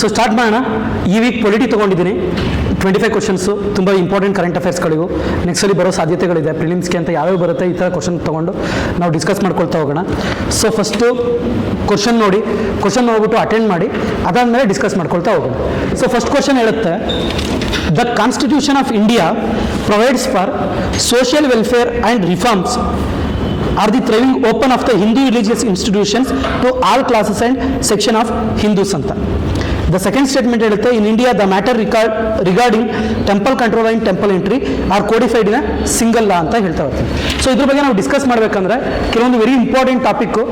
So start ಮಾಡೋಣ. ಈ weak polity ತೊಗೊಂಡಿದ್ದೀನಿ. 25 ಕ್ವಶನ್ಸು, ತುಂಬ ಇಂಪಾರ್ಟೆಂಟ್ ಕರೆಂಟ್ ಅಫೇರ್ಸ್ಗಳಿಗೂ ನೆಕ್ಸ್ಟಲ್ಲಿ ಬರೋ ಸಾಧ್ಯತೆಗಳಿದೆ. ಪ್ರಿಲಿಮ್ಸ್ಗೆ ಅಂತ ಯಾವ್ಯಾವ ಬರುತ್ತೆ ಈ ಥರ ಕ್ವಶನ್ ತೊಗೊಂಡು ನಾವು ಡಿಸ್ಕಸ್ ಮಾಡ್ಕೊಳ್ತಾ ಹೋಗೋಣ. ಸೊ ಫಸ್ಟು ಕ್ವಶನ್ ನೋಡ್ಬಿಟ್ಟು ಅಟೆಂಡ್ ಮಾಡಿ, ಅದಾದಮೇಲೆ ಡಿಸ್ಕಸ್ ಮಾಡ್ಕೊಳ್ತಾ ಹೋಗೋಣ. ಸೊ ಫಸ್ಟ್ ಕ್ವಶನ್ ಹೇಳುತ್ತೆ, the constitution of India provides for social welfare and reforms are the thriving open of the Hindu religious institutions to all classes and section of Hindus ಅಂತ. The second statement ಹೇಳುತ್ತೆ, in India the matter regarding temple control and temple entry are codified in a single law ಅಂತ ಹೇಳ್ತಾ ಹೋಗ್ತೀವಿ. So ಇದ್ರ ಬಗ್ಗೆ ನಾವು discuss ಮಾಡಬೇಕಂದ್ರೆ ಕೆಲವೊಂದು ವೆರಿ ಇಂಪಾರ್ಟೆಂಟ್ ಟಾಪಿಕ್ಕು.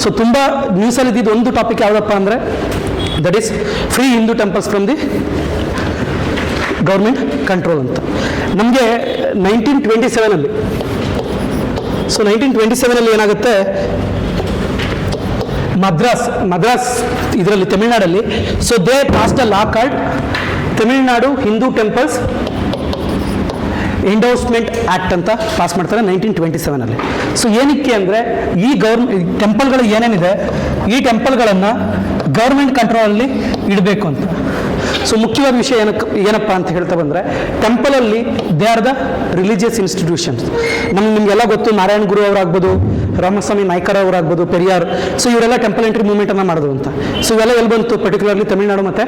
ಸೊ ತುಂಬ ನ್ಯೂಸಲ್ಲಿ ಇದ್ದಿದ್ದು ಒಂದು ಟಾಪಿಕ್ ಯಾವುದಪ್ಪ ಅಂದರೆ that is free Hindu temples from the government control ಅಂತ. ನಮಗೆ 1927 ಸೊ 1927 ಏನಾಗುತ್ತೆ, ಮದ್ರಾಸ್ ಇದರಲ್ಲಿ ತಮಿಳ್ನಾಡಲ್ಲಿ, so they passed a law called Tamil Nadu Hindu temples endowment act ಅಂತ ಪಾಸ್ ಮಾಡ್ತಾರೆ 1927. ಸೊ ಏನಕ್ಕೆ ಅಂದರೆ ಈ ಟೆಂಪಲ್ಗಳು ಏನೇನಿದೆ ಈ ಟೆಂಪಲ್ಗಳನ್ನು ಗೌರ್ಮೆಂಟ್ ಕಂಟ್ರೋಲಲ್ಲಿ ಇಡಬೇಕು ಅಂತ. ಸೊ ಮುಖ್ಯವಾದ ವಿಷಯ ಏನಪ್ಪ ಅಂತ ಹೇಳ್ತಾ ಬಂದರೆ, ಟೆಂಪಲಲ್ಲಿ they are the religious institutions. ನಿಮಗೆಲ್ಲ ಗೊತ್ತು, ನಾರಾಯಣ ಗುರು ಅವರಾಗ್ಬೋದು, ರಾಮಸ್ವಾಮಿ ನಾಯ್ಕರ್ ಅವರಾಗ್ಬೋದು, ಪೆರಿಯಾರ್. ಸೊ ಇವರೆಲ್ಲ ಟೆಂಪಲ್ ಎಂಟ್ರಿ ಮೂವ್ಮೆಂಟನ್ನು ಮಾಡೋದು ಅಂತ. ಸೊ ಇವೆಲ್ಲ ಎಲ್ಲಿ ಬಂತು, ಪರ್ಟಿಕ್ಯುಲರ್ಲಿ ತಮಿಳ್ನಾಡು ಮತ್ತು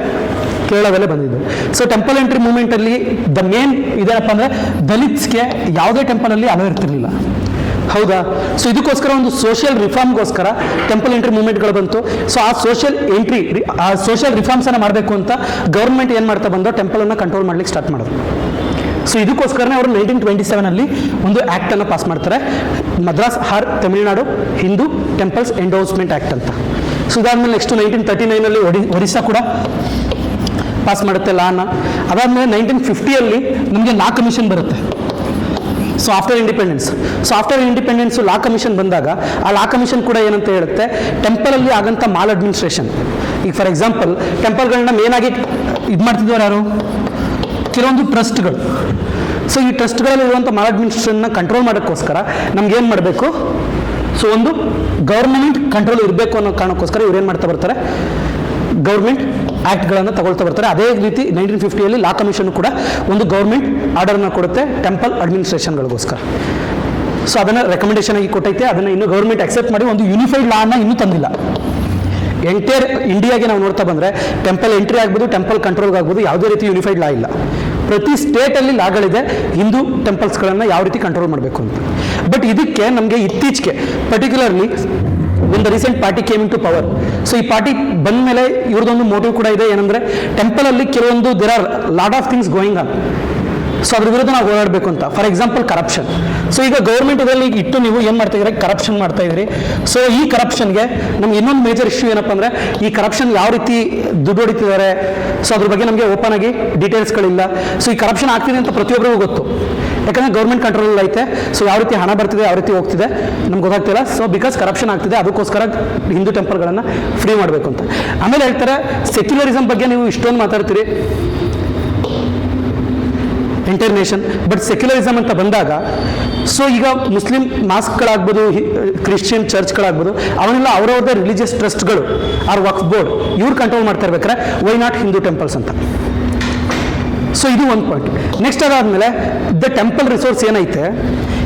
ಕೇರಳದಲ್ಲೇ ಬಂದಿದ್ದು. ಸೊ ಟೆಂಪಲ್ ಎಂಟ್ರಿ ಮೂವ್ಮೆಂಟಲ್ಲಿ ದ ಮೇನ್ ಇದೇನಪ್ಪ ಅಂದರೆ ದಲಿತ್ಸ್ಗೆ ಯಾವುದೇ ಟೆಂಪಲಲ್ಲಿ ಅಲೋ ಇರ್ತಿರ್ಲಿಲ್ಲ, ಹೌದಾ. ಸೊ ಇದಕ್ಕೋಸ್ಕರ ಒಂದು ಸೋಷಿಯಲ್ ರಿಫಾರ್ಮ್ಗೋಸ್ಕರ ಟೆಂಪಲ್ ಎಂಟ್ರಿ ಮೂವ್ಮೆಂಟ್ಗಳು ಬಂತು. ಸೊ ಆ ಸೋಷಿಯಲ್ ರಿಫಾರ್ಮ್ಸನ್ನು ಮಾಡಬೇಕು ಅಂತ ಗೌರ್ಮೆಂಟ್ ಏನು ಮಾಡ್ತಾ ಬಂದೋ ಟೆಂಪಲನ್ನು ಕಂಟ್ರೋಲ್ ಮಾಡ್ಲಿಕ್ಕೆ ಸ್ಟಾರ್ಟ್ ಮಾಡೋದು. ಸೊ ಇದಕ್ಕೋಸ್ಕರನೇ ಅವರು 1927 ಒಂದು ಆ್ಯಕ್ಟನ್ನು ಪಾಸ್ ಮಾಡ್ತಾರೆ, Madras R Tamil Nadu Hindu temples endowment act ಅಂತ. ಸೊ ಇದಾದ್ಮೇಲೆ ನೆಕ್ಸ್ಟು 1939 ಒರಿಸ್ಸಾ ಕೂಡ ಪಾಸ್ ಮಾಡುತ್ತೆ ಲಾನ. ಅದಾದಮೇಲೆ 1950 ನಮಗೆ ಲಾ ಕಮಿಷನ್ ಬರುತ್ತೆ. ಸೊ ಆಫ್ಟರ್ ಇಂಡಿಪೆಂಡೆನ್ಸ್ ಲಾ ಕಮಿಷನ್ ಬಂದಾಗ ಆ ಲಾ ಕಮಿಷನ್ ಕೂಡ ಏನಂತ ಹೇಳುತ್ತೆ, ಟೆಂಪಲಲ್ಲಿ ಆಗಂಥ ಮಾಲ್ ಅಡ್ಮಿನಿಸ್ಟ್ರೇಷನ್. ಈಗ ಫಾರ್ ಎಕ್ಸಾಂಪಲ್ ಟೆಂಪಲ್ಗಳನ್ನ ಮೇನಾಗಿ ಇದು ಮಾಡ್ತಿದ್ದವರು ಯಾರು, ಕೆಲವೊಂದು ಟ್ರಸ್ಟ್ಗಳು. ಸೊ ಈ ಟ್ರಸ್ಟ್ಗಳಲ್ಲಿ ಇರುವಂಥ ಮಾಲ್ ಅಡ್ಮಿನಿಸ್ಟ್ರೇಷನ್ನ ಕಂಟ್ರೋಲ್ ಮಾಡೋಕ್ಕೋಸ್ಕರ ನಮ್ಗೇನು ಮಾಡಬೇಕು, ಸೊ ಒಂದು ಗೌರ್ಮೆಂಟ್ ಕಂಟ್ರೋಲ್ ಇರಬೇಕು ಅನ್ನೋ ಕಾರಣಕ್ಕೋಸ್ಕರ ಇವ್ರು ಏನು ಮಾಡ್ತಾ ಬರ್ತಾರೆ, ಗೌರ್ಮೆಂಟ್ ಆ್ಯಕ್ಟ್ಗಳನ್ನು ತಗೊಳ್ತಾ ಬರ್ತಾರೆ. ಅದೇ ರೀತಿ 1950 ಲಾ ಕಮಿಷನ್ ಕೂಡ ಒಂದು ಗೌರ್ಮೆಂಟ್ ಆರ್ಡರ್ನ ಕೊಡುತ್ತೆ ಟೆಂಪಲ್ ಅಡ್ಮಿನಿಸ್ಟ್ರೇಷನ್ಗಳಿಗೋಸ್ಕರ. ಸೊ ಅದನ್ನು ರೆಕಮೆಂಡೇಶನ್ ಆಗಿ ಕೊಟ್ಟೈತೆ, ಅದನ್ನು ಇನ್ನೂ ಗೌರ್ಮೆಂಟ್ ಅಕ್ಸೆಪ್ಟ್ ಮಾಡಿ ಒಂದು ಯೂನಿಫೈಡ್ ಲಾನ ಇನ್ನೂ ತಂದಿಲ್ಲ. ಎಂಟೈರ್ ಇಂಡಿಯಾಗೆ ನಾವು ನೋಡ್ತಾ ಬಂದರೆ ಟೆಂಪಲ್ ಎಂಟ್ರಿ ಆಗ್ಬೋದು, ಟೆಂಪಲ್ ಕಂಟ್ರೋಲ್ಗೆ ಆಗ್ಬೋದು, ಯಾವುದೇ ರೀತಿ ಯೂನಿಫೈಡ್ ಲಾ ಇಲ್ಲ. ಪ್ರತಿ ಸ್ಟೇಟಲ್ಲಿ ಲಾಗಳಿದೆ ಹಿಂದೂ ಟೆಂಪಲ್ಸ್ಗಳನ್ನು ಯಾವ ರೀತಿ ಕಂಟ್ರೋಲ್ ಮಾಡಬೇಕು ಅಂತ. ಬಟ್ ಇದಕ್ಕೆ ನಮಗೆ ಇತ್ತೀಚೆಗೆ ಪರ್ಟಿಕ್ಯುಲರ್ಲಿ ಒಂದು recent party came into power. So ಈ ಪಾರ್ಟಿ ಬಂದ ಮೇಲೆ ಇವ್ರದ್ದೊಂದು ಮೋಟಿವ್ ಕೂಡ ಇದೆ, ಏನಂದರೆ ಟೆಂಪಲಲ್ಲಿ ಕೆಲವೊಂದು there are lot of things going on. So ಅದ್ರ ವಿರುದ್ಧ ನಾವು ಹೋರಾಡಬೇಕು ಅಂತ. For example corruption. ಸೊ ಈಗ ಗೌರ್ಮೆಂಟ್ ಇದರಲ್ಲಿ ಇಟ್ಟು ನೀವು ಏನು ಮಾಡ್ತಾ ಇದ್ದೀರಿ, ಕರಪ್ಷನ್ ಮಾಡ್ತಾ ಇದ್ದೀರಿ. ಸೊ ಈ ಕರಪ್ಷನ್ಗೆ ನಮ್ಗೆ ಇನ್ನೊಂದು ಮೇಜರ್ ಇಶ್ಯೂ ಏನಪ್ಪ ಅಂದರೆ, ಈ ಕರಪ್ಷನ್ ಯಾವ ರೀತಿ ದುಡ್ಡು ಹೊಡಿತಿದ್ದಾರೆ, ಸೊ ಅದ್ರ ಬಗ್ಗೆ ನಮಗೆ ಓಪನ್ ಆಗಿ ಡೀಟೇಲ್ಸ್ಗಳಿಲ್ಲ. ಸೊ ಈ ಕರಪ್ಷನ್ ಆಗ್ತಿದೆ ಅಂತ ಪ್ರತಿಯೊಬ್ಬರಿಗೂ ಗೊತ್ತು, ಯಾಕಂದರೆ ಗೌರ್ಮೆಂಟ್ ಕಂಟ್ರೋಲ್ ಐತೆ. ಸೊ ಯಾವ ರೀತಿ ಹಣ ಬರ್ತಿದೆ, ಯಾವ ರೀತಿ ಹೋಗ್ತಿದೆ ನಮ್ಗೆ ಗೊತ್ತಾಗ್ತಿಲ್ಲ. ಸೊ ಬಿಕಾಸ್ ಕರಪ್ಷನ್ ಆಗ್ತಿದೆ, ಅದಕ್ಕೋಸ್ಕರ ಹಿಂದೂ ಟೆಂಪಲ್ಗಳನ್ನು ಫ್ರೀ ಮಾಡಬೇಕು ಅಂತ. ಆಮೇಲೆ ಹೇಳ್ತಾರೆ ಸೆಕ್ಯುಲರಿಸಮ್ ಬಗ್ಗೆ ನೀವು ಇಷ್ಟೊಂದು ಮಾತಾಡ್ತೀರಿ, ಎಂಟೈರ್ ನೇಷನ್. ಬಟ್ ಸೆಕ್ಯುಲರಿಸಮ್ ಅಂತ ಬಂದಾಗ, ಸೊ ಈಗ ಮುಸ್ಲಿಂ ಮಾಸ್ಕ್ಗಳಾಗ್ಬೋದು, ಕ್ರಿಶ್ಚಿಯನ್ ಚರ್ಚ್ಗಳಾಗ್ಬೋದು, ಅವನ್ನೆಲ್ಲ ಅವರವ್ರದ್ದೇ ರಿಲಿಜಿಯಸ್ ಟ್ರಸ್ಟ್ಗಳು ಆರ್ ವಕ್ಫ್ ಬೋರ್ಡ್ ಇವ್ರು ಕಂಟ್ರೋಲ್ ಮಾಡ್ತಾ ಇರ್ಬೇಕಾರೆ ವೈ ನಾಟ್ ಹಿಂದೂ ಟೆಂಪಲ್ಸ್ ಅಂತ. ಸೊ ಇದು ಒಂದು ಪಾಯಿಂಟ್. ನೆಕ್ಸ್ಟ್ ಅದಾದಮೇಲೆ ದ ಟೆಂಪಲ್ ರಿಸೋರ್ಸ್ ಏನೈತೆ,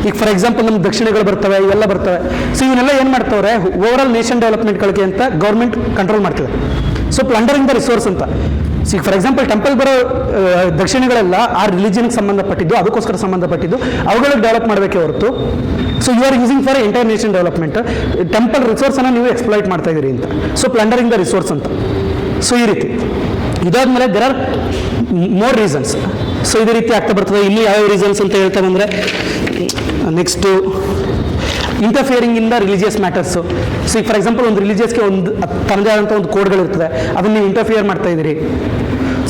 ಈಗ ಫಾರ್ ಎಕ್ಸಾಂಪಲ್ ನಮ್ಮ ದಕ್ಷಿಣಗಳು ಬರ್ತವೆ, ಇವೆಲ್ಲ ಬರ್ತವೆ. ಸೊ ಇವನ್ನೆಲ್ಲ ಏನು ಮಾಡ್ತವ್ರೆ, ಓವರ್ ಆಲ್ ನೇಷನ್ ಡೆವಲಪ್ಮೆಂಟ್ಗಳಿಗೆ ಅಂತ ಗೌರ್ಮೆಂಟ್ ಕಂಟ್ರೋಲ್ ಮಾಡ್ತಿದೆ. ಸೊ ಪ್ಲಂಡರಿಂಗ್ ದ ರಿಸೋರ್ಸ್ ಅಂತ. ಸೊ ಈಗ ಫಾರ್ ಎಕ್ಸಾಂಪಲ್ ಟೆಂಪಲ್ ಬರೋ ದಕ್ಷಿಣಗಳೆಲ್ಲ ಆ ರಿಲಿಜಿಯನ್ಗೆ ಸಂಬಂಧಪಟ್ಟಿದ್ದು, ಅದಕ್ಕೋಸ್ಕರ ಸಂಬಂಧಪಟ್ಟಿದ್ದು, ಅವುಗಳಿಗೆ ಡೆವಲಪ್ ಮಾಡಬೇಕೇ ಹೊರತು so you are using for entire nation development. Temple ರಿಸೋರ್ಸನ್ನು ನೀವು ಎಕ್ಸ್ಪ್ಲಾಯ್ಟ್ ಮಾಡ್ತಾ ಇದ್ದೀರಿ ಅಂತ. ಸೊ ಪ್ಲಂಡರಿಂಗ್ ದ ರಿಸೋರ್ಸ್ ಅಂತ. ಸೊ ಈ ರೀತಿ ಇದಾದ್ಮೇಲೆ there are more reasons. So ಇದೇ ರೀತಿ ಆಗ್ತಾ ಬರ್ತದೆ. ಇನ್ನೂ ಯಾವ್ಯಾವ ರೀಸನ್ಸ್ ಅಂತ ಹೇಳ್ತಾ ಬಂದರೆ, next interfering in the religious matters. So ಈಗ ಫಾರ್ ಎಕ್ಸಾಂಪಲ್ ಒಂದು ರಿಲಿಜಿಯಸ್ಗೆ ಒಂದು ತನ್ನದೇ ಆದಂಥ ಒಂದು ಕೋಡ್ಗಳಿರ್ತದೆ, ಅದನ್ನು ನೀವು ಇಂಟರ್ಫಿಯರ್ ಮಾಡ್ತಾ ಇದ್ದೀರಿ.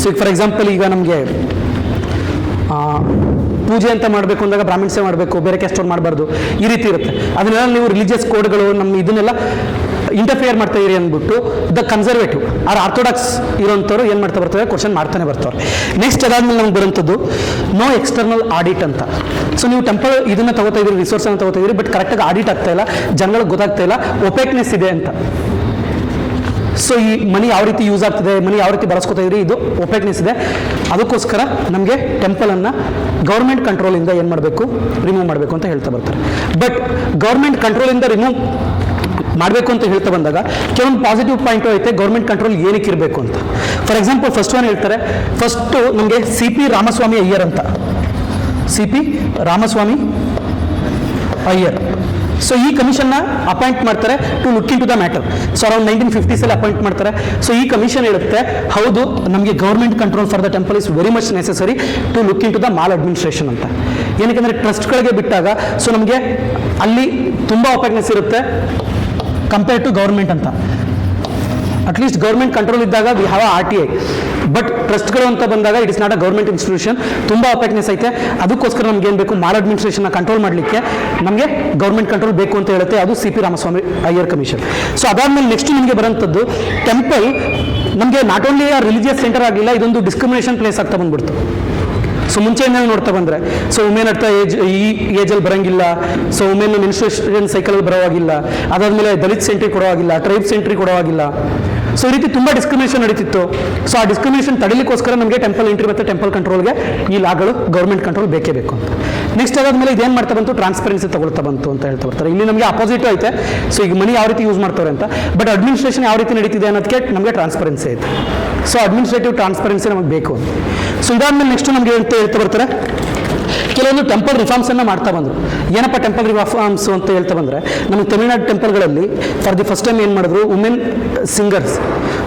ಸೊ ಈಗ ಫಾರ್ ಎಕ್ಸಾಂಪಲ್ ಈಗ ನಮಗೆ ಪೂಜೆ ಅಂತ ಮಾಡಬೇಕು ಅಂದಾಗ ಬ್ರಾಹ್ಮಿಣ್ಸೇ ಮಾಡಬೇಕು, ಬೇರೆ ಕ್ಯಾಸ್ಟವ್ರು ಮಾಡಬಾರ್ದು, ಈ ರೀತಿ ಇರುತ್ತೆ. ಅದನ್ನೆಲ್ಲ ನೀವು ರಿಲಿಜಿಯಸ್ ಕೋಡ್ಗಳು ನಮ್ಮ ಇದನ್ನೆಲ್ಲ ಇಂಟರ್ಫಿಯರ್ ಮಾಡ್ತಾ ಇರಿ ಅಂದ್ಬಿಟ್ಟು ದ ಕನ್ಸರ್ವೇಟಿವ್ ಆರ್ ಆರ್ಥೋಡಾಕ್ಸ್ ಇರೋಂಥವ್ರು ಏನು ಮಾಡ್ತಾ ಬರ್ತಾರೆ, ಕ್ವಶನ್ ಮಾಡ್ತಾನೆ ಬರ್ತಾರೆ. ನೆಕ್ಸ್ಟ್ ಅದಾದ್ಮೇಲೆ ನಮ್ಗೆ ಬರೋಂಥದ್ದು ನೋ ಎಕ್ಸ್ಟರ್ನಲ್ ಆಡಿಟ್ ಅಂತ. ಸೊ ನೀವು ಟೆಂಪಲ್ ಇದನ್ನು ತಗೋತಾ ಇದ್ದೀರಿ, ರಿಸೋರ್ಸನ್ನು ತಗೋತಾ ಇದ್ದೀರಿ, ಬಟ್ ಕರೆಕ್ಟಾಗಿ ಆಡಿಟ್ ಆಗ್ತಾ ಇಲ್ಲ, ಜನಗಳಿಗೆ ಗೊತ್ತಾಗ್ತಾ ಇಲ್ಲ, ಒಪೇಕ್ನೆಸ್ ಇದೆ ಅಂತ. ಸೊ ಈ ಮನಿ ಯಾವ ರೀತಿ ಯೂಸ್ ಆಗ್ತಿದೆ, ಮನಿ ಯಾವ ರೀತಿ ಬಳಸ್ಕೊತಾ ಇದ್ರಿ, ಇದು ಒಪೆಕ್ನೆಸ್ ಇದೆ. ಅದಕ್ಕೋಸ್ಕರ ನಮಗೆ ಟೆಂಪಲನ್ನು ಗೌರ್ಮೆಂಟ್ ಕಂಟ್ರೋಲಿಂದ ಏನು ಮಾಡಬೇಕು, ರಿಮೂವ್ ಮಾಡಬೇಕು ಅಂತ ಹೇಳ್ತಾ ಬರ್ತಾರೆ. ಬಟ್ ಗೌರ್ಮೆಂಟ್ ಕಂಟ್ರೋಲಿಂದ ರಿಮೂವ್ ಮಾಡಬೇಕು ಅಂತ ಹೇಳ್ತಾ ಬಂದಾಗ ಕೆಲವೊಂದು ಪಾಸಿಟಿವ್ ಪಾಯಿಂಟು ಐತೆ ಗೌರ್ಮೆಂಟ್ ಕಂಟ್ರೋಲ್ ಏನಕ್ಕೆ ಇರಬೇಕು ಅಂತ. ಫಾರ್ ಎಕ್ಸಾಂಪಲ್ ಫಸ್ಟ್ ಒನ್ ಹೇಳ್ತಾರೆ, ಫಸ್ಟು ನಮಗೆ CP ರಾಮಸ್ವಾಮಿ ಅಯ್ಯರ್ ಅಂತ, CP ರಾಮಸ್ವಾಮಿ ಅಯ್ಯರ್. ಸೊ ಈ ಕಮಿಷನ್ನ ಅಪಾಯಿಂಟ್ ಮಾಡ್ತಾರೆ to look into the matter. So around 1950s appoint ಮಾಡ್ತಾರೆ. ಸೊ ಈ ಕಮಿಷನ್ ಹೇಳುತ್ತೆ, ಹೌದು ನಮಗೆ government control for the temple is very much necessary to look into the maladministration ಅಂತ. ಏನಕ್ಕೆ ಟ್ರಸ್ಟ್ಗಳಿಗೆ ಬಿಟ್ಟಾಗ ಸೊ ನಮಗೆ ಅಲ್ಲಿ ತುಂಬ ಒಪೆಕ್ನೆಸ್ ಇರುತ್ತೆ ಕಂಪೇರ್ ಟು ಗೌರ್ಮೆಂಟ್ ಅಂತ. ಅಟ್ಲೀಸ್ಟ್ ಗೌರ್ಮೆಂಟ್ ಕಂಟ್ರೋಲ್ ಇದ್ದಾಗ ವಿ ಹ್ಯಾವ್ RTI, ಬಟ್ ಟ್ರಸ್ಟ್ಗಳು ಅಂತ ಬಂದಾಗ it is not a government institution, ತುಂಬ ಒಪೆಕ್ನೆಸ್ ಐತೆ. ಅದಕ್ಕೋಸ್ಕರ ನಮ್ಗೆ ಏನು ಬೇಕು, ಮಾಲ್ ಅಡ್ಮಿನಿಸ್ಟ್ರೇಷನ್ನ ಕಂಟ್ರೋಲ್ ಮಾಡಲಿಕ್ಕೆ ನಮಗೆ ಗೌರ್ಮೆಂಟ್ ಕಂಟ್ರೋಲ್ ಬೇಕು ಅಂತ ಹೇಳುತ್ತೆ, ಅದು CP Ramaswamy Iyer commission. So ಅದಾದಮೇಲೆ ನೆಕ್ಸ್ಟ್ ನಿಮಗೆ ಬರೋಂಥದ್ದು, ಟೆಂಪಲ್ ನಮಗೆ ನಾಟ್ ಓನ್ಲಿ ಆ ರಿಲಿಜಿಯಸ್ ಸೆಂಟರ್ ಆಗಿಲ್ಲ, ಇದೊಂದು ಡಿಸ್ಕ್ರಿಮಿನೇಷನ್ ಪ್ಲೇಸ್ ಆಗ್ತಾ ಬಂದ್ಬಿಡ್ತು. ಸೊ ಮುಂಚೆಯಿಂದ ನೋಡ್ತಾ ಬಂದರೆ, ಸೊ ವುಮೆನ್ ಅಟ್ ದ ಈ ಏಜಲ್ಲಿ ಬರೋಂಗಿಲ್ಲ, ಸೊ ವುಮೆನ್ ಮೆನ್ಸ್ಟ್ರುಯೇಷನ್ ಸೈಕಲಲ್ಲಿ ಬರೋವಾಗಿಲ್ಲ, ಅದಾದಮೇಲೆ ದಲಿತ್ ಸೆಂಟ್ರಿ ಕೊಡೋವಾಗಿಲ್ಲ, ಟ್ರೈಬ್ ಸೆಂಟ್ರಿ ಕೊಡೋವಾಗಿಲ್ಲ. ಸೊ ಈ ರೀತಿ ತುಂಬ ಡಿಸ್ಕ್ರಿಮಿನೇಷನ್ ನಡೀತಿತ್ತು. ಸೊ ಆ ಡಿಸ್ಕ್ರಿಮಿನೇಷನ್ ತಡಿಲಿಕ್ಕೋಸ್ಕರ ನಮಗೆ ಟೆಂಪಲ್ ಎಂಟ್ರಿ ಮತ್ತು ಟೆಂಪಲ್ ಕಂಟ್ರೋಲ್ಗೆ ಈ ಲಾಗಳು ಗೌರ್ಮೆಂಟ್ ಕಂಟ್ರೋಲ್ ಬೇಕೇ ಬೇಕು ಅಂತ. ನೆಕ್ಸ್ಟ್ ಅದಾದಮೇಲೆ ಇದೇನು ಮಾಡ್ತಾ ಬಂತು, ಟ್ರಾನ್ಸ್ಪರೆನ್ಸಿ ತಗೊಳ್ತಾ ಬಂತು ಅಂತ ಹೇಳ್ತಾ ಬರ್ತಾರೆ. ಇಲ್ಲಿ ನಮಗೆ ಅಪೋಸಿಟ್ ಐತೆ. ಸೊ ಈಗ ಮನಿ ಯಾವ ರೀತಿ ಯೂಸ್ ಮಾಡ್ತಾರೆ ಅಂತ, ಬಟ್ ಅಡ್ಮಿನಿಸ್ಟ್ರೇಷನ್ ಯಾವ ರೀತಿ ನಡೀತಿದೆ ಅನ್ನೋದಕ್ಕೆ ನಮಗೆ ಟ್ರಾನ್ಸ್ಪರೆನ್ಸಿ ಐತೆ. ಸೊ ಅಡ್ಮಿನಿಸ್ಟ್ರೇಟಿವ್ ಟ್ರಾನ್ಸ್ಪರೆನ್ಸಿ ನಮಗೆ ಬೇಕು. ಸೊ ಇದಾದ್ಮೇಲೆ ನೆಕ್ಸ್ಟ್ ನಮಗೆ ಹೇಳ್ತಾ ಬರ್ತಾರೆ, ಕೆಲವೊಂದು ಟೆಂಪಲ್ ರಿಫಾರ್ಮ್ಸನ್ನು ಮಾಡ್ತಾ ಬಂದರು. ಏನಪ್ಪ ಟೆಂಪಲ್ ರಿಫಾರ್ಮ್ಸು ಅಂತ ಹೇಳ್ತಾ ಬಂದರೆ, ನಮಗೆ ತಮಿಳ್ನಾಡು ಟೆಂಪಲ್ಗಳಲ್ಲಿ ಫಾರ್ ದಿ ಫಸ್ಟ್ ಟೈಮ್ ಏನು ಮಾಡಿದ್ರು, ವುಮೆನ್ ಸಿಂಗರ್ಸ್.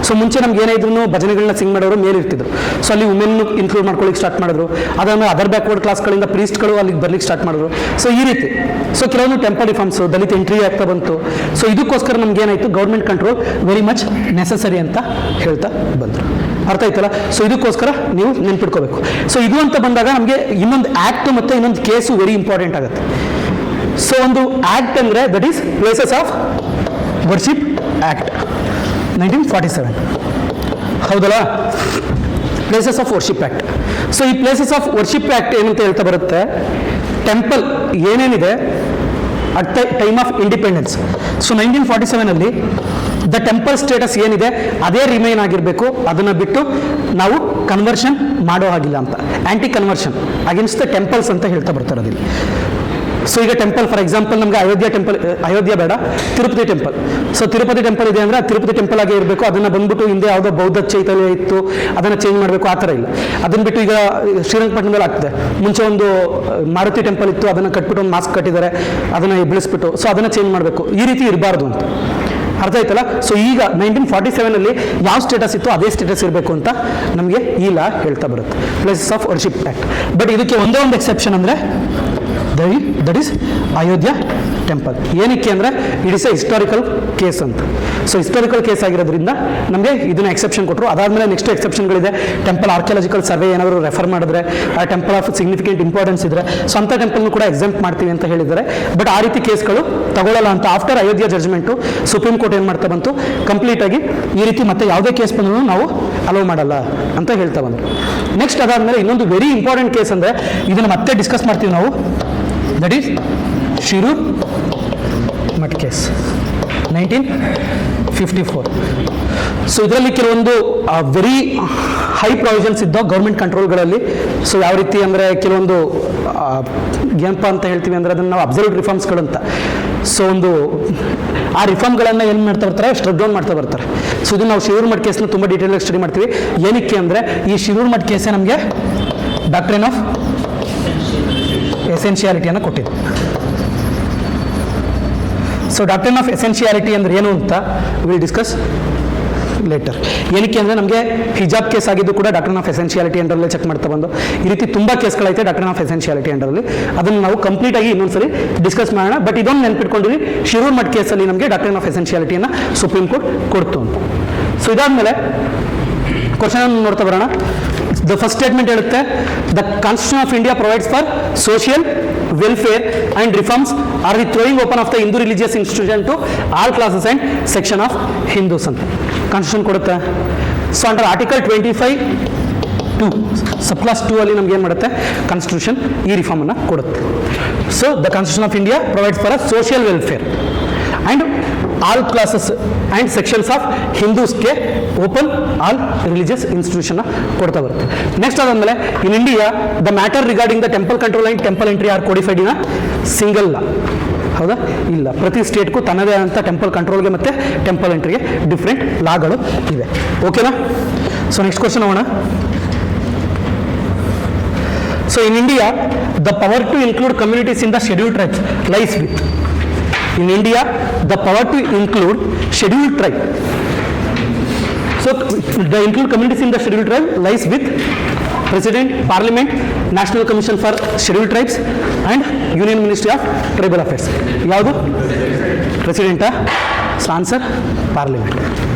ಸೊ ಮುಂಚೆ ನಮ್ಗೆ ಏನಾದ್ರೂ ಭಜನೆಗಳನ್ನ ಸಿಂಗ್ ಮಾಡೋರು ಮೇಲಿರ್ತಿದ್ರು. ಸೊ ಅಲ್ಲಿ ವುಮೆನ್ ಇನ್ಕ್ಲೂಡ್ ಮಾಡ್ಕೊಳ್ಳಿಕ್ಕೆ ಸ್ಟಾರ್ಟ್ ಮಾಡಿದ್ರು. ಅದಾದ್ಮೇಲೆ ಅದರ್ ಬ್ಯಾಕ್ವರ್ಡ್ ಕ್ಲಾಸ್ಗಳಿಂದ ಪ್ರೀಸ್ಟ್ಗಳು ಅಲ್ಲಿಗೆ ಬರ್ಲಿಕ್ಕೆ ಸ್ಟಾರ್ಟ್ ಮಾಡಿದ್ರು. ಸೊ ಈ ರೀತಿ ಸೊ ಕೆಲವೊಂದು ಟೆಂಪಲ್ ರಿಫಾರ್ಮ್ಸು, ದಲಿತ ಎಂಟ್ರಿ ಆಗ್ತಾ ಬಂತು. ಸೊ ಇದಕ್ಕೋಸ್ಕರ ನಮ್ಗೆ ಏನಾಯಿತು, government control very much necessary ಅಂತ ಹೇಳ್ತಾ ಬಂದರು. ಅರ್ಥ ಆಯ್ತಲ್ಲ. ಸೊ ಇದಕ್ಕೋಸ್ಕರ ನೀವು ನೆನ್ಪಿಟ್ಕೋಬೇಕು. ಸೊ ಇದು ಅಂತ ಬಂದಾಗ ನಮಗೆ ಇನ್ನೊಂದು ಆ್ಯಕ್ಟ್ ಮತ್ತು ಇನ್ನೊಂದು ಕೇಸು ವೆರಿ ಇಂಪಾರ್ಟೆಂಟ್ ಆಗುತ್ತೆ. ಸೊ ಒಂದು ಆ್ಯಕ್ಟ್ ಅಂದರೆ that is places of worship act 1947, ಹೌದಲ್ಲ, places of worship act. So ಈ ಪ್ಲೇಸಸ್ ಆಫ್ ವರ್ಷಿಪ್ ಆ್ಯಕ್ಟ್ ಏನಂತ ಹೇಳ್ತಾ ಬರುತ್ತೆ, ಟೆಂಪಲ್ ಏನೇನಿದೆ at the time of independence. So 1947 the temple status ಏನಿದೆ ಅದೇ ರಿಮೈನ್ ಆಗಿರಬೇಕು, ಅದನ್ನು ಬಿಟ್ಟು ನಾವು ಕನ್ವರ್ಷನ್ ಮಾಡೋ ಹಾಗಿಲ್ಲ ಅಂತ. ಆ್ಯಂಟಿ ಕನ್ವರ್ಷನ್ ಅಗೇನ್ಸ್ಟ್ ದ ಟೆಂಪಲ್ಸ್ ಅಂತ ಹೇಳ್ತಾ ಬರ್ತಾರೆ ಅದಿಲ್ಲಿ. ಸೊ ಈಗ ಟೆಂಪಲ್ ಫಾರ್ ಎಕ್ಸಾಂಪಲ್ ನಮಗೆ ಅಯೋಧ್ಯ ಬೇಡ, Tirupati temple. So Tirupati temple ಇದೆ ಅಂದರೆ ತಿರುಪತಿ ಟೆಂಪಲ್ ಆಗೇ ಇರಬೇಕು. ಅದನ್ನು ಬಂದ್ಬಿಟ್ಟು ಹಿಂದೆ ಯಾವುದೋ ಬೌದ್ಧ ಚೈತನ್ಯ ಇತ್ತು, ಅದನ್ನು ಚೇಂಜ್ ಮಾಡಬೇಕು, ಆ ಥರ ಇಲ್ಲ. ಅದನ್ನು ಬಿಟ್ಟು ಈಗ ಶ್ರೀರಂಗಪಟ್ಟಣದಲ್ಲಿ ಆಗ್ತದೆ. ಮುಂಚೆ ಒಂದು ಮಾರುತಿ ಟೆಂಪಲ್ ಇತ್ತು, ಅದನ್ನು ಕಟ್ಬಿಟ್ಟು ಒಂದು ಮಾಸ್ಕ್ ಕಟ್ಟಿದ್ದಾರೆ, ಅದನ್ನು ಬೆಳೆಸ್ಬಿಟ್ಟು ಸೊ ಅದನ್ನು ಚೇಂಜ್ ಮಾಡಬೇಕು. ಈ ರೀತಿ ಇರಬಾರ್ದು ಅಂತ. ಅರ್ಥ ಆಯ್ತಲ್ಲ. ಸೊ ಈಗ 1947 ಯಾವ ಸ್ಟೇಟಸ್ ಇತ್ತು ಅದೇ ಸ್ಟೇಟಸ್ ಇರಬೇಕು ಅಂತ ನಮಗೆ ಈ ಲಾ ಹೇಳ್ತಾ ಬರುತ್ತೆ, places of worship act. But ಇದಕ್ಕೆ ಒಂದೇ ಒಂದು ಎಕ್ಸೆಪ್ಷನ್ ಅಂದರೆ ದಟ್ ಈಸ್ ಅಯೋಧ್ಯ ಟೆಂಪಲ್. ಏನಕ್ಕೆ ಅಂದರೆ it is A historical case ಅಂತ. ಸೊ ಹಿಸ್ಟಾರಿಕಲ್ ಕೇಸ್ ಆಗಿರೋದ್ರಿಂದ ನಮಗೆ ಇದನ್ನ ಎಕ್ಸೆಪ್ಷನ್ ಕೊಟ್ಟರು. ಅದಾದಮೇಲೆ ನೆಕ್ಸ್ಟ್ ಎಕ್ಸೆಪ್ಷನ್ಗಳಿದೆ. ಟೆಂಪಲ್ ಆರ್ಕಿಯಾಲಜಿಕಲ್ ಸರ್ವೆ ಏನಾದರೂ ರೆಫರ್ ಮಾಡಿದ್ರೆ, ಆ ಟೆಂಪಲ್ ಆಫ್ ಸಿಗ್ನಿಫಿಕೆಂಟ್ ಇಂಪಾರ್ಟೆನ್ಸ್ ಇದ್ದರೆ ಸೊ ಅಂಥ ಟೆಂಪಲ್ನು ಕೂಡ ಎಕ್ಸಾಮ್ಟ್ ಮಾಡ್ತೀವಿ ಅಂತ ಹೇಳಿದ್ದಾರೆ. ಬಟ್ ಆ ರೀತಿ ಕೇಸ್ಗಳು ತಗೊಳ್ಳಲ್ಲ ಅಂತ after Ayodhya judgement supreme court ಏನು ಮಾಡ್ತಾ ಬಂತು, ಕಂಪ್ಲೀಟಾಗಿ ಈ ರೀತಿ ಮತ್ತೆ ಯಾವುದೇ ಕೇಸ್ ಬಂದರೂ ನಾವು ಅಲೋ ಮಾಡಲ್ಲ ಅಂತ ಹೇಳ್ತಾ ಬಂದರು. ನೆಕ್ಸ್ಟ್ ಅದಾದಮೇಲೆ ಇನ್ನೊಂದು ವೆರಿ ಇಂಪಾರ್ಟೆಂಟ್ ಕೇಸ್ ಅಂದರೆ ಇದನ್ನು ಮತ್ತೆ ಡಿಸ್ಕಸ್ ಮಾಡ್ತೀವಿ ನಾವು, that is Shirur Math case 1954. So ಇದರಲ್ಲಿ ಕೆಲವೊಂದು ವೆರಿ ಹೈ ಪ್ರಾವಿಷನ್ಸ್ ಇದ್ದೋ ಗೌರ್ಮೆಂಟ್ ಕಂಟ್ರೋಲ್ಗಳಲ್ಲಿ. ಸೊ ಯಾವ ರೀತಿ ಅಂದರೆ ಕೆಲವೊಂದು ಏನಪ್ಪ ಅಂತ ಹೇಳ್ತೀವಿ ಅಂದರೆ ಅದನ್ನು ನಾವು ಅಬ್ಸರ್ವ್ಡ್ ರಿಫಾರ್ಮ್ಸ್ಗಳಂತ. ಸೊ ಒಂದು ಆ ರಿಫಾರ್ಮ್ಗಳನ್ನು ಏನು ಮಾಡ್ತಾ ಬರ್ತಾರೆ, ಸ್ಟ್ರಕ್ ಡೌನ್ ಮಾಡ್ತಾ ಬರ್ತಾರೆ. ಸೊ ಇದು ನಾವು ಶಿರೂರ್ ಮಠ್ ಕೇಸ್ನ ತುಂಬ ಡೀಟೇಲಾಗಿ ಸ್ಟಡಿ ಮಾಡ್ತೀವಿ. ಏನಕ್ಕೆ ಅಂದರೆ ಈ ಶಿರೂರ್ ಮಠ್ ಕೇಸೇ ನಮಗೆ ಡಾಕ್ಟ್ರಿನ್ ಆಫ್ ಎಸೆನ್ಷಿಯಾಲಿಟಿಯನ್ನು ಕೊಟ್ಟಿದೆ. ಸೊ ಡಾಕ್ಟ್ರಿನ್ ಆಫ್ ಎಸೆನ್ಷಿಯಾಲಿಟಿ ಅಂದರೆ ಏನು ಅಂತ ವಿಲ್ ಡಿಸ್ಕಸ್ ಲೇಟರ್. ಏನಕ್ಕೆ ಅಂದರೆ ನಮಗೆ ಹಿಜಾಬ್ ಕೇಸ್ ಆಗಿದ್ದು ಕೂಡ ಡಾಕ್ಟ್ರಿನ್ ಆಫ್ ಎಸೆನ್ಷಿಯಾಲಿಟಿ ಅಂಡರಲ್ಲೇ ಚೆಕ್ ಮಾಡ್ತಾ ಬಂದು ಈ ರೀತಿ ತುಂಬ ಕೇಸ್ಗಳೈತೆ ಡಾಕ್ಟ್ರಿನ್ ಆಫ್ ಎಸೆನ್ಷಿಯಾಲಿಟಿ ಅಂಡರಲ್ಲಿ. ಅದನ್ನು ನಾವು ಕಂಪ್ಲೀಟಾಗಿ ಇನ್ನೊಂದ್ಸರಿ ಡಿಸ್ಕಸ್ ಮಾಡೋಣ. ಬಟ್ ಇದೊಂದು ನೆನ್ಪಿಟ್ಕೊಂಡಿರಿ, ಶಿರೂರ್ ಮಠ್ ಕೇಸಲ್ಲಿ ನಮಗೆ ಡಾಕ್ಟ್ರಿನ್ ಆಫ್ ಎಸೆನ್ಷಿಯಾಲಿಟಿಯನ್ನು ಸುಪ್ರೀಂ ಕೋರ್ಟ್ ಕೊಡ್ತು ಅಂತ. ಸೊ ಇದಾದಮೇಲೆ ಕ್ವಶನ್ ನೋಡ್ತಾ ಬರೋಣ. ದ ಫಸ್ಟ್ ಸ್ಟೇಟ್ಮೆಂಟ್ ಹೇಳುತ್ತೆ, the constitution of India provides for social welfare and reforms or the throwing open of the Hindu religious institution to all classes and section of Hindus ಅಂತ constitution ಕೊಡುತ್ತೆ. So under article 25(2) sub clause 2 ಅಲ್ಲಿ ನಮ್ಗೆ ಏನು ಮಾಡುತ್ತೆ, constitution ಈ ರಿಫಾರ್ಮನ್ನು ಕೊಡುತ್ತೆ. So the constitution of India provides for a social welfare and all classes and sections of ಹಿಂದೂಸ್ಗೆ ಓಪನ್ ಆಲ್ ರಿಲಿಜಿಯಸ್ ಇನ್ಸ್ಟಿಟ್ಯೂಷನ್ನ ಕೊಡ್ತಾ ಬರುತ್ತೆ. ನೆಕ್ಸ್ಟ್ ಅದಾದಮೇಲೆ in India the matter regarding the temple control and temple entry are codified in a single law. ಹೌದಾ? ಇಲ್ಲ, ಪ್ರತಿ ಸ್ಟೇಟ್ಗೂ ತನ್ನದೇ ಆದಂಥ ಟೆಂಪಲ್ ಕಂಟ್ರೋಲ್ಗೆ ಮತ್ತು ಟೆಂಪಲ್ ಎಂಟ್ರಿಗೆ ಡಿಫ್ರೆಂಟ್ ಲಾಗಳು ಇವೆ. ಓಕೆನಾ? ಸೊ ನೆಕ್ಸ್ಟ್ ಕ್ವಶನ್ ಹೋಗೋಣ. So in India the power to include communities in the scheduled tribes lies with. In India, the power to include scheduled tribe. So, the include communities in the scheduled tribe lies with President, Parliament, National Commission for Scheduled Tribes, and Union Ministry of Tribal Affairs. ಯಾವುದು? President. So, answer Parliament.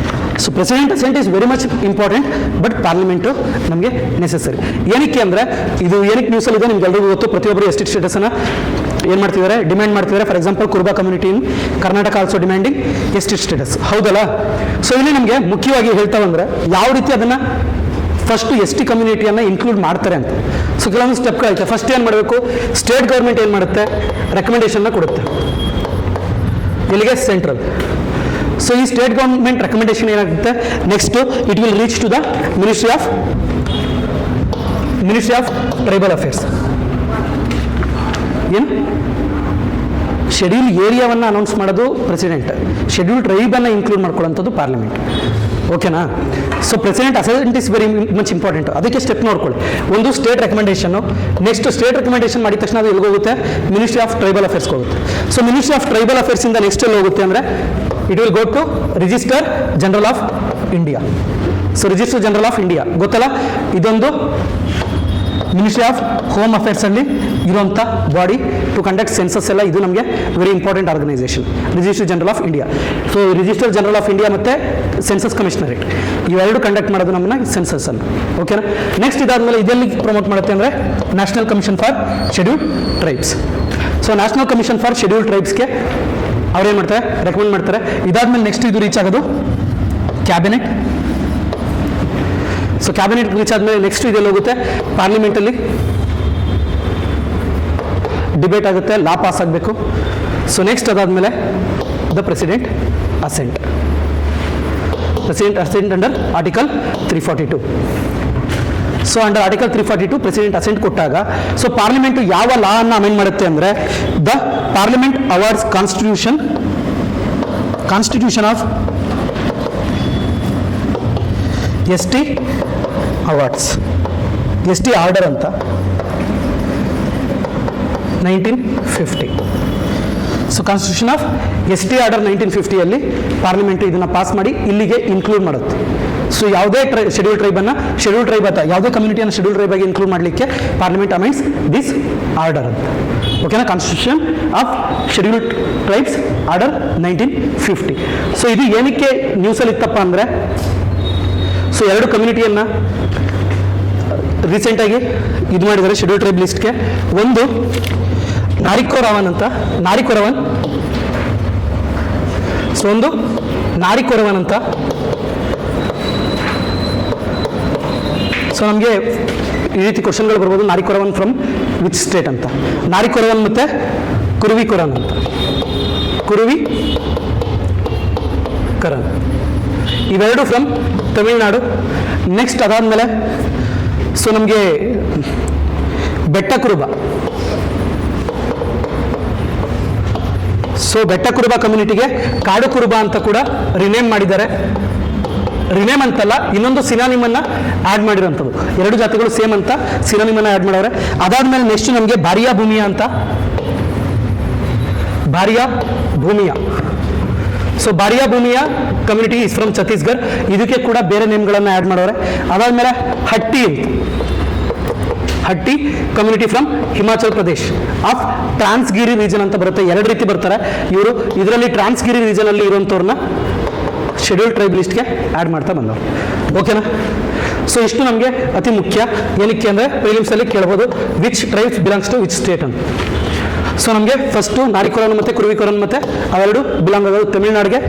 So president assent is very much important, but parliament ನಮಗೆ necessary. ಏನಕ್ಕೆ ಅಂದರೆ ಇದು ಏನಕ್ಕೆ ನ್ಯೂಸಲ್ಲಿ ಇದೆ ನಿಮ್ಗೆ ಎಲ್ರಿಗೂ ಗೊತ್ತು. ಪ್ರತಿಯೊಬ್ಬರು ಎಸ್ ಟಿ ಸ್ಟೇಟಸನ್ನು ಏನು ಮಾಡ್ತಿದ್ದಾರೆ? ಡಿಮ್ಯಾಂಡ್ ಮಾಡ್ತಿದ್ದಾರೆ. For example Kuruba community in Karnataka also demanding S T status. ಹೌದಲ್ಲ? ಸೊ ಇಲ್ಲಿ ನಮಗೆ ಮುಖ್ಯವಾಗಿ ಹೇಳ್ತಾ ಬಂದರೆ ಯಾವ ರೀತಿ ಅದನ್ನು ಫಸ್ಟು ಎಸ್ ಟಿ ಕಮ್ಯುನಿಟಿಯನ್ನು ಇನ್ಕ್ಲೂಡ್ ಮಾಡ್ತಾರೆ ಅಂತ. ಸೊ ಕೆಲವೊಂದು ಸ್ಟೆಪ್ಗಳೈತೆ. ಫಸ್ಟ್ ಏನು ಮಾಡಬೇಕು? ಸ್ಟೇಟ್ ಗೌರ್ಮೆಂಟ್ ಏನು ಮಾಡುತ್ತೆ? ರೆಕಮೆಂಡೇಶನ್ನ ಕೊಡುತ್ತೆ. ಇಲ್ಲಿಗೆ ಸೆಂಟ್ರಲ್. ಸೊ ಈ ಸ್ಟೇಟ್ ಗೌರ್ಮೆಂಟ್ ರೆಕಮೆಂಡೇಶನ್ ಏನಾಗುತ್ತೆ? Next it will reach to the ministry of tribal affairs. ಏನು? ಶೆಡ್ಯೂಲ್ ಏರಿಯಾವನ್ನು ಅನೌನ್ಸ್ ಮಾಡೋದು ಪ್ರೆಸಿಡೆಂಟ್, ಶೆಡ್ಯೂಲ್ ಟ್ರೈಬನ್ನು ಇನ್ಕ್ಲೂಡ್ ಮಾಡ್ಕೊಳ್ಳೋಂಥದ್ದು ಪಾರ್ಲಿಮೆಂಟ್. ಓಕೆನಾ? So president assent is very much important. ಅದಕ್ಕೆ ಸ್ಟೆಪ್ ನೋಡ್ಕೊಳ್ಳಿ. ಒಂದು ಸ್ಟೇಟ್ ರೆಕಮೆಂಡೇಶನ್ನು, ನೆಕ್ಸ್ಟ್ ಸ್ಟೇಟ್ ರೆಕಮೆಂಡೇಶನ್ ಮಾಡಿದ ತಕ್ಷಣ ಅದು ಎಲ್ಲಿಗೆ ಹೋಗುತ್ತೆ? ಮಿನಿಸ್ಟ್ರಿ ಆಫ್ ಟ್ರೈಬಲ್ ಅಫೇರ್ಸ್ಗೆ ಹೋಗುತ್ತೆ. ಸೊ ಮಿನಿಸ್ಟ್ರಿ ಆಫ್ ಟ್ರೈಬಲ್ ಅಫೇರ್ಸಿಂದ ನೆಕ್ಸ್ಟ್ ಎಲ್ಲಿ ಹೋಗುತ್ತೆ ಅಂದರೆ it will go to register general of India. So register general of India ಗೊತ್ತಲ್ಲ? ಇದೊಂದು ಮಿನಿಸ್ಟ್ರಿ ಆಫ್ ಹೋಮ್ ಅಫೇರ್ಸಲ್ಲಿ ಇರುವಂಥ ಬಾಡಿ ಟು ಕಂಡಕ್ಟ್ ಸೆನ್ಸಸ್ ಎಲ್ಲ. ಇದು ನಮಗೆ very important organisation, register general of India. So register general of India ಮತ್ತು census commissionerate ಇವೆರಡು conduct ಮಾಡೋದು ನಮ್ಮನ್ನ ಸೆನ್ಸಸ್ಸನ್ನು. ಓಕೆನಾ? ನೆಕ್ಸ್ಟ್ ಇದಾದಮೇಲೆ ಇದೆಲ್ಲಿ ಪ್ರಮೋಟ್ ಮಾಡುತ್ತೆ ಅಂದರೆ national commission for scheduled tribes. So national commission for scheduled ಟ್ರೈಬ್ಸ್ಗೆ ಅವ್ರೇನು ಮಾಡ್ತಾರೆ? ರೆಕಮೆಂಡ್ ಮಾಡ್ತಾರೆ. ಇದಾದ್ಮೇಲೆ ನೆಕ್ಸ್ಟ್ ಇದು ರೀಚ್ ಆಗೋದು ಕ್ಯಾಬಿನೆಟ್. ಸೊ ಕ್ಯಾಬಿನೆಟ್ ರೀಚ್ ಆದಮೇಲೆ ನೆಕ್ಸ್ಟ್ ಇದೆಲ್ಲ ಹೋಗುತ್ತೆ ಪಾರ್ಲಿಮೆಂಟಲ್ಲಿ ಡಿಬೇಟ್ ಆಗುತ್ತೆ, ಲಾ ಪಾಸ್ ಆಗಬೇಕು. ಸೊ ನೆಕ್ಸ್ಟ್ ಅದಾದಮೇಲೆ the president assent. President assent under article 342. So under article 342 president assent ಕೊಟ್ಟಾಗ ಸೊ ಪಾರ್ಲಿಮೆಂಟ್ ಯಾವ ಲಾ ಅನ್ನು ಅಮೆಂಡ್ ಮಾಡುತ್ತೆ ಅಂದರೆ the parliament awards constitution of S T awards, S T order ಅಂತ 1950. So constitution of S T order 1950ಯಲ್ಲಿ parliament ಇದನ್ನು pass ಮಾಡಿ ಇಲ್ಲಿಗೆ ಇನ್ಕ್ಲೂಡ್ ಮಾಡುತ್ತೆ. ಸೊ ಯಾವುದೇ ಶೆಡ್ಯೂಲ್ ಟ್ರೈಬನ್ನು ಶೆಡ್ಯೂಲ್ ಟ್ರೈಬ್ ಅಥವಾ ಯಾವುದೇ ಕಮ್ಯುನಿಟಿಯನ್ನು ಶೆಡ್ಯೂಲ್ ಟ್ರೈಬ್ ಆಗಿ ಇನ್ಕ್ಲೂಡ್ ಮಾಡಲಿಕ್ಕೆ ಪಾರ್ಲಿಮೆಂಟ್ ಅಮೆಂಡ್ಸ್ ದಿಸ್ ಆರ್ಡರ್ ಅಂತ. ಓಕೆನಾ? Constitution of scheduled tribes order 1950. So ಇದು ಏನಕ್ಕೆ ನ್ಯೂಸಲ್ಲಿ ಇತ್ತಪ್ಪ ಅಂದರೆ ಸೊ ಎರಡು ಕಮ್ಯುನಿಟಿಯನ್ನು ರೀಸೆಂಟಾಗಿ ಇದು ಮಾಡಿದ್ದಾರೆ ಶೆಡ್ಯೂಲ್ ಟ್ರೈಬ್ ಲಿಸ್ಟ್ಗೆ. ಒಂದು ನಾರಿಕೋರವನ್ ಅಂತ, ನಾರಿಕೋರವನ್. ಸೊ ಒಂದು ನಾರಿಕೋರವನ್ ಅಂತ. ಸೊ ನಮಗೆ ಈ ರೀತಿ ಕ್ವಶನ್ಗಳು ಬರ್ಬೋದು. ನಾರಿಕೋರವನ್ ಫ್ರಮ್ ವಿಚ್ ಸ್ಟೇಟ್ ಅಂತ. ನಾರಿಕೋರವನ್ ಮತ್ತು ಕುರುವಿಕೋರನ್ ಅಂತ. ಕುರುವಿಕರನ್ ಇವೆರಡು ಫ್ರಮ್ ತಮಿಳ್ನಾಡು. ನೆಕ್ಸ್ಟ್ ಅದಾದಮೇಲೆ ಸೊ ನಮಗೆ ಬೆಟ್ಟ ಕುರುಬ. ಸೊ ಬೆಟ್ಟ ಕುರುಬ ಕಮ್ಯುನಿಟಿಗೆ ಕಾಡು ಕುರುಬ ಅಂತ ಕೂಡ ರಿನೇಮ್ ಮಾಡಿದ್ದಾರೆ. ರಿನೇಮ್ ಅಂತಲ್ಲ, ಇನ್ನೊಂದು ಸಿನಾನಿಮನ್ನು ಆ್ಯಡ್ ಮಾಡಿರೋಂಥದ್ದು. ಎರಡು ಜಾತಿಗಳು ಸೇಮ್ ಅಂತ ಸಿನಾನಿಮನ್ನು ಆ್ಯಡ್ ಮಾಡವ್ರೆ. ಅದಾದಮೇಲೆ ನೆಕ್ಸ್ಟ್ ನಮಗೆ ಬಾರಿಯಾ ಭೂಮಿಯಾ ಅಂತ. ಬಾರಿಯಾ ಭೂಮಿಯಾ. ಸೊ ಬಾರಿಯಾ ಭೂಮಿಯ ಕಮ್ಯುನಿಟಿ ಇಸ್ ಫ್ರಮ್ ಛತ್ತೀಸ್ಗಢ. ಇದಕ್ಕೆ ಕೂಡ ಬೇರೆ ನೇಮ್ಗಳನ್ನು ಆ್ಯಡ್ ಮಾಡೋರೆ. ಅದಾದಮೇಲೆ ಹಟ್ಟಿ ಅಂತ, Hatti community from Himachal Pradesh of Transgiri region ಅಂತ ಬರುತ್ತೆ. ಎರಡು ರೀತಿ ಬರ್ತಾರೆ ಇವರು. ಇದರಲ್ಲಿ ಟ್ರಾನ್ಸ್ಗಿರಿ ರೀಜನಲ್ಲಿ ಇರುವಂಥವ್ರನ್ನ ಶೆಡ್ಯೂಲ್ ಟ್ರೈಬ್ ಲಿಸ್ಟ್ಗೆ ಆ್ಯಡ್ ಮಾಡ್ತಾ ಬಂದವರು. ಓಕೆನಾ? ಸೊ ಇಷ್ಟು ನಮಗೆ ಅತಿ ಮುಖ್ಯ. ಏನಕ್ಕೆ ಅಂದರೆ ಪ್ರಿಲಿಮ್ಸಲ್ಲಿ ಕೇಳ್ಬೋದು which tribes belongs to which state ಅಂತ. ಸೊ ನಮಗೆ ಫಸ್ಟು ನಾರಿಕೋರನ್ ಮತ್ತು ಕುರುವಿಕೋರನ್ ಮತ್ತು ಅವೆರಡು ಬಿಲಾಂಗ್ ಆಗೋದು ತಮಿಳ್ನಾಡಿಗೆ.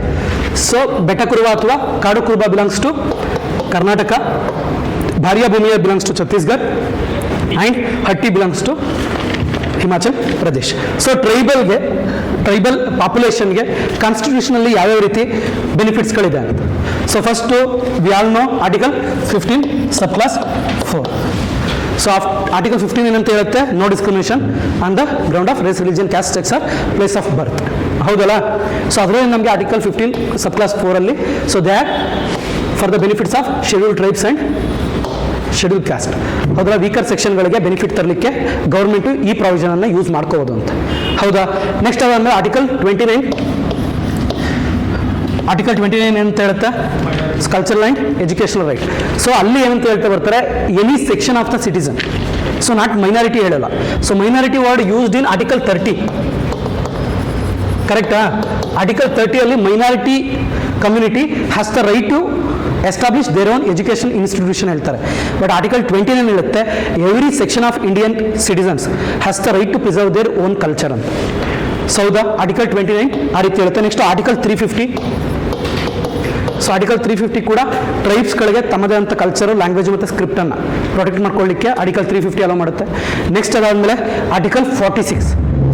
ಸೊ ಬೆಟ್ಟ ಕುರುಬ ಅಥವಾ ಕಾಡು ಕುರುಬ belongs to Karnataka, Bariya Bhumia belongs to Chhattisgarh, and Hatti belongs to Himachal Pradesh. So tribal ಪಾಪ್ಯುಲೇಷನ್ಗೆ ಕಾನ್ಸ್ಟಿಟ್ಯೂಷನಲ್ಲಿ ಯಾವ್ಯಾವ ರೀತಿ ಬೆನಿಫಿಟ್ಸ್ಗಳಿದೆ ಅಂತ. So first we all know article 15 sub clause 4. So article 15 ಏನಂತ ಹೇಳುತ್ತೆ, no discrimination on the ground of race, religion, caste, sex or place of birth. ಹೌದಲ್ಲ? So ಅದರಲ್ಲಿ ನಮಗೆ ಆರ್ಟಿಕಲ್ 15 ಸಬ್ ಕ್ಲಾಸ್ 4ಅಲ್ಲಿ so they are for the benefits of schedule tribes and schedule caste. ಹೌದಾ? Weaker ಸೆಕ್ಷನ್ಗಳಿಗೆ benefit ತರಲಿಕ್ಕೆ government ಈ ಪ್ರಾವಿಷನನ್ನು use ಮಾಡ್ಕೋಬೋದು ಅಂತ. ಹೌದಾ? ನೆಕ್ಸ್ಟ್ ಅದಾದ್ಮೇಲೆ ಆರ್ಟಿಕಲ್ 29 ಏನಂತ ಹೇಳುತ್ತೆ, cultural and educational right. So ಅಲ್ಲಿ ಏನಂತ ಹೇಳ್ತಾ ಬರ್ತಾರೆ, any section of the citizen. So not minority ಹೇಳಲ್ಲ. So minority word used in article 30. ಕರೆಕ್ಟಾ? ಆರ್ಟಿಕಲ್ 30ಅಲ್ಲಿ minority community has the right to establish their own education institution ಹೇಳ್ತಾರೆ. But article 29 ಹೇಳುತ್ತೆ, every section of Indian citizens has the right to preserve their own culture ಅಂತ. So the article 29 ಆ ರೀತಿ ಹೇಳುತ್ತೆ. Next article 350. So article 350 ಕೂಡ ಟ್ರೈಬ್ಸ್ಗಳಿಗೆ ತಮ್ಮದೇ ಅಂತ culture, language ಮತ್ತು ಸ್ಕ್ರಿಪ್ಟನ್ನು ಪ್ರೊಟೆಕ್ಟ್ ಮಾಡ್ಕೊಳ್ಳಿಕ್ಕೆ ಆರ್ಟಿಕಲ್ 350 ಅಲೋ ಮಾಡುತ್ತೆ. ನೆಕ್ಸ್ಟ್ ಅದಾದಮೇಲೆ article 46.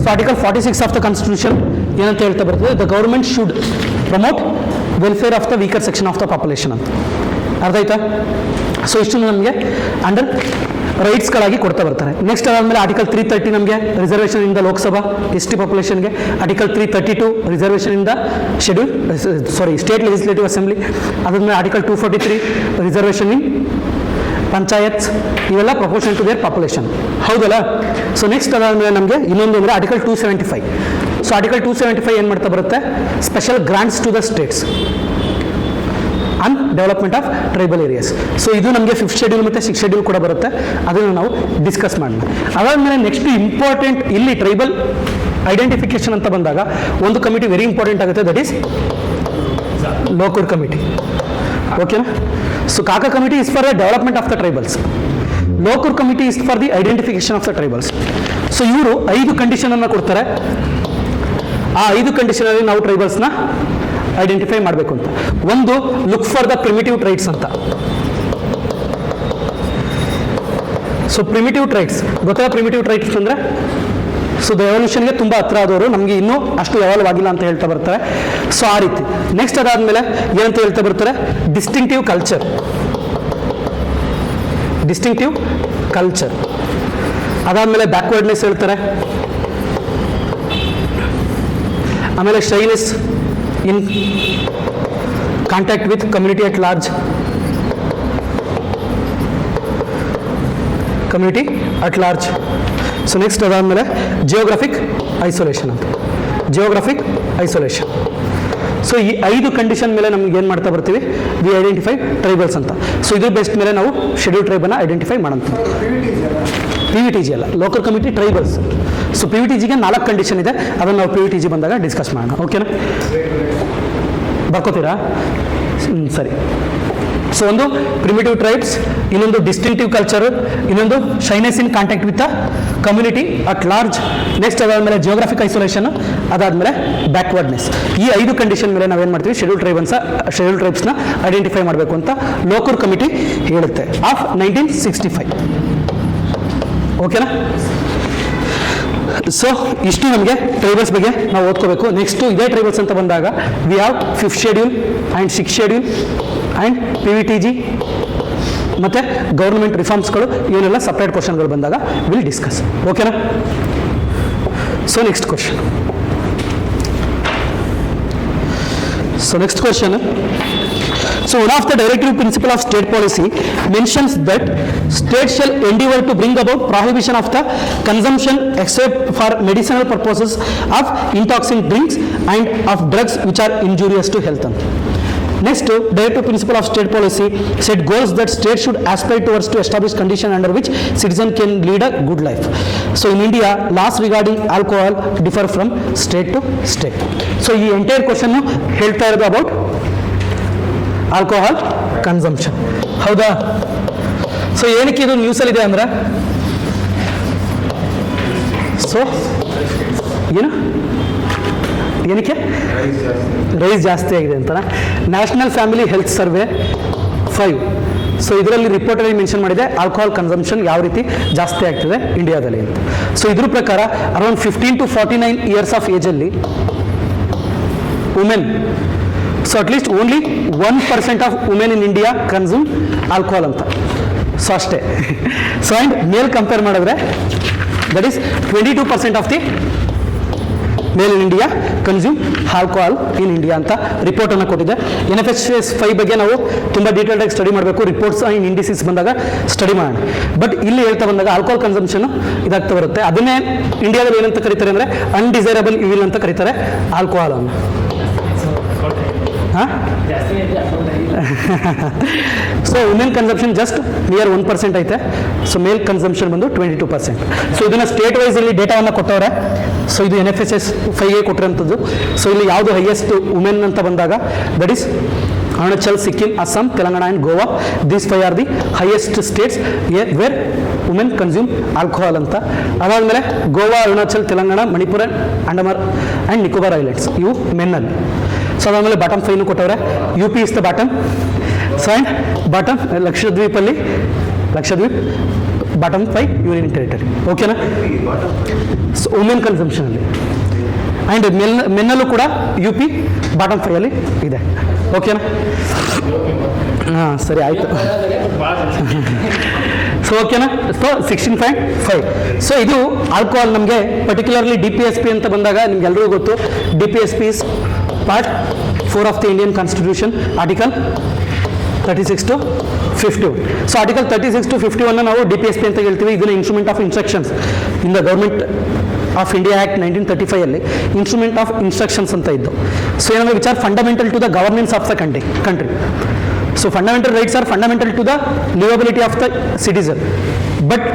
So article 46 of the constitution ಏನಂತ ಹೇಳ್ತಾ ಬರ್ತದೆ, the government should promote welfare of the weaker section of the population ಅಂತ. ಅರ್ಥ ಆಯ್ತಾ? ಸೊ ಇಷ್ಟು ನಮಗೆ ಅಂಡರ್ ರೈಟ್ಸ್ಗಳಾಗಿ ಕೊಡ್ತಾ ಬರ್ತಾರೆ. ನೆಕ್ಸ್ಟ್ ಅದಾದಮೇಲೆ ಆರ್ಟಿಕಲ್ 330 ನಮಗೆ ರಿಸರ್ವೇಷನ್ ಇಂದ ಲೋಕಸಭಾ ಎಸ್ ಟಿ ಪಾಪ್ಯುಲೇಷನ್ಗೆ. ಆರ್ಟಿಕಲ್ 332 ರಿಸರ್ವೇಷನ್ ಇಂದ ಸ್ಟೇಟ್ ಲೆಜಿಸ್ಲೇಟಿವ್ ಅಸೆಂಬ್ಲಿ. ಅದಾದಮೇಲೆ ಆರ್ಟಿಕಲ್ 243 ರಿಸರ್ವೇಷನ್ ಇನ್ ಪಂಚಾಯತ್ಸ್. ಇವೆಲ್ಲ ಪ್ರಪೋರ್ಷನ್ ಟು ದೇರ್ ಪಾಪ್ಯುಲೇಷನ್. ಹೌದಲ್ಲ? ಸೊ ನೆಕ್ಸ್ಟ್ ಅದಾದಮೇಲೆ ನಮಗೆ ಇನ್ನೊಂದು ಅಂದರೆ ಆರ್ಟಿಕಲ್ 275. ಸೊ ಆರ್ಟಿಕಲ್ 275 ಏನು ಮಾಡ್ತಾ ಬರುತ್ತೆ, special grants to the states on development of tribal areas. So ಇದು ನಮಗೆ 5th ಶೆಡ್ಯೂಲ್ ಮತ್ತು 6th ಶೆಡ್ಯೂಲ್ ಕೂಡ ಬರುತ್ತೆ, ಅದನ್ನು ನಾವು ಡಿಸ್ಕಸ್ ಮಾಡೋಣ. ಅದಾದಮೇಲೆ ನೆಕ್ಸ್ಟ್ ಇಂಪಾರ್ಟೆಂಟ್ ಇಲ್ಲಿ ಟ್ರೈಬಲ್ ಐಡೆಂಟಿಫಿಕೇಶನ್ ಅಂತ ಬಂದಾಗ ಒಂದು ಕಮಿಟಿ ವೆರಿ ಇಂಪಾರ್ಟೆಂಟ್ ಆಗುತ್ತೆ, ದಟ್ ಈಸ್ ಲೋಕೂರ್ ಕಮಿಟಿ. ಓಕೆನಾ? ಸೊ ಕಾಕಾ committee is for the development of the tribals, Lokur committee is for the identification of the tribals. So ಇವರು 5 ಕಂಡೀಷನನ್ನು ಕೊಡ್ತಾರೆ. ಆ 5 ಕಂಡೀಷನಲ್ಲಿ ನಾವು ಟ್ರೈಬಲ್ಸ್ನ ಐಡೆಂಟಿಫೈ ಮಾಡಬೇಕು ಅಂತ. ಒಂದು, look for the primitive traits ಅಂತ. ಸೊ ಪ್ರಿಮಿಟಿವ್ ಟ್ರೈಟ್ಸ್ ಗೊತ್ತಾ? ಪ್ರಿಮಿಟಿವ್ ಟ್ರೈಟ್ಸ್ ಅಂದರೆ ಸೊ ದ ಎವಲ್ಯೂಷನ್ಗೆ ತುಂಬ ಹತ್ರ ಆದವರು, ನಮಗೆ ಇನ್ನೂ ಅಷ್ಟು ಎವಾಲ್ವ್ ಆಗಿಲ್ಲ ಅಂತ ಹೇಳ್ತಾ ಬರ್ತಾರೆ. ಸೊ ಆ ರೀತಿ. ನೆಕ್ಸ್ಟ್ ಅದಾದಮೇಲೆ ಏನಂತ ಹೇಳ್ತಾ ಬರ್ತಾರೆ, ಡಿಸ್ಟಿಂಕ್ಟಿವ್ ಕಲ್ಚರ್. ಅದಾದಮೇಲೆ ಬ್ಯಾಕ್ವರ್ಡ್ನೆಸ್ ಹೇಳ್ತಾರೆ. ಆಮೇಲೆ shyness in contact with community at large. So next ಅದಾದಮೇಲೆ ಜಿಯೋಗ್ರಫಿಕ್ ಐಸೋಲೇಷನ್ ಅಂತ. ಸೊ ಈ 5 ಕಂಡೀಷನ್ ಮೇಲೆ ನಮ್ಗೆ ಏನು ಮಾಡ್ತಾ ಬರ್ತೀವಿ, ವಿ ಐಡೆಂಟಿಫೈ ಟ್ರೈಬಲ್ಸ್ ಅಂತ. ಸೊ ಇದ್ರ ಬೆಸ್ಟ್ ಮೇಲೆ ನಾವು ಶೆಡ್ಯೂಲ್ ಟ್ರೈಬನ್ನು ಐಡೆಂಟಿಫೈ ಮಾಡೋಂಥ. PVTG ಅಲ್ಲ, ಲೋಕಲ್ ಕಮಿಟಿ ಟ್ರೈಬಲ್ಸ್. ಸೊ PVTGಗೆ 4 ಕಂಡೀಷನ್ ಇದೆ, ಅದನ್ನು ನಾವು PVTG ಬಂದಾಗ ಡಿಸ್ಕಸ್ ಮಾಡೋಣ. ಓಕೆನಾ? ಬರ್ಕೋತೀರಾ? ಸರಿ. ಸೊ ಒಂದು ಪ್ರಿಮಿಟಿವ್ ಟ್ರೈಬ್ಸ್, ಇನ್ನೊಂದು ಡಿಸ್ಟಿಂಕ್ಟಿವ್ ಕಲ್ಚರ್, ಇನ್ನೊಂದು shyness in contact with the community at large. Next ಅದಾದಮೇಲೆ ಜಿಯೋಗ್ರಫಿಕ್ ಐಸೋಲೇಷನ್, ಅದಾದಮೇಲೆ ಬ್ಯಾಕ್ವರ್ಡ್ನೆಸ್. ಈ 5 ಕಂಡೀಷನ್ ಮೇಲೆ ನಾವೇನು ಮಾಡ್ತೀವಿ, ಶೆಡ್ಯೂಲ್ ಟ್ರೈಬ್ಸ್ನ ಐಡೆಂಟಿಫೈ ಮಾಡಬೇಕು ಅಂತ ಲೋಕೂರ್ ಕಮಿಟಿ ಹೇಳುತ್ತೆ ಆಫ್ 1965. ಓಕೆನಾ? ಸೊ ಇಷ್ಟು ನಮಗೆ ಟ್ರೈಬಲ್ಸ್ ಬಗ್ಗೆ ನಾವು ಓದ್ಕೋಬೇಕು. ನೆಕ್ಸ್ಟು ಇದೇ ಟ್ರೈಬಲ್ಸ್ ಅಂತ ಬಂದಾಗ we have 5th schedule and 6th schedule and PVTG ಮತ್ತು ಗೌರ್ಮೆಂಟ್ ರಿಫಾರ್ಮ್ಸ್ಗಳು, ಇವನ್ನೆಲ್ಲ ಸಪ್ರೇಟ್ ಕ್ವಶನ್ಗಳು ಬಂದಾಗ ವಿಲ್ ಡಿಸ್ಕಸ್. ಓಕೆನಾ? So next question. So one of the directive principle of state policy mentions that states shall endeavor to bring about prohibition of the consumption except for medicinal purposes of intoxicant drinks and of drugs which are injurious to health. Next, directive principle of state policy set goals that states should aspire towards to establish conditions under which citizen can lead a good life. So in India, laws regarding alcohol differ from state to state. So ಈ entire question ಹೇಳ್ತಾ ಇರೋದು about alcohol consumption. ಹೌದಾ? So ಏನಕ್ಕೆ ಇದು ನ್ಯೂಸಲ್ಲಿದೆ ಅಂದರೆ, so ಏನಕ್ಕೆ rice ಜಾಸ್ತಿ ಆಗಿದೆ ಅಂತ. National family health survey 5 so ಇದರಲ್ಲಿ ರಿಪೋರ್ಟಲ್ಲಿ ಮೆನ್ಷನ್ ಮಾಡಿದೆ ಆಲ್ಕೋಹಾಲ್ ಕನ್ಸಂಪ್ಷನ್ ಯಾವ ರೀತಿ ಜಾಸ್ತಿ ಆಗ್ತಿದೆ ಇಂಡಿಯಾದಲ್ಲಿ ಅಂತ. ಸೊ ಇದ್ರ ಪ್ರಕಾರ ಅರೌಂಡ್ 15 to 49 ಇಯರ್ಸ್ ಆಫ್ ಏಜಲ್ಲಿ women, so at least only 1% of women in India consume alcohol ಅಂತ. ಸೊ ಅಷ್ಟೇ. ಸೊ ಆ್ಯಂಡ್ ಮೇಲ್ ಕಂಪೇರ್ ಮಾಡಿದ್ರೆ that is 22% of the male in India consume alcohol in India ಅಂತ ರಿಪೋರ್ಟನ್ನು ಕೊಟ್ಟಿದೆ. NFHS 5 ಬಗ್ಗೆ ನಾವು ತುಂಬ ಡೀಟೇಲ್ಡಾಗಿ ಸ್ಟಡಿ ಮಾಡಬೇಕು, ರಿಪೋರ್ಟ್ಸ್ ಆ್ಯಂಡ್ ಇಂಡಿಸಿಸ್ ಬಂದಾಗ ಸ್ಟಡಿ ಮಾಡೋಣ. ಬಟ್ ಇಲ್ಲಿ ಹೇಳ್ತಾ ಬಂದಾಗ ಆಲ್ಕೋಹಾಲ್ ಕನ್ಸಂಪ್ಷನ್ ಇದಾಗ್ತಾ ಬರುತ್ತೆ. ಅದನ್ನೇ ಇಂಡಿಯಾದಲ್ಲಿ ಏನಂತ ಕರೀತಾರೆ ಅಂದರೆ ಅನ್ಡಿಸೈರಬಲ್ ಇವಿಲ್ ಅಂತ ಕರೀತಾರೆ ಆಲ್ಕೋಹಾಲ್ ಅನ್ನು. So women consumption just near 1% ಐತೆ. ಸೊ ಮೇಲ್ ಕನ್ಸಂಪ್ಷನ್ ಬಂದು 22%. ಸೊ ಇದನ್ನು ಸ್ಟೇಟ್ ವೈಸ್ ಇಲ್ಲಿ ಡೇಟಾವನ್ನು ಕೊಟ್ಟವ್ರೆ. ಸೊ ಇದು NFHS 5 ಕೊಟ್ಟಿರೋಂಥದ್ದು. ಸೊ ಇಲ್ಲಿ ಯಾವುದು ಹೈಯೆಸ್ಟ್ ವುಮೆನ್ ಅಂತ ಬಂದಾಗ that is Arunachal, Sikkim, Assam, Telangana and Goa. These 5 are the highest states where women consume alcohol ಅಂತ. ಅದಾದಮೇಲೆ ಗೋವಾ, ಅರುಣಾಚಲ್, ತೆಲಂಗಾಣ, ಮಣಿಪುರ, ಅಂಡಮಾನ್ ಆ್ಯಂಡ್ ನಿಕೋಬಾರ್ ಐಲ್ಯಾಂಡ್ಸ್ ಇವು ಮೆನ್ನಲ್ಲಿ. ಸೊ ಅದಾದಮೇಲೆ ಬಾಟಮ್ 5 ಕೊಟ್ಟವ್ರೆ. UP is the bottom. So and bottom Lakshadweep bottom 5 union territory. ಓಕೆನಾ? ಸೊ ವುಮೆನ್ ಕನ್ಸಂಪ್ಷನಲ್ಲಿ ಆ್ಯಂಡ್ ಮೆನ್ನಲ್ಲೂ ಕೂಡ UP ಬಾಟಮ್ 5 ಅಲ್ಲಿ ಇದೆ. ಓಕೆನಾ? ಹಾಂ ಸರಿ ಆಯಿತು. ಸೊ ಓಕೆನಾ? ಸೊ 16.5. ಸೊ ಇದು ಆಲ್ಕೋಹಾಲ್ ನಮಗೆ ಪರ್ಟಿಕ್ಯುಲರ್ಲಿ DPSP ಅಂತ ಬಂದಾಗ ನಿಮ್ಗೆ ಎಲ್ರಿಗೂ ಗೊತ್ತು. DPSP is part 4 of the Indian constitution, article 36 to 51. So article 36 to 51 ನಾವು DPSP ಅಂತ ಹೇಳ್ತೀವಿ. ಇದನ್ನ instrument of instructions in the government of India act 1935 ಅಲ್ಲಿ ಇನ್ಸ್ಟ್ರೂಮೆಂಟ್ ಆಫ್ ಇನ್ಸ್ಟ್ರಕ್ಷನ್ಸ್ ಅಂತ ಇದ್ದು. ಸೊ ಏನಂದ್ರೆ which are fundamental to the governance of the country. So fundamental rights R fundamental to the livability of the citizen, but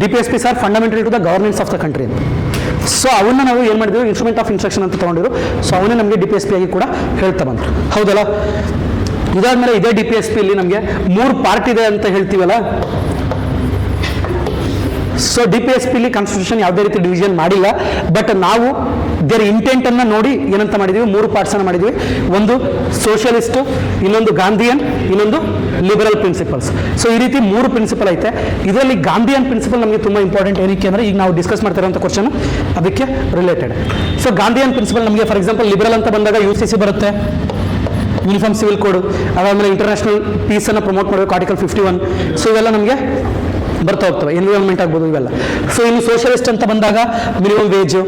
DPSPs are fundamental to the governance of the country ಅಂತ. So ಅವನ್ನ ನಾವು ಏನು ಮಾಡಿದ್ವಿ, instrument of instruction ಅಂತ ತೊಗೊಂಡಿರು. So ಅವನ್ನೇ ನಮಗೆ DPSP ಆಗಿ ಕೂಡ ಹೇಳ್ತಾ ಬಂದರು. ಹೌದಲ್ಲ? ಇದಾದ್ಮೇಲೆ ಇದೇ DPSP ಇಲ್ಲಿ ನಮಗೆ 3 ಪಾರ್ಟ್ ಇದೆ ಅಂತ ಹೇಳ್ತೀವಲ್ಲ. ಸೊ DPSPಲಿ ಕಾನ್ಸ್ಟಿಟ್ಯೂಷನ್ ಯಾವುದೇ ರೀತಿ ಡಿವಿಷನ್ ಮಾಡಿಲ್ಲ, ಬಟ್ ನಾವು ದೇರ್ ಇಂಟೆಂಟನ್ನು ನೋಡಿ ಏನಂತ ಮಾಡಿದ್ದೀವಿ, 3 ಪಾರ್ಟ್ಸನ್ನು ಮಾಡಿದ್ದೀವಿ. ಒಂದು ಸೋಷಿಯಲಿಸ್ಟು, ಇನ್ನೊಂದು ಗಾಂಧಿಯನ್, ಇನ್ನೊಂದು ಲಿಬರಲ್ ಪ್ರಿನ್ಸಿಪಲ್ಸ್. ಸೊ ಈ ರೀತಿ 3 ಪ್ರಿನ್ಸಿಪಲ್ ಐತೆ. ಇದರಲ್ಲಿ ಗಾಂಧಿಯನ್ ಪ್ರಿನ್ಸಿಪಲ್ ನಮಗೆ ತುಂಬ ಇಂಪಾರ್ಟೆಂಟ್. ಏನಕ್ಕೆ ಅಂದರೆ ಈಗ ನಾವು ಡಿಸ್ಕಸ್ ಮಾಡ್ತಿರೋಂಥ ಕ್ವಶನ್ ಅದಕ್ಕೆ ರಿಲೇಟೆಡ್. ಸೊ ಗಾಂಧಿಯನ್ ಪ್ರಿನ್ಸಿಪಲ್ ನಮಗೆ ಫಾರ್ ಎಕ್ಸಾಂಪಲ್ ಲಿಬರಲ್ ಅಂತ ಬಂದಾಗ UCC ಬರುತ್ತೆ, ಯೂನಿಫಾರ್ಮ್ ಸಿವಿಲ್ ಕೋಡ್. ಅದಾದಮೇಲೆ ಇಂಟರ್ನ್ಯಾಷನಲ್ ಪೀಸನ್ನು ಪ್ರಮೋಟ್ ಮಾಡಬೇಕು, ಆರ್ಟಿಕಲ್ 51. ಸೊ ಇವೆಲ್ಲ ನಮಗೆ ಬರ್ತಾ ಹೋಗ್ತವೆ. ಎನ್ವಿರಾನ್ಮೆಂಟ್ ಆಗ್ಬೋದು ಇವೆಲ್ಲ. ಸೊ ಇನ್ನು ಸೋಷಿಯಲಿಸ್ಟ್ ಅಂತ ಬಂದಾಗ ಮಿನಿಮಮ್ ವೇಜು,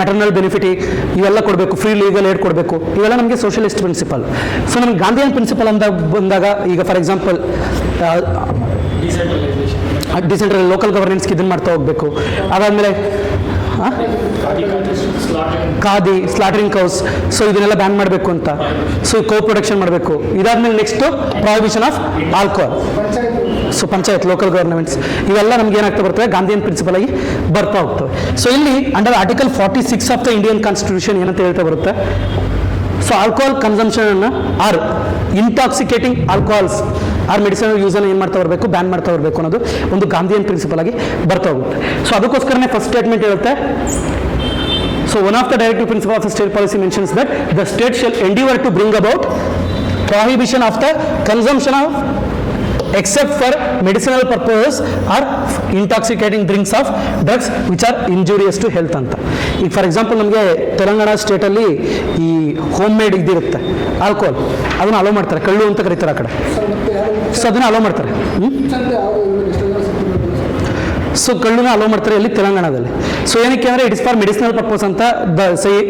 ಮೆಟರ್ನಲ್ ಬೆನಿಫಿಟಿ ಇವೆಲ್ಲ ಕೊಡಬೇಕು, ಫ್ರೀ ಲೀಗಲ್ ಏಡ್ ಕೊಡಬೇಕು. ಇವೆಲ್ಲ ನಮಗೆ ಸೋಷಿಯಲಿಸ್ಟ್ ಪ್ರಿನ್ಸಿಪಲ್. ಸೊ ನಮ್ಗೆ ಗಾಂಧಿಯನ್ ಪ್ರಿನ್ಸಿಪಲ್ ಅಂತ ಬಂದಾಗ ಈಗ ಫಾರ್ ಎಕ್ಸಾಂಪಲ್ ಡಿಸೆಂಟ್ರಲ್ ಲೋಕಲ್ ಗವರ್ನೆನ್ಸ್ಗೆ ಇದನ್ನು ಮಾಡ್ತಾ ಹೋಗಬೇಕು. ಅದಾದಮೇಲೆ ಖಾದಿ, ಸ್ಲಾಟರಿಂಗ್ ಕೌಸ್, ಸೊ ಇದನ್ನೆಲ್ಲ ಬ್ಯಾನ್ ಮಾಡಬೇಕು ಅಂತ. ಸೊ ಕೋ ಪ್ರೊಡಕ್ಷನ್ ಮಾಡಬೇಕು. ಇದಾದ್ಮೇಲೆ next prohibition of alcohol. So panchayat, local governments ಇವೆಲ್ಲ ನಮ್ಗೆ ಏನಾಗ್ತಾ ಬರ್ತವೆ, ಗಾಂಧಿಯನ್ ಪ್ರಿನ್ಸಿಪಲ್ ಆಗಿ ಬರ್ತಾ ಹೋಗ್ತವೆ. ಸೊ ಇಲ್ಲಿ under article 46 of the Indian constitution ಏನಂತ ಹೇಳ್ತಾ ಬರುತ್ತೆ, so alcohol consumption or intoxicating alcohols or medicinal ಯೂಸನ್ನು ಏನು ಮಾಡ್ತಾ ಬರಬೇಕು, ಬ್ಯಾನ್ ಮಾಡ್ತಾ ಬರಬೇಕು ಅನ್ನೋದು ಒಂದು ಗಾಂಧಿಯನ್ ಪ್ರಿನ್ಸಿಪಲ್ ಆಗಿ ಬರ್ತಾ ಹೋಗುತ್ತೆ. ಸೊ ಅದಕ್ಕೋಸ್ಕರನೇ ಫಸ್ಟ್ ಸ್ಟೇಟ್ಮೆಂಟ್ ಇರುತ್ತೆ. So one of the directive principle of the state policy mentions that the state shall endeavour to bring about prohibition of the consumption of except for medicinal purposes or intoxicating drinks of drugs which are injurious to health ಅಂತ. ಈಗ for example ನಮಗೆ ತೆಲಂಗಾಣ ಸ್ಟೇಟಲ್ಲಿ ಈ home made ಇದಿರುತ್ತೆ alcohol, ಅದನ್ನು hello ಮಾಡ್ತಾರೆ, ಕಳ್ಳು ಅಂತ ಕರೀತಾರೆ ಆ ಕಡೆ. ಸೊ ಅದನ್ನು ಅಲೋ ಮಾಡ್ತಾರೆ. ಸೊ ಕಳ್ಳನ್ನ ಅಲೋ ಮಾಡ್ತಾರೆ ಇಲ್ಲಿ ತೆಲಂಗಾಣದಲ್ಲಿ. ಸೊ ಏನಕ್ಕೆ ಅಂದರೆ it is for medicinal purpose ಅಂತ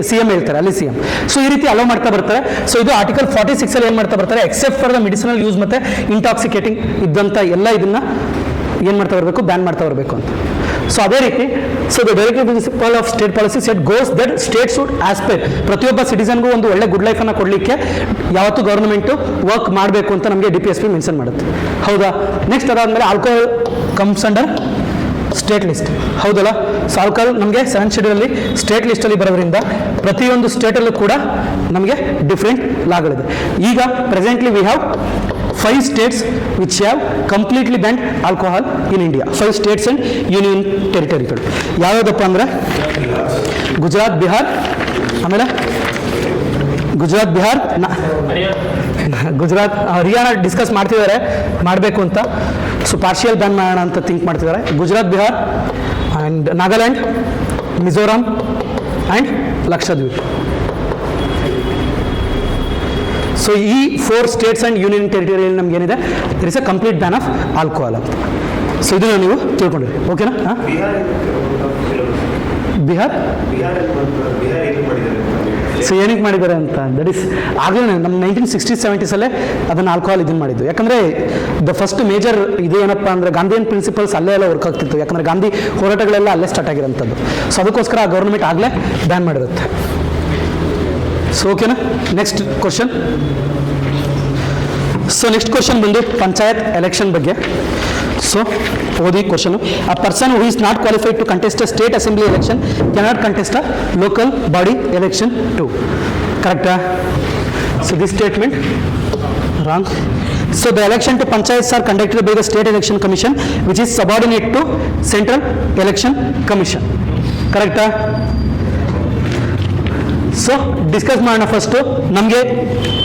CM ಹೇಳ್ತಾರೆ ಅಲ್ಲಿ CM. ಸೊ ಈ ರೀತಿ ಅಲೋ ಮಾಡ್ತಾ ಬರ್ತಾರೆ. ಸೊ ಇದು ಆರ್ಟಿಕಲ್ 46 ಅಲ್ಲಿ ಏನು ಮಾಡ್ತಾ ಬರ್ತಾರೆ, accept for the medicinal use ಮತ್ತು ಇಂಟಾಕ್ಸಿಕೇಟಿಂಗ್ ಇದ್ದಂಥ ಎಲ್ಲ ಇದನ್ನ ಏನು ಮಾಡ್ತಾ ಬರಬೇಕು, ಬ್ಯಾನ್ ಮಾಡ್ತಾ ಬರಬೇಕು ಅಂತ. ಸೊ ಅದೇ ರೀತಿ so the directive principle of state policy set goes that state should aspire, ಪ್ರತಿಯೊಬ್ಬ ಸಿಟಿಸನ್ಗೂ ಒಂದು ಒಳ್ಳೆ ಗುಡ್ ಲೈಫನ್ನು ಕೊಡಲಿಕ್ಕೆ ಯಾವತ್ತೂ ಗೌರ್ಮೆಂಟು ವರ್ಕ್ ಮಾಡಬೇಕು ಅಂತ ನಮಗೆ DPSP ಮೆನ್ಷನ್ ಮಾಡುತ್ತೆ. ಹೌದಾ? ನೆಕ್ಸ್ಟ್ ಅದಾದಮೇಲೆ alcohol comes under state list. ಹೌದಲ್ಲ? ಸೊ ಆಲ್ಕೋಹಾಲ್ ನಮಗೆ 7th ಶೆಡ್ಯೂಲಲ್ಲಿ ಸ್ಟೇಟ್ ಲಿಸ್ಟಲ್ಲಿ ಬರೋದ್ರಿಂದ ಪ್ರತಿಯೊಂದು ಸ್ಟೇಟಲ್ಲೂ ಕೂಡ ನಮಗೆ ಡಿಫ್ರೆಂಟ್ ಲಾಗಳಿದೆ. ಈಗ presently we have 5 states which have completely banned alcohol in India. 5 states and union territoryಗಳು ಯಾವ್ಯಾವುದಪ್ಪ ಅಂದರೆ ಗುಜರಾತ್, ಬಿಹಾರ್, ಆಮೇಲೆ ಗುಜರಾತ್, ಬಿಹಾರ್, ಗುಜರಾತ್, ಹರಿಯಾಣ ಡಿಸ್ಕಸ್ ಮಾಡ್ತಿದ್ದಾರೆ ಮಾಡಬೇಕು ಅಂತ. ಸೊ ಪಾರ್ಷಿಯಲ್ ಬ್ಯಾನ್ ಮಾಡೋಣ ಅಂತ ಥಿಂಕ್ ಮಾಡ್ತಿದ್ದಾರೆ. Gujarat, Bihar and Nagaland, Mizoram and Lakshadweep. So ಈ 4 ಸ್ಟೇಟ್ಸ್ ಆ್ಯಂಡ್ ಯೂನಿಯನ್ ಟೆರಿಟರಿಯಲ್ಲಿ ನಮ್ಗೆ ಏನಿದೆ, there is a complete ban of alcohol ಅಂತ. ಸೊ ಇದನ್ನು ನೀವು ತಿಳ್ಕೊಂಡಿರಿ. ಓಕೆನಾ? ಬಿಹಾರ್ ಸೊ ಏನಕ್ಕೆ ಮಾಡಿದ್ದಾರೆ ಅಂತ, ದಟ್ ಇಸ್ ಆಗಲೇ ನಮ್ಮ 1960s 70s ಅದನ್ನು ಆಲ್ಕೋಹಾಲ್ ಇದನ್ನು ಮಾಡಿದ್ದು. ಯಾಕಂದರೆ ದ ಫಸ್ಟ್ ಮೇಜರ್ ಇದು ಏನಪ್ಪ ಅಂದರೆ ಗಾಂಧಿಯನ್ ಪ್ರಿನ್ಸಿಪಲ್ಸ್ ಅಲ್ಲೇ ಎಲ್ಲ ವರ್ಕ್ ಆಗ್ತಿತ್ತು. ಯಾಕಂದರೆ ಗಾಂಧಿ ಹೋರಾಟಗಳೆಲ್ಲ ಅಲ್ಲೇ ಸ್ಟಾರ್ಟ್ ಆಗಿರೋಂಥದ್ದು. ಸೊ ಅದಕ್ಕೋಸ್ಕರ ಆ ಗೌರ್ಮೆಂಟ್ ಆಗಲೇ ಬ್ಯಾನ್ ಮಾಡಿರುತ್ತೆ. ಸೊ ಓಕೆನಾ? Next question. So next question ಬಂದು ಪಂಚಾಯತ್ ಎಲೆಕ್ಷನ್ ಬಗ್ಗೆ. ಸೊ ಓದಿ question. A person who is not qualified to contest a state assembly election cannot contest a local body election too. ಕರೆಕ್ಟಾ? So this statement wrong. So the election to panchayats are conducted by the state election commission which is subordinate to central election commission. Correct? So discuss ಮಾಡೋಣ. First ನಮಗೆ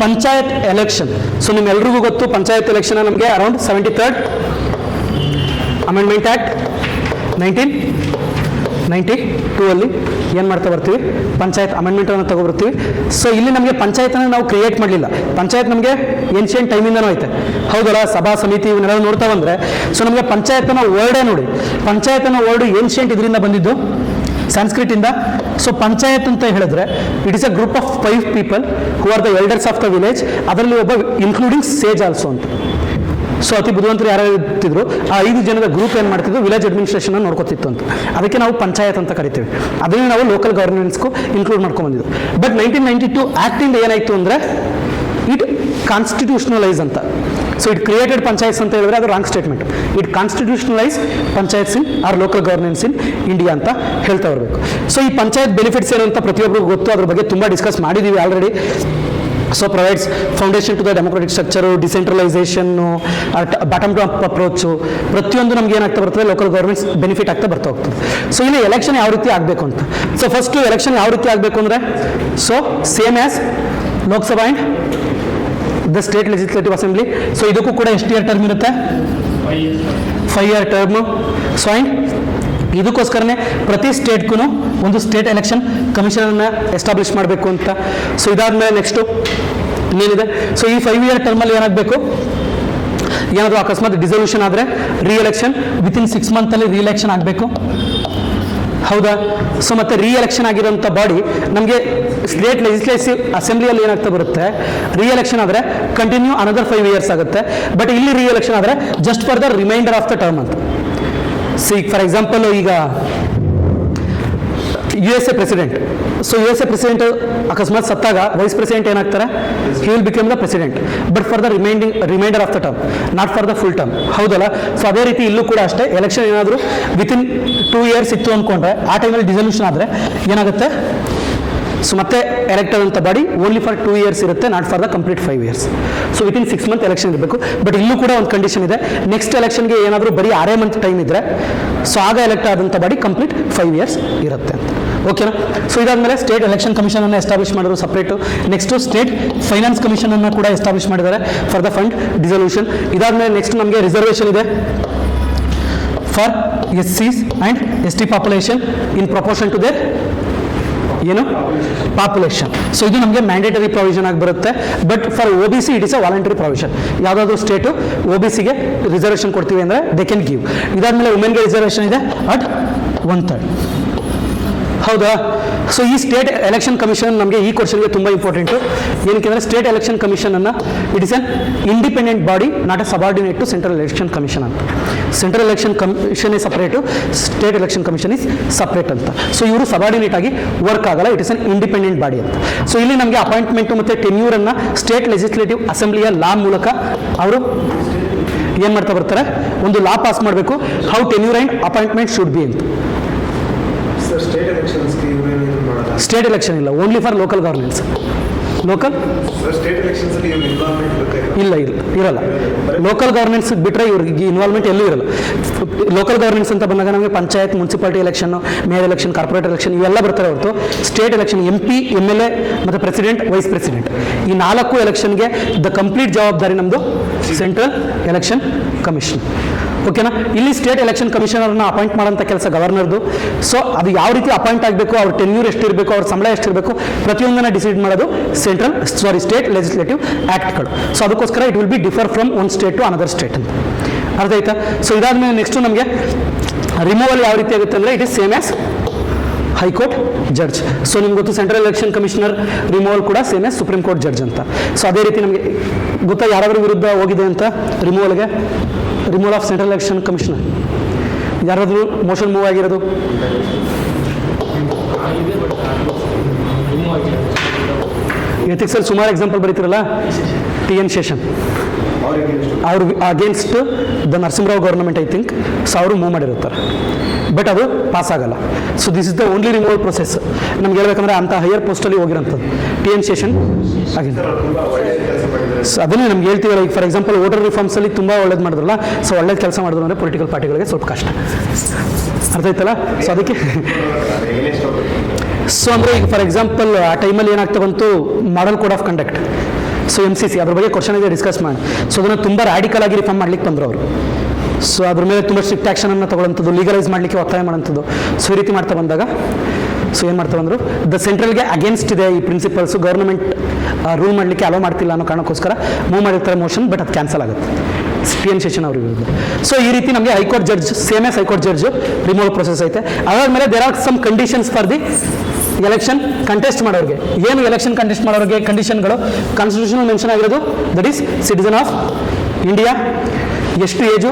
panchayat election. So ನಿಮ್ಮೆಲ್ರಿಗೂ ಗೊತ್ತು panchayat election ನಮಗೆ around 73rd amendment act 1992 ಅಲ್ಲಿ ಏನು ಮಾಡ್ತಾ ಬರ್ತೀವಿ, panchayat ಅಮೆಂಡ್ಮೆಂಟನ್ನು ತಗೊಬರ್ತೀವಿ. So ಇಲ್ಲಿ ನಮಗೆ ಪಂಚಾಯತನ್ನು ನಾವು ಕ್ರಿಯೇಟ್ ಮಾಡಲಿಲ್ಲ. ಪಂಚಾಯತ್ ನಮಗೆ ಏನ್ಷಿಯಂಟ್ ಟೈಮಿಂದನೂ ಐತೆ, ಹೌದಲ್ಲ? ಸಭಾ ಸಮಿತಿ ಇವನ್ನೆಲ್ಲ ನೋಡ್ತಾ ಬಂದರೆ ಸೊ ನಮಗೆ ಪಂಚಾಯತನ ವರ್ಡೇ ನೋಡಿ, ಪಂಚಾಯತನ ವರ್ಡು ಏನ್ಷಿಯಂಟ್ ಇದರಿಂದ ಬಂದಿದ್ದು, ಸಂಸ್ಕೃತ್ ಇಂದ. ಸೊ ಪಂಚಾಯತ್ ಅಂತ ಹೇಳಿದ್ರೆ it is a group of 5 people who are the elders of the village. ಅದರಲ್ಲಿ ಒಬ್ಬ ಇನ್ಕ್ಲೂಡಿಂಗ್ ಸೇಜ್ ಆಲ್ಸೋ ಅಂತ. ಸೊ ಅತಿ ಬುದ್ಧಿವಂತರು ಯಾರು ಇರ್ತಿದ್ರು, ಆ 5 ಜನದ ಗ್ರೂಪ್ ಏನು ಮಾಡ್ತಿದ್ರು, ವಿಲೇಜ್ ಅಡ್ಮಿನಿಸ್ಟ್ರೇಷನ್ ನೋಡ್ಕೊತಿತ್ತು ಅಂತ. ಅದಕ್ಕೆ ನಾವು ಪಂಚಾಯತ್ ಅಂತ ಕರಿತೀವಿ. ಅದನ್ನು ನಾವು ಲೋಕಲ್ ಗವರ್ನೆನ್ಸ್ಗೂ ಇನ್ಕ್ಲೂಡ್ ಮಾಡ್ಕೊಂಡ್ಬಂದಿದ್ದು. ಬಟ್ 1992 ಆ್ಯಕ್ಟಿಂದ ಏನಾಯಿತು ಅಂದರೆ ಇಟ್ ಕಾನ್ಸ್ಟಿಟ್ಯೂಷನಲೈಸ್ ಅಂತ. ಸೊ ಇಟ್ ಕ್ರಿಯೇಟೆಡ್ ಪಂಚಾಯತ್ಸ್ ಅಂತ ಹೇಳಿದ್ರೆ ಅದು wrong statement. It constitutionalise panchayats in our local governance in India ಅಂತ ಹೇಳ್ತಾ ಬರಬೇಕು. ಸೊ ಈ ಪಂಚಾಯತ್ ಬೆನಿಫಿಟ್ಸ್ ಏನು ಅಂತ ಪ್ರತಿಯೊಬ್ಬರಿಗೂ ಗೊತ್ತು, ಅದ್ರ ಬಗ್ಗೆ ತುಂಬ ಡಿಸ್ಕಸ್ ಮಾಡಿದ್ದೀವಿ already. So provides foundation to the democratic structure, decentralisation, bottom up approach, ಪ್ರತಿಯೊಂದು ನಮ್ಗೆ ಏನಾಗ್ತಾ ಬರ್ತದೆ, ಲೋಕಲ್ ಗವರ್ಮೆಂಟ್ಸ್ ಬೆನಿಫಿಟ್ ಆಗ್ತಾ ಬರ್ತಾ ಹೋಗ್ತದೆ. ಸೊ ಇಲ್ಲಿ ಎಲೆಕ್ಷನ್ ಯಾವ ರೀತಿ ಆಗಬೇಕು ಅಂತ. ಸೊ ಫಸ್ಟು ಎಲೆಕ್ಷನ್ ಯಾವ ರೀತಿ ಆಗಬೇಕು ಅಂದರೆ, so same as Lok Sabha and the state legislative assembly. So ಇದಕ್ಕೂ ಕೂಡ ಎಷ್ಟು ಇಯರ್ ಟರ್ಮ್ ಇರುತ್ತೆ? 5 ಇಯರ್ ಟರ್ಮು. ಸೊ ಆ್ಯಂಡ್ ಇದಕ್ಕೋಸ್ಕರನೇ ಪ್ರತಿ ಸ್ಟೇಟ್ಗೂ ಒಂದು ಸ್ಟೇಟ್ ಎಲೆಕ್ಷನ್ ಕಮಿಷನನ್ನು ಎಸ್ಟಾಬ್ಲಿಷ್ ಮಾಡಬೇಕು ಅಂತ. ಸೊ ಇದಾದಮೇಲೆ ನೆಕ್ಸ್ಟು ಇನ್ನೇನಿದೆ, ಸೊ ಈ 5 ಇಯರ್ ಟರ್ಮಲ್ಲಿ ಏನಾಗಬೇಕು, ಏನಾದರೂ ಅಕಸ್ಮಾತ್ ಡಿಸಲ್ಯೂಷನ್ ಆದರೆ ರೀಎಲೆಕ್ಷನ್ ವಿತಿನ್ 6 ಮಂತಲ್ಲಿ ರೀಎಲೆಕ್ಷನ್ ಆಗಬೇಕು, ಹೌದಾ? ಸೊ ಮತ್ತೆ ರೀಎಲೆಕ್ಷನ್ ಆಗಿರೋಂಥ ಬಾಡಿ ನಮಗೆ ಸ್ಟೇಟ್ ಲೆಜಿಸ್ಲೇಟಿವ್ ಅಸೆಂಬ್ಲಿಯಲ್ಲಿ ಏನಾಗ್ತಾ ಬರುತ್ತೆ, ರೀಎಲೆಕ್ಷನ್ ಆದರೆ ಕಂಟಿನ್ಯೂ ಅನದರ್ 5 ಇಯರ್ಸ್ ಆಗುತ್ತೆ. ಬಟ್ ಇಲ್ಲಿ ರೀಎಲೆಕ್ಷನ್ ಆದರೆ just for the reminder of the term ಅಂತ. ಸಿ ಫಾರ್ ಎಕ್ಸಾಂಪಲ್ ಈಗ USA president. So USA president ಅಕಸ್ಮಾತ್ ಸತ್ತಾಗ ವೈಸ್ ಪ್ರೆಸಿಡೆಂಟ್ ಏನಾಗ್ತಾರೆ, he will become the president but for the reminder of the term, not for the full term, ಹೌದಲ್ಲ? So ಅದೇ ರೀತಿ ಇಲ್ಲೂ ಕೂಡ ಅಷ್ಟೇ, ಎಲೆಕ್ಷನ್ ಏನಾದರೂ ವಿತಿನ್ 2 ಇಯರ್ಸ್ ಇತ್ತು ಅಂದ್ಕೊಂಡ್ರೆ ಆ ಟೈಮಲ್ಲಿ ಡಿಸಲ್ಯೂಷನ್ ಆದರೆ ಏನಾಗುತ್ತೆ, ಸೊ ಮತ್ತೆ ಎಲೆಕ್ಟ್ ಆದಂಥ ಬಾಡಿ ಓನ್ಲಿ ಫಾರ್ 2 ಇಯರ್ಸ್ ಇರುತ್ತೆ, not for the complete 5 years. So within 6 month election ಇರಬೇಕು. ಬಟ್ ಇಲ್ಲೂ ಕೂಡ ಒಂದು ಕಂಡೀಷನ್ ಇದೆ, ನೆಕ್ಸ್ಟ್ ಎಲೆಕ್ಷನ್ಗೆ ಏನಾದರೂ ಬರೀ 6 ಮಂತ್ ಟೈಮ್ ಇದ್ದರೆ ಸೊ ಆಗ ಎಲೆಕ್ಟ್ ಆದಂಥ ಬಾಡಿ ಕಂಪ್ಲೀಟ್ 5 ಇಯರ್ಸ್ ಇರುತ್ತೆ ಅಂತ. ಓಕೆನಾ? ಸೊ ಇದಾದಮೇಲೆ ಸ್ಟೇಟ್ ಎಲೆಕ್ಷನ್ ಕಮಿಷನನ್ನು ಎಸ್ಟಾಬ್ಲಿಷ್ ಮಾಡಿದ್ರು ಸಪ್ರೇಟು. ನೆಕ್ಸ್ಟು ಸ್ಟೇಟ್ ಫೈನಾನ್ಸ್ ಕಮಿಷನನ್ನು ಕೂಡ ಎಸ್ಟಾಬ್ಲಿಷ್ ಮಾಡಿದ್ದಾರೆ ಫಾರ್ ದ ಫಂಡ್ ಡಿಸಲ್ಯೂಷನ್. ಇದಾದಮೇಲೆ ನೆಕ್ಸ್ಟ್ ನಮಗೆ ರಿಸರ್ವೇಷನ್ ಇದೆ for SCs and ST population in proportion to their ಏನು ಪಾಪ್ಯುಲೇಷನ್. ಸೊ ಇದು ನಮಗೆ ಮ್ಯಾಂಡೇಟರಿ ಪ್ರಾವಿಷನ್ ಆಗಿ ಬರುತ್ತೆ. But for OBC it is a voluntary provision. ಯಾವುದಾದ್ರೂ ಸ್ಟೇಟು OBCಗೆ ರಿಸರ್ವೇಷನ್ ಕೊಡ್ತೀವಿ ಅಂದರೆ ದೇ ಕ್ಯಾನ್ ಗಿವ್. ಇದಾದಮೇಲೆ ವುಮೆನ್ಗೆ ರಿಸರ್ವೇಷನ್ ಇದೆ ಅಟ್ 1/3, ಹೌದಾ? ಸೊ ಈ ಸ್ಟೇಟ್ ಎಲೆಕ್ಷನ್ ಕಮಿಷನ್ ನಮಗೆ ಈ ಕ್ವಶನ್ಗೆ ತುಂಬ ಇಂಪಾರ್ಟೆಂಟು. ಏನಕ್ಕೆ ಅಂದರೆ ಸ್ಟೇಟ್ ಎಲೆಕ್ಷನ್ ಕಮಿಷನನ್ನು it is an independent body, not a subordinate to central election commission central. ಸೆಂಟ್ರಲ್ ಎಲೆಕ್ಷನ್ ಕಮಿಷನ್ is separate, state election commission is separate ಅಂತ. ಸೊ ಇವರು ಸಬಾರ್ಡಿನೇಟ್ ಆಗಿ ವರ್ಕ್ ಆಗಲ್ಲ, it is an independent body ಅಂತ. So ಇಲ್ಲಿ ನಮಗೆ ಅಪಾಯಿಂಟ್ಮೆಂಟು ಮತ್ತು ಟೆನ್ಯೂರನ್ನು ಸ್ಟೇಟ್ ಲೆಜಿಸ್ಲೇಟಿವ್ ಅಸೆಂಬ್ಲಿಯ ಲಾ ಮೂಲಕ ಅವರು ಏನು ಮಾಡ್ತಾ ಬರ್ತಾರೆ, ಒಂದು ಲಾ ಪಾಸ್ ಮಾಡಬೇಕು, how tenure and appointment should be ಅಂತ. ಸ್ಟೇಟ್ ಎಲೆಕ್ಷನ್ಸ್ಗೆ ಸ್ಟೇಟ್ ಎಲೆಕ್ಷನ್ ಇಲ್ಲ, only for local governance. Local state elections ಅಲ್ಲಿ ಇಲ್ಲ ಇರಲ್ಲ. ಲೋಕಲ್ ಗವರ್ನೆನ್ಸ್ ಬಿಟ್ಟರೆ ಇವ್ರಿಗೆ ಇನ್ವಾಲ್ವ್ಮೆಂಟ್ ಎಲ್ಲೂ ಇರಲ್ಲ. ಲೋಕಲ್ ಗವರ್ನೆನ್ಸ್ ಅಂತ ಬಂದಾಗ ನಮಗೆ panchayat, municipality election, mayor election, corporate election ಇವೆಲ್ಲ ಬರ್ತಾರೆ ಹೊರತು ಸ್ಟೇಟ್ ಎಲೆಕ್ಷನ್ MP, MLA ಮತ್ತು ಪ್ರೆಸಿಡೆಂಟ್, ವೈಸ್ ಪ್ರೆಸಿಡೆಂಟ್ ಈ 4 ಎಲೆಕ್ಷನ್ಗೆ ದ ಕಂಪ್ಲೀಟ್ ಜವಾಬ್ದಾರಿ ನಮ್ಮದು ಸೆಂಟ್ರಲ್ ಎಲೆಕ್ಷನ್ ಕಮಿಷನ್. ಓಕೆನಾ. ಇಲ್ಲಿ ಸ್ಟೇಟ್ ಎಲೆಕ್ಷನ್ ಕಮಿಷನರ್ನ ಅಪಾಯಿಂಟ್ ಮಾಡೋಂಥ ಕೆಲಸ ಗವರ್ನರ್ದು. ಸೊ ಅದು ಯಾವ ರೀತಿ ಅಪಾಯಿಂಟ್ ಆಗಬೇಕು, ಅವ್ರ ಟೆನ್ಯೂರ್ ಎಷ್ಟಿರಬೇಕು, ಅವ್ರ ಸಂಬಳ ಎಷ್ಟಿರಬೇಕು, ಪ್ರತಿಯೊಂದನ್ನು ಡಿಸೈಡ್ ಮಾಡೋದು ಸ್ಟೇಟ್ ಲೆಜಿಸ್ಲೇಟಿವ್ ಆ್ಯಕ್ಟ್ಗಳು. ಸೊ ಅದಕ್ಕೋಸ್ಕರ it will be differ from one state to another state ಅಂತ. ಅರ್ಥ ಆಯ್ತಾ. ಸೊ ಇದಾದ್ಮೇಲೆ ನೆಕ್ಸ್ಟು ನಮಗೆ ರಿಮೂವಲ್ ಯಾವ ರೀತಿ ಆಗುತ್ತೆ ಅಂದರೆ it is same as high court judge. So ನಿಮ್ಗೆ ಗೊತ್ತು ಸೆಂಟ್ರಲ್ ಎಲೆಕ್ಷನ್ ಕಮಿಷನರ್ ರಿಮೂವಲ್ ಕೂಡ same as supreme court judge ಅಂತ. ಸೊ ಅದೇ ರೀತಿ ನಮಗೆ ಗೊತ್ತಾ ಯಾರಾದರೂ ವಿರುದ್ಧ ಹೋಗಿದೆ ಅಂತ ರಿಮೂವಲ್ಗೆ, removal of central election commissioner ಯಾರಾದರೂ ಮೋಷನ್ ಮೂವ್ ಆಗಿರೋದು? ಎಥಿಕ್ಸಲ್ಲಿ ಸುಮಾರು ಎಕ್ಸಾಂಪಲ್ ಬರೀತಿರಲ್ಲ, TN ಶೇಷನ್ ಅವ್ರ against the Narasimha Rao government I think. So ಅವರು ಮೂವ್ ಮಾಡಿರುತ್ತಾರೆ, ಬಟ್ ಅದು ಪಾಸ್ ಆಗಲ್ಲ. So this is the only removal process. ನಮ್ಗೆ ಹೇಳ್ಬೇಕಂದ್ರೆ ಅಂಥ ಹೈಯರ್ ಪೋಸ್ಟಲ್ಲಿ ಹೋಗಿರೋಂಥದ್ದು TN ಶೇಷನ್ ಆಗಿನ. ಸೊ ಅದನ್ನೇ ನಮ್ಗೆ ಹೇಳ್ತೀವಲ್ಲ, ಈಗ ಫಾರ್ ಎಕ್ಸಾಂಪಲ್ ವೋಟರ್ ರಿಫಾರ್ಮ್ಸಲ್ಲಿ ತುಂಬ ಒಳ್ಳೇದು ಮಾಡಿದ್ರಲ್ಲ. ಸೊ ಒಳ್ಳೇದು ಕೆಲಸ ಮಾಡಿದ್ರು ಅಂದರೆ ಪೊಲಿಟಿಕಲ್ ಪಾರ್ಟಿಗಳಿಗೆ ಸ್ವಲ್ಪ ಕಷ್ಟ. ಅರ್ಥ ಆಯ್ತಲ್ಲ. ಸೊ ಅದಕ್ಕೆ ಸೊ ಅಂದರೆ ಈಗ ಫಾರ್ ಎಕ್ಸಾಂಪಲ್ ಆ ಟೈಮಲ್ಲಿ ಏನಾಗ್ತಾ ಬಂತು, model code of conduct. So MCC ಅದ್ರ ಬಗ್ಗೆ ಕ್ವಶನ್ ಇದೆ, ಡಿಸ್ಕಸ್ ಮಾಡಿ. ಸೊ ಅದನ್ನು ತುಂಬ ರ್ಯಾಡಿಕಲ್ ಆಗಿ ರಿಫಾರ್ಮ್ ಮಾಡ್ಲಿಕ್ಕೆ ಬಂದರು ಅವರು. ಸೊ ಅದ್ರ ಮೇಲೆ ತುಂಬ ಸ್ಟ್ರಿಕ್ಟ್ ಆ್ಯಕ್ಷನನ್ನು ತೊಗೊಳ್ಳೋಂಥದ್ದು, ಲೀಗಲೈಸ್ ಮಾಡಲಿಕ್ಕೆ ಒತ್ತಾಯ ಮಾಡೋಂಥದ್ದು. ಸೊ ಈ ರೀತಿ ಮಾಡ್ತಾ ಬಂದಾಗ ಸೊ ಏನು ಮಾಡ್ತಾ ಬಂದರು, ದ ಸೆಂಟ್ರಲ್ಗೆ ಅಗೇನ್ಸ್ಟ್ ಇದೆ ಈ ಪ್ರಿನ್ಸಿಪಲ್ಸು, ಗೌರ್ಮೆಂಟ್ ರೂಲ್ ಮಾಡಲಿಕ್ಕೆ ಅಲೋ ಮಾಡ್ತಿಲ್ಲ ಅನ್ನೋ ಕಾರಣಕ್ಕೋಸ್ಕರ ಮೂವ್ ಮಾಡಿರ್ತಾರೆ ಮೋಷನ್, ಬಟ್ ಅದು ಕ್ಯಾನ್ಸಲ್ ಆಗುತ್ತೆ TN ಶೇಷನ್ ಅವ್ರ ವಿರುದ್ಧ. ಸೊ ಈ ರೀತಿ ನಮಗೆ high court judge same as high court judge removal process ಐತೆ. ಅದಾದಮೇಲೆ there are some conditions for the election contest ಮಾಡೋರಿಗೆ. ಏನು ಎಲೆಕ್ಷನ್ ಕಂಟೆಸ್ಟ್ ಮಾಡೋರಿಗೆ ಕಂಡೀಷನ್ಗಳು ಕಾನ್ಸ್ಟಿಟ್ಯೂಷನ್ ಮೆನ್ಷನ್ ಆಗಿರೋದು, that is citizen of India, ಎಷ್ಟು ಏಜು,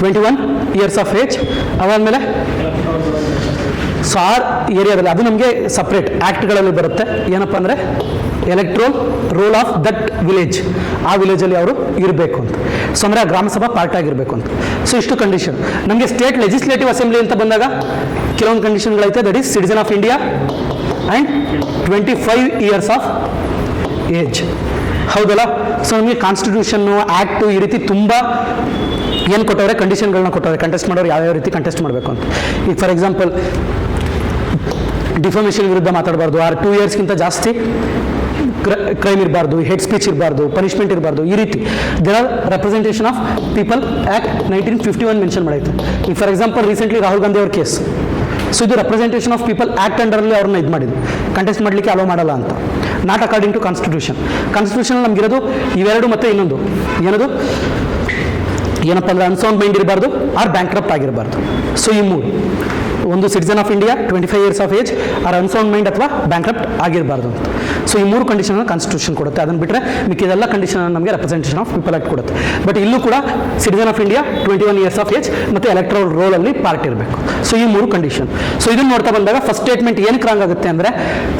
21 ಇಯರ್ಸ್ ಆಫ್ ಏಜ್. ಅದಾದಮೇಲೆ ಸೊ ಆ ಏರಿಯಾದಲ್ಲಿ ಅದು ನಮಗೆ ಸಪ್ರೇಟ್ ಆ್ಯಕ್ಟ್ಗಳಲ್ಲಿ ಬರುತ್ತೆ. ಏನಪ್ಪ ಅಂದರೆ electoral role of that village, ಆ ವಿಲೇಜಲ್ಲಿ ಅವರು ಇರಬೇಕು ಅಂತ. ಸೊ ಅಂದರೆ ಆ ಗ್ರಾಮ ಸಭಾ ಪಾರ್ಟ್ ಆಗಿರಬೇಕು ಅಂತ. ಸೊ ಇಷ್ಟು ಕಂಡೀಷನ್. ನಮಗೆ ಸ್ಟೇಟ್ ಲೆಜಿಸ್ಲೇಟಿವ್ ಅಸೆಂಬ್ಲಿ ಅಂತ ಬಂದಾಗ ಕೆಲವೊಂದು ಕಂಡೀಷನ್ಗಳೈತೆ, that is citizen of India and 25 years of age. ಹೌದಲ್ಲ. ಸೊ ನಮಗೆ ಕಾನ್ಸ್ಟಿಟ್ಯೂಷನ್ನು, ಆ್ಯಕ್ಟು ಈ ರೀತಿ ತುಂಬ ಏನು ಕೊಟ್ಟವ್ರೆ, ಕಂಡೀಷನ್ಗಳನ್ನ ಕೊಟ್ಟವ್ರೆ ಕಂಟೆಸ್ಟ್ ಮಾಡೋರು ಯಾವ್ಯಾವ ರೀತಿ ಕಂಟೆಸ್ಟ್ ಮಾಡಬೇಕು ಅಂತ. ಈಗ ಫಾರ್ ಎಕ್ಸಾಂಪಲ್ ಡಿಫಾಮೇಷನ್ ವಿರುದ್ಧ ಮಾತಾಡಬಾರ್ದು, 2 ಇಯರ್ಸ್ಗಿಂತ ಜಾಸ್ತಿ ಕ್ರೈಮ್ ಇರಬಾರ್ದು, ಹೆಡ್ ಸ್ಪೀಚ್ ಇರಬಾರ್ದು, ಪನಿಷ್ಮೆಂಟ್ ಇರಬಾರ್ದು, ಈ ರೀತಿ there are representation of people act 1951 mention ಮಾಡೈತೆ. ಈಗ for example recently Rahul Gandhi ಅವ್ರ ಕೇಸ್. ಸೊ ಇದು ರೆಪ್ರೆಸೆಂಟೇಷನ್ ಆಫ್ ಪೀಪಲ್ ಆ್ಯಕ್ಟ್ ಅಂಡರಲ್ಲಿ ಅವ್ರನ್ನ ಇದು ಮಾಡಿದ್ರು, ಕಂಟೆಸ್ಟ್ ಮಾಡಲಿಕ್ಕೆ ಅಲೋ ಮಾಡಲ್ಲ ಅಂತ. Not according to constitution. Constitution ನಮಗಿರೋದು ಇವೆರಡು, ಮತ್ತು ಇನ್ನೊಂದು ಏನದು ಏನಪ್ಪ ಅಂದರೆ ಅನ್ಸೌಂಡ್ ಮೈಂಡ್ ಇರಬಾರ್ದು, ಆರ್ ಬ್ಯಾಂಕ್ರಪ್ಟ್ ಆಗಿರಬಾರ್ದು. ಸೊ ಈ ಮೂರು, ಒಂದು citizen of India, 25 years of age, or unsound mind ಅಥವಾ ಬ್ಯಾಂಕ್ರಪ್ಟ್ ಆಗಿರಬಾರ್ದು ಅಂತ. ಸೊ ಈ ಮೂರು ಕಂಡೀಷನ್ ಕಾನ್ಸ್ಟಿಟ್ಯೂಷನ್ ಕೊಡುತ್ತೆ. ಅದನ್ನು ಬಿಟ್ಟರೆ ಮಿಕ್ಕಿದೆಲ್ಲ ಕಂಡೀಷನ್ ನಮಗೆ ರೆಪ್ರೆಸೆಂಟೇಷನ್ ಆಫ್ ಪೀಪಲ್ ಆಕ್ಟ್ ಕೊಡುತ್ತೆ. ಬಟ್ ಇಲ್ಲೂ ಕೂಡ citizen of India, 21 years of age ಮತ್ತು ಎಲೆಕ್ಟ್ರಲ್ ರೋಲಲ್ಲಿ ಪಾರ್ಟ್ ಇರಬೇಕು. ಸೊ ಈ ಮೂರು ಕಂಡೀಷನ್. ಸೊ ಇದನ್ನು ನೋಡ್ತಾ ಬಂದಾಗ ಫಸ್ಟ್ ಸ್ಟೇಟ್ಮೆಂಟ್ ಏನಕ್ಕೆ ರಾಂಗ್ ಆಗುತ್ತೆ ಅಂದರೆ,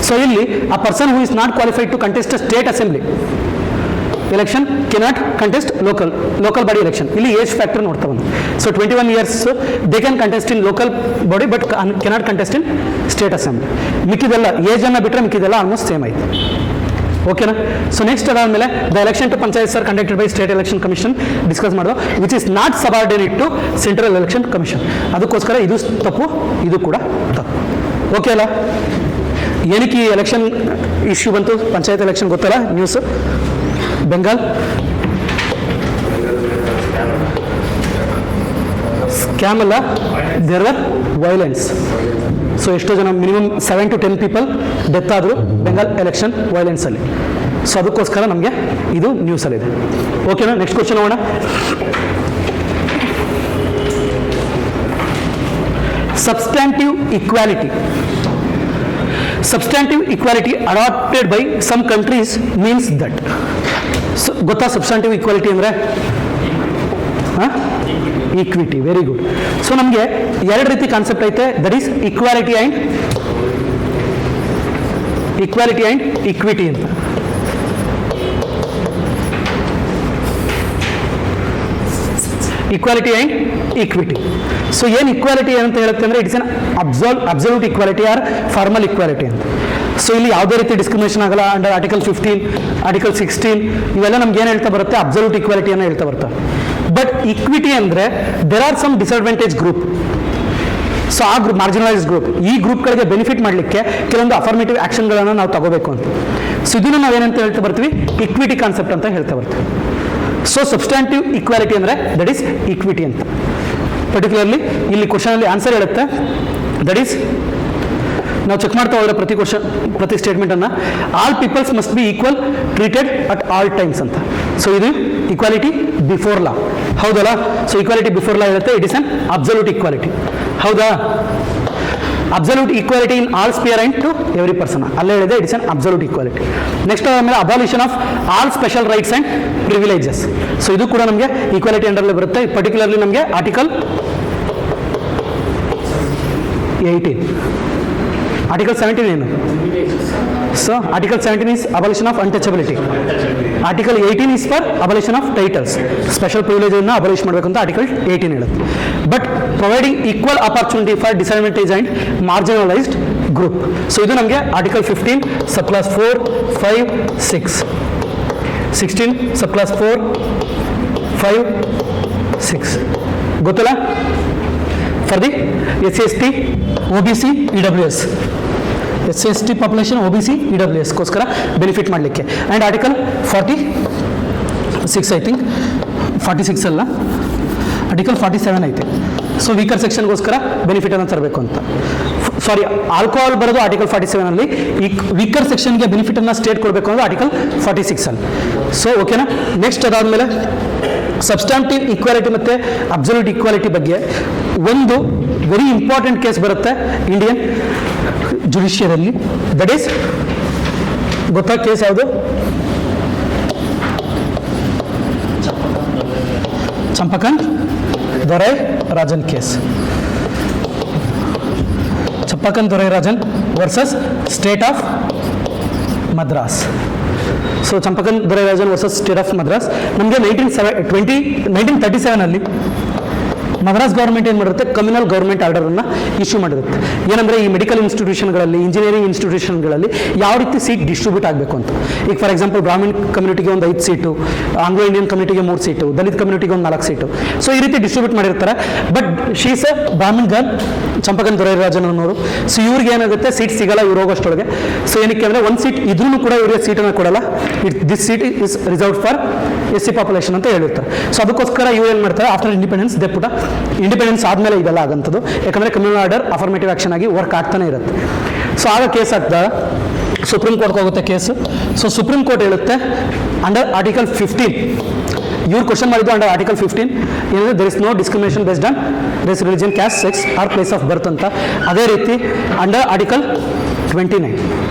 ಸೊ ಇಲ್ಲಿ ಆ person who is not qualified to contest state assembly election cannot contest local body election. ಇಲ್ಲಿ ಏಜ್ ಫ್ಯಾಕ್ಟರ್ ನೋಡ್ತಾ ಬಂದು. So 21 years they can contest in local body, but cannot contest in state assembly. ಮಿಕ್ಕಿದೆಲ್ಲ ಏಜನ್ನು ಬಿಟ್ಟರೆ ಮಿಕ್ಕಿದೆಲ್ಲ almost same ಆಯಿತು. ಓಕೆನಾ. So next ಅದಾದಮೇಲೆ the election to panchayat are conducted by state election commission discuss ಮಾಡೋದು, which is not subordinate to central election commission. ಅದಕ್ಕೋಸ್ಕರ ಇದು ತಪ್ಪು, ಇದು ಕೂಡ ತಪ್ಪು. ಓಕೆ ಅಲ್ಲ. ಏನಕ್ಕೆ ಈ ಎಲೆಕ್ಷನ್ ಇಶ್ಯೂ ಬಂತು, ಪಂಚಾಯತ್ ಎಲೆಕ್ಷನ್ ಗೊತ್ತಲ್ಲ ನ್ಯೂಸ್, ಬೆಂಗಾಲ್ ಸ್ಕ್ಯಾಮ್ ಅಲ್ಲ, ದೇರ್ ಆರ್ ವೈಲೆನ್ಸ್. ಸೊ ಎಷ್ಟೋ ಜನ ಮಿನಿಮಮ್ 7 to 10 ಪೀಪಲ್ ಡೆತ್ ಆದರು ಬೆಂಗಾಲ್ ಎಲೆಕ್ಷನ್ ವೈಲೆನ್ಸಲ್ಲಿ. ಸೊ ಅದಕ್ಕೋಸ್ಕರ ನಮಗೆ ಇದು ನ್ಯೂಸಲ್ಲಿದೆ. ಓಕೆನಾ. ನೆಕ್ಸ್ಟ್ ಕ್ವಶನ್ ಹೋಗೋಣ. Substantive equality. Substantive equality adopted by some countries means that. So, ಗೊತ್ತಾ ಸಬ್ಸ್ಟ್ಯಾಂಟಿವ್ ಈಕ್ವಾಲಿಟಿ ಅಂದರೆ? ಈಕ್ವಿಟಿ. Very good. ಸೊ ನಮಗೆ ಎರಡು ರೀತಿ ಕಾನ್ಸೆಪ್ಟ್ ಐತೆ, that is equality and equity ಅಂತ. Equality and equity. ಸೊ ಏನು ಈಕ್ವಾಲಿಟಿ ಅಂತ ಹೇಳುತ್ತೆ ಅಂದರೆ it's an absolute equality or formal equality ಅಂತ. ಸೊ ಇಲ್ಲಿ ಯಾವುದೇ ರೀತಿ ಡಿಸ್ಕ್ರಿಮಿನೇಷನ್ ಆಗಲ್ಲ. ಅಂಡರ್ ಆರ್ಟಿಕಲ್ 15, ಆರ್ಟಿಕಲ್ 16 ಇವೆಲ್ಲ ನಮ್ಗೆ ಏನು ಹೇಳ್ತಾ ಬರುತ್ತೆ, ಅಬ್ಸಲ್ಯೂಟ್ ಈಕ್ವಾಲಿಟಿಯನ್ನು ಹೇಳ್ತಾ ಬರ್ತವೆ. ಬಟ್ ಈಕ್ವಿಟಿ ಅಂದರೆ there are some disadvantage group. So ಆ ಗ್ರೂಪ್ ಮಾರ್ಜಿನಲೈಸ್ ಗ್ರೂಪ್, ಈ ಗ್ರೂಪ್ಗಳಿಗೆ ಬೆನಿಫಿಟ್ ಮಾಡಲಿಕ್ಕೆ ಕೆಲವೊಂದು ಅಫರ್ಮೇಟಿವ್ ಆ್ಯಕ್ಷನ್ಗಳನ್ನು ನಾವು ತಗೋಬೇಕು ಅಂತ. ಸೊ ಇದನ್ನು ನಾವೇನಂತ ಹೇಳ್ತಾ ಬರ್ತೀವಿ, ಈಕ್ವಿಟಿ ಕಾನ್ಸೆಪ್ಟ್ ಅಂತ ಹೇಳ್ತಾ ಬರ್ತೀವಿ. ಸೊ ಸಬ್ಸ್ಟ್ಯಾಂಟಿವ್ ಈಕ್ವಾಲಿಟಿ ಅಂದರೆ ದಟ್ ಈಸ್ ಈಕ್ವಿಟಿ ಅಂತ. ಪರ್ಟಿಕ್ಯುಲರ್ಲಿ ಇಲ್ಲಿ ಕ್ವಶನಲ್ಲಿ ಆನ್ಸರ್ ಹೇಳುತ್ತೆ, ದಟ್ ಈಸ್ ನಾವು ಚೆಕ್ ಮಾಡ್ತಾ ಹೋದರೆ ಪ್ರತಿ ಸ್ಟೇಟ್ಮೆಂಟನ್ನು all peoples must be equal treated at all times ಅಂತ. ಸೊ ಇದು ಈಕ್ವಾಲಿಟಿ ಬಿಫೋರ್ ಲಾ, ಹೌದಲ್ಲ? ಸೊ ಈಕ್ವಾಲಿಟಿ ಬಿಫೋರ್ ಲಾ ಹೇಳುತ್ತೆ it is an absolute equality, ಹೌದಾ? Absolute equality in all sphere and to every person, ಅಲ್ಲೇ ಹೇಳಿದೆ it's an absolute equality. Next ಆಮೇಲೆ abolition of all special rights and privileges. So ಇದು ಕೂಡ ನಮಗೆ equality ಅಂಡರ್ಲಿ ಬರುತ್ತೆ. Particularly ನಮಗೆ ಆರ್ಟಿಕಲ್ 18, ಆರ್ಟಿಕಲ್ 17 ಏನು? So article 17 is abolition of untouchability. Article 18 is for abolition of titles. Special ಪ್ರಿವಿಲೇಜನ್ನು ಅಬಲಿಷ್ ಮಾಡಬೇಕು ಅಂತ ಆರ್ಟಿಕಲ್ 18 ಹೇಳುತ್ತೆ. But providing equal opportunity for disadvantage and marginalised group. So ಇದು ನಮಗೆ article 15 sub clause 4, 5, 6, 16 sub clause 4, 5, 6 ಗೊತ್ತಲ್ಲ? For the SC/ST, OBC, EWS, SC/ST population, OBC, EWS ಗೋಸ್ಕರ benefit ಮಾಡಲಿಕ್ಕೆ. And article 46 I think 46 ಅಲ್ಲ, article 47 ಐತೆ. So weaker ಸೆಕ್ಷನ್ಗೋಸ್ಕರ ಬೆನಿಫಿಟನ್ನು ತರಬೇಕು ಅಂತ. ಸಾರಿ, alcohol ಬರೋದು ಆರ್ಟಿಕಲ್ 47 ಅಲ್ಲಿ, ಈ ವೀಕರ್ ಸೆಕ್ಷನ್ಗೆ ಬೆನಿಫಿಟನ್ನು ಸ್ಟೇಟ್ ಕೊಡಬೇಕು ಅನ್ನೋದು ಆರ್ಟಿಕಲ್ 46 ಅಲ್ಲಿ. ಸೊ ಓಕೆನಾ? ನೆಕ್ಸ್ಟ್ ಅದಾದಮೇಲೆ ಸಬ್ಸ್ಟ್ಯಾಂಟಿವ್ ಈಕ್ವಾಲಿಟಿ ಮತ್ತು ಅಬ್ಸಲ್ಯೂಟ್ ಈಕ್ವಾಲಿಟಿ ಬಗ್ಗೆ ಒಂದು ವೆರಿ ಇಂಪಾರ್ಟೆಂಟ್ ಕೇಸ್ ಬರುತ್ತೆ ಇಂಡಿಯನ್ ಜುಡಿಷಿಯರಲ್ಲಿ. ದಟ್ ಈಸ್ ಗೊತ್ತಾ ಕೇಸ್ ಯಾವುದು? Champakam Dorai Rajan case. Champakam Dorai Rajan versus state of Madras. So Champakam Dorai Rajan versus state of Madras ನಮಗೆ 1937 ಅಲ್ಲಿ ಮದ್ರಾಸ್ ಗೌರ್ಮೆಂಟ್ ಏನು ಮಾಡಿರುತ್ತೆ, ಕಮ್ಯುನಲ್ ಗೌರ್ಮೆಂಟ್ ಆರ್ಡರನ್ನು ಇಶ್ಯೂ ಮಾಡಿರುತ್ತೆ. ಏನಂದರೆ ಈ ಮೆಡಿಕಲ್ ಇನ್ಸ್ಟಿಟ್ಯೂಷನ್ಗಳಲ್ಲಿ, ಇಂಜಿನಿಯರಿಂಗ್ ಇನ್ಸ್ಟಿಟ್ಯೂಷನ್ಗಳಲ್ಲಿ ಯಾವ ರೀತಿ ಸೀಟ್ ಡಿಸ್ಟ್ರಿಬ್ಯೂಟ್ ಆಗಬೇಕು ಅಂತ. ಈಗ ಫಾರ್ ಎಕ್ಸಾಂಪಲ್ ಬ್ರಾಹ್ಮಿನ್ ಕಮ್ಯುನಿಟಿಗೆ ಒಂದು 5 ಸೀಟು, ಆಂಗ್ಲೋ ಇಂಡಿಯನ್ ಕಮ್ಯುನಿಟಿಗೆ 3 ಸೀಟು, ದಲಿತ ಕಮ್ಯುನಿಟಿಗೆ ಒಂದು 4 ಸೀಟು. ಸೊ ಈ ರೀತಿ ಡಿಸ್ಟ್ರಿಬ್ಯೂಟ್ ಮಾಡಿರ್ತಾರೆ. But she's a Brahmin girl, Champakam Dorai Rajan ಅನ್ನೋರು. ಸೊ ಇವ್ರಿಗೆ ಏನಾಗುತ್ತೆ, ಸೀಟ್ ಸಿಗಲ್ಲ ಇವ್ರು ಹೋಗೋಷ್ಟೊಳಗೆ. ಸೊ ಏನಕ್ಕೆ ಅಂದರೆ ಒಂದು ಸೀಟ್ ಇದ್ರೂ ಕೂಡ ಇವರಿಗೆ ಸೀಟನ್ನು ಕೊಡಲ್ಲ. This seat is reserved for SC population ಅಂತ ಹೇಳಿರ್ತಾರೆ. ಸೊ ಅದಕ್ಕೋಸ್ಕರ ಇವ್ರು ಏನು ಮಾಡ್ತಾರೆ, ಆಫ್ಟರ್ ಇಂಡಿಪೆಂಡೆನ್ಸ್ ದೇ ಪುಟ, ಇಂಡಿಪೆಂಡೆನ್ಸ್ ಆದಮೇಲೆ ಇದೆಲ್ಲ ಆಗಂಥದ್ದು. ಯಾಕಂದರೆ ಕಮ್ಯುನಲ್ ಆರ್ಡರ್ ಅಫರ್ಮೇಟಿವ್ ಆ್ಯಕ್ಷನ್ ಆಗಿ ವರ್ಕ್ ಆಗ್ತಾನೆ ಇರುತ್ತೆ. ಸೊ ಆಗ ಕೇಸ್ ಆಗ್ತಾ ಸುಪ್ರೀಂ ಕೋರ್ಟ್ಗೆ ಹೋಗುತ್ತೆ ಕೇಸು. ಸೊ ಸುಪ್ರೀಂ ಕೋರ್ಟ್ ಹೇಳುತ್ತೆ ಅಂಡರ್ ಆರ್ಟಿಕಲ್ 15, ಇವ್ರು ಕ್ವಶನ್ ಮಾಡಿದ್ದು ಅಂಡರ್ ಆರ್ಟಿಕಲ್ 15 ಏನಂದರೆ there is no discrimination based on race, religion, caste, sex or place of ಬರ್ತ್ ಅಂತ. ಅದೇ ರೀತಿ ಅಂಡರ್ ಆರ್ಟಿಕಲ್ 29.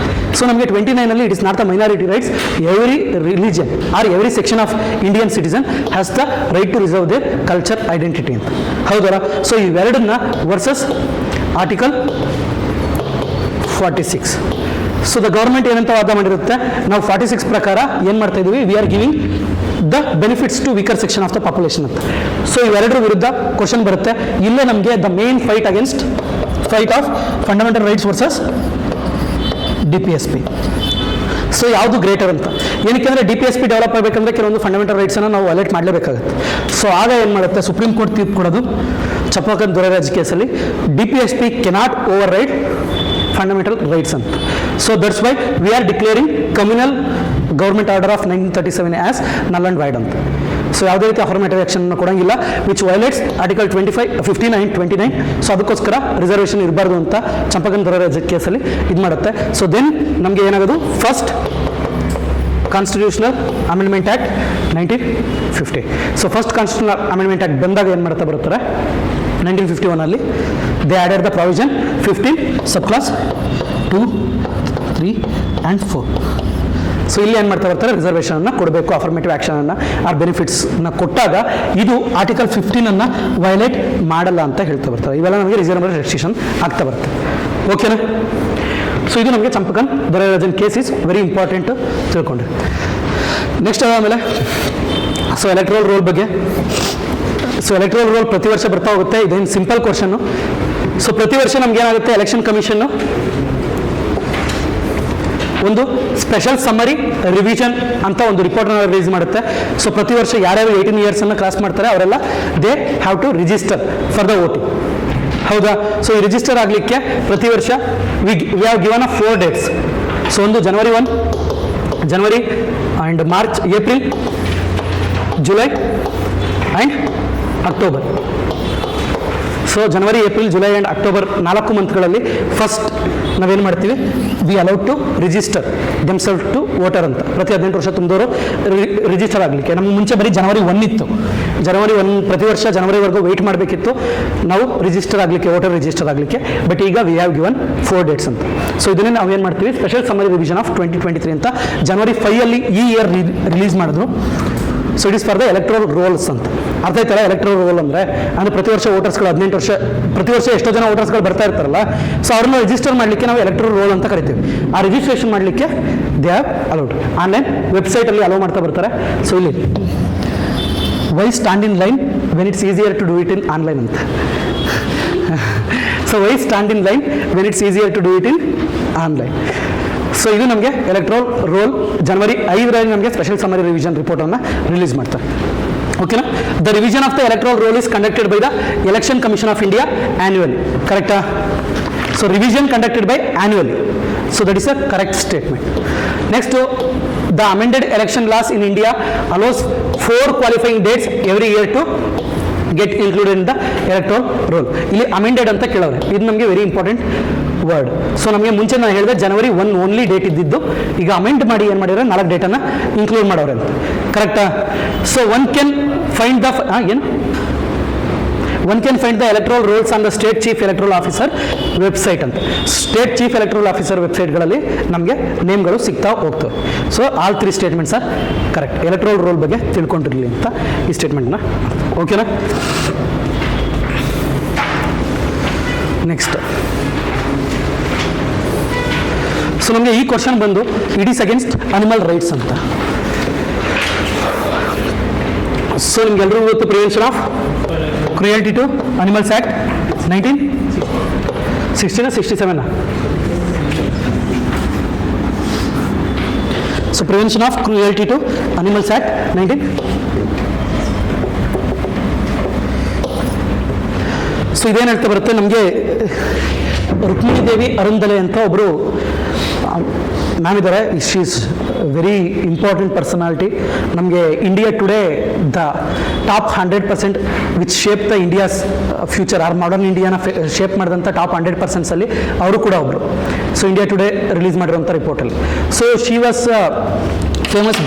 ಸೊ ನಮಗೆ 29 ಅಲ್ಲಿ it is not the minority rights, every religion or every section of Indian citizen has the right to reserve their culture identity ಅಂತ, ಹೌದಲ್ಲ? So ಇವೆರಡನ್ನ versus article 46. So the government ಏನಂತ ವಾದ ಮಾಡಿರುತ್ತೆ, ನಾವು 46 ಪ್ರಕಾರ ಏನು ಮಾಡ್ತಾ ಇದ್ದೀವಿ, we are giving the benefits to weaker section of the population ಅಂತ. ಸೊ ಇವೆರಡರ ವಿರುದ್ಧ ಕ್ವಶನ್ ಬರುತ್ತೆ. ಇಲ್ಲೇ ನಮಗೆ the main fight against fight of fundamental rights versus DPSP. So ಯಾವುದು ಗ್ರೇಟರ್ ಅಂತ. ಏನಕ್ಕೆ ಅಂದರೆ DPSP ಡೆವಲಪ್ ಆಗಬೇಕಂದ್ರೆ ಕೆಲವೊಂದು ಫಂಡಮೆಂಟಲ್ ರೈಟ್ಸನ್ನು ನಾವು ವೈಲೇಟ್ ಮಾಡಲೇಬೇಕಾಗುತ್ತೆ. ಸೊ ಆಗ ಏನು ಮಾಡುತ್ತೆ, ಸುಪ್ರೀಂ ಕೋರ್ಟ್ ತೀರ್ಪು ಕೊಡೋದು ಚಂಪಕನ್ ದೊರೈ ರಾಜ್ ಕೇಸಲ್ಲಿ DPSP cannot override fundamental rights ಅಂತ. So that's why we are declaring communal government order of 1937 as null and void ಅಂತ. ಸೊ ಯಾವುದೇ ರೀತಿ ಅಫರ್ಮೇಟಿವ್ ಆ್ಯಕ್ಷನ್ ಕೊಡೋಂಗಿಲ್ಲ, which violates article 25, 15 and 29. So ಅದಕ್ಕೋಸ್ಕರ ರಿಸರ್ವೇಷನ್ ಇರಬಾರ್ದು ಅಂತ ಚಂಪಕನ್ ದೊರೈ ರಾಜ್ ಕೇಸಲ್ಲಿ ಇದು ಮಾಡುತ್ತೆ. ಸೊ ದೆನ್ ನಮಗೆ ಏನಾಗೋದು, first constitutional amendment act 1950. So first constitutional amendment act ಬಂದಾಗ ಏನು ಮಾಡ್ತಾ ಬರ್ತಾರೆ, 1951 ಅಲ್ಲಿ they added the provision 15 sub clause 2, 3 and 4. So ಇಲ್ಲಿ ಏನು ಮಾಡ್ತಾ ಬರ್ತಾರೆ, ರಿಸರ್ವೇಷನನ್ನು ಕೊಡಬೇಕು, ಅಫರ್ಮೇಟಿವ್ ಆ್ಯಕ್ಷನನ್ನು ಆರ್ ಬೆನಿಫಿಟ್ಸ್ನ ಕೊಟ್ಟಾಗ ಇದು ಆರ್ಟಿಕಲ್ 15 ವೈಲೇಟ್ ಮಾಡಲ್ಲ ಅಂತ ಹೇಳ್ತಾ ಬರ್ತಾರೆ. ಇವೆಲ್ಲ ನಮಗೆ ರಿಸರ್ವ್ ರೆಸ್ಟ್ರಿಕ್ಷನ್ ಆಗ್ತಾ ಬರುತ್ತೆ. ಓಕೆನಾ? ಸೊ ಇದು ನಮಗೆ Champakam Dorai Rajan case is very important ತಿಳ್ಕೊಂಡ್ರೆ. ನೆಕ್ಸ್ಟ್ ಅದಾದಮೇಲೆ ಸೊ ಎಲೆಕ್ಟ್ರಲ್ ರೋಲ್ ಬಗ್ಗೆ ಸೊ ಎಲೆಕ್ಟ್ರಲ್ ರೋಲ್ ಪ್ರತಿ ವರ್ಷ ಬರ್ತಾ ಹೋಗುತ್ತೆ, ಇದೇನು ಸಿಂಪಲ್ ಕ್ವಶನ್ನು. ಸೊ ಪ್ರತಿ ವರ್ಷ ನಮ್ಗೆ ಏನಾಗುತ್ತೆ, ಎಲೆಕ್ಷನ್ ಕಮಿಷನ್ನು ಒಂದು ಸ್ಪೆಷಲ್ ಸಮ್ಮರಿ ರಿವಿಷನ್ ಅಂತ ಒಂದು ರಿಪೋರ್ಟನ್ನು ರಿಲೀಸ್ ಮಾಡುತ್ತೆ. ಸೊ ಪ್ರತಿ ವರ್ಷ ಯಾರ್ಯಾರು 18 ಇಯರ್ಸನ್ನು ಕ್ರಾಸ್ ಮಾಡ್ತಾರೆ ಅವರೆಲ್ಲ they have to register for the voting. ಹೌದಾ? ಸೊ ಈ ರಿಜಿಸ್ಟರ್ ಆಗಲಿಕ್ಕೆ ಪ್ರತಿ ವರ್ಷ we have given a 4 dates. So ಒಂದು January 1, January and March, April, July and October. So January, April, July and October 4 ಮಂತ್ಗಳಲ್ಲಿ ಫಸ್ಟ್ ನಾವೇನು ಮಾಡ್ತೀವಿ, we allowed to register themself to voter ಅಂತ. ಪ್ರತಿ 18 ವರ್ಷ ತುಂಬಿದವರು ರಿಜಿಸ್ಟರ್ ಆಗಲಿಕ್ಕೆ. ನಮ್ಗೆ ಮುಂಚೆ ಬರೀ January 1 ಇತ್ತು. January 1 ಪ್ರತಿ ವರ್ಷ ಜನವರಿವರೆಗೂ ವೆಯ್ಟ್ ಮಾಡಬೇಕಿತ್ತು ನಾವು ರಿಜಿಸ್ಟರ್ ಆಗಲಿಕ್ಕೆ, ವೋಟರ್ ರಿಜಿಸ್ಟರ್ ಆಗಲಿಕ್ಕೆ. ಬಟ್ ಈಗ ವಿ ಹ್ಯಾವ್ ಗಿವನ್ 4 ಡೇಟ್ಸ್ ಅಂತ. ಸೊ ಇದನ್ನೇ ನಾವೇನು ಮಾಡ್ತೀವಿ, ಸ್ಪೆಷಲ್ ಸಮ್ಮರಿ ರಿವಿಷನ್ ಆಫ್ 2023 ಅಂತ January 5 ಈ ಇಯರ್ ರಿಲೀಸ್ ಮಾಡಿದ್ರು. So it is for the electoral rolls ಅಂತ. ಅರ್ಥ ಆಯ್ತಲ್ಲ? ಎಲೆಕ್ಟ್ರಲ್ ರೋಲ್ ಅಂದರೆ ಪ್ರತಿ ವರ್ಷ ವೋಟರ್ಸ್ಗಳು 18 ವರ್ಷ, ಪ್ರತಿ ವರ್ಷ ಎಷ್ಟೋ ಜನ ವೋಟರ್ಸ್ಗಳು ಬರ್ತಾ ಇರ್ತಾರಲ್ಲ, ಸೊ ಅವ್ರನ್ನ ರಿಜಿಸ್ಟರ್ ಮಾಡಲಿಕ್ಕೆ ನಾವು ಎಲೆಕ್ಟ್ರಲ್ ರೋಲ್ ಅಂತ ಕರಿತೀವಿ. ಆ ರಿಜಿಸ್ಟ್ರೇಷನ್ ಮಾಡಲಿಕ್ಕೆ ದೇ ಹ್ಯಾವ್ ಅಲೌಡ್. ಆನ್ಲೈನ್ ವೆಬ್ಸೈಟಲ್ಲಿ ಅಲೋ ಮಾಡ್ತಾ ಬರ್ತಾರೆ. ಸೊ ಇಲ್ಲಿ why stand in line when it's easier to do it in online ಅಂತ. So why stand in line when it's easier to do it in online. So ಇದು ನಮಗೆ electoral roll January 5 ನಮಗೆ special summary revision ರಿಪೋರ್ಟನ್ನು release ಮಾಡ್ತಾರೆ. ಓಕೆನಾ? The revision of the electoral roll is conducted by the election commission of India annually. ಕರೆಕ್ಟಾ? So revision conducted by annually. So that is a correct statement. Next, the amended election laws in India allows 4 qualifying dates every year to get included in the electoral roll. ಇಲ್ಲಿ amended ಅಂತ ಕೇಳೋರೆ, ಇದು ನಮಗೆ very important word. So ನಮಗೆ ಮುಂಚೆ ನಾನು ಹೇಳಿದೆ January 1 only date ಇದ್ದಿದ್ದು, ಈಗ ಅಮೆಂಡ್ ಮಾಡಿ ಏನು ಮಾಡಿದ್ರೆ 4 ಡೇಟನ್ನು ಇನ್ಕ್ಲೂಡ್ ಮಾಡೋರೆ ಅಂತ. ಕರೆಕ್ಟಾ? So one can find the electoral rolls on the state chief electoral officer website ಅಂತ. ಸ್ಟೇಟ್ ಚೀಫ್ ಎಲೆಕ್ಟ್ರಲ್ ಆಫೀಸರ್ ವೆಬ್ಸೈಟ್ಗಳಲ್ಲಿ ನಮಗೆ ನೇಮ್ಗಳು ಸಿಗ್ತಾ ಹೋಗ್ತವೆ. So all 3 statements are correct. Electoral roll ಬಗ್ಗೆ ತಿಳ್ಕೊಂಡಿರಲಿ ಅಂತ ಈ ಸ್ಟೇಟ್ಮೆಂಟ್ನ. ಓಕೆನಾ? ನೆಕ್ಸ್ಟ್, ಸೊ ನಮಗೆ ಈ ಕ್ವಶನ್ ಬಂದು it is against animal rights ಅಂತ. ಸೊ ನಿಮ್ಗೆಲ್ಲರಿಗೂ ಗೊತ್ತು prevention of cruelty to animals act 1960 67. So prevention of cruelty to animals act 19. So ಇದೇನು ಹೇಳ್ತಾ ಬರುತ್ತೆ ನಮಗೆ, ರುಕ್ಮಿಣಿ ದೇವಿ ಅರುಂಧಲೆ ಅಂತ ಒಬ್ಬರು ಮ್ಯಾಮ್ ಇದ್ದಾರೆ. She is very important personality. ನಮಗೆ India Today the top 100% which shape the India's future or modern ಇಂಡಿಯಾನ shape ಮಾಡಿದಂಥ ಟಾಪ್ 100%ಅಲ್ಲಿ ಅವರು ಕೂಡ ಒಬ್ಬರು. ಸೊ ಇಂಡಿಯಾ ಟುಡೇ ರಿಲೀಸ್ ಮಾಡಿರೋಂಥ ರಿಪೋರ್ಟಲ್ಲಿ. So she was famous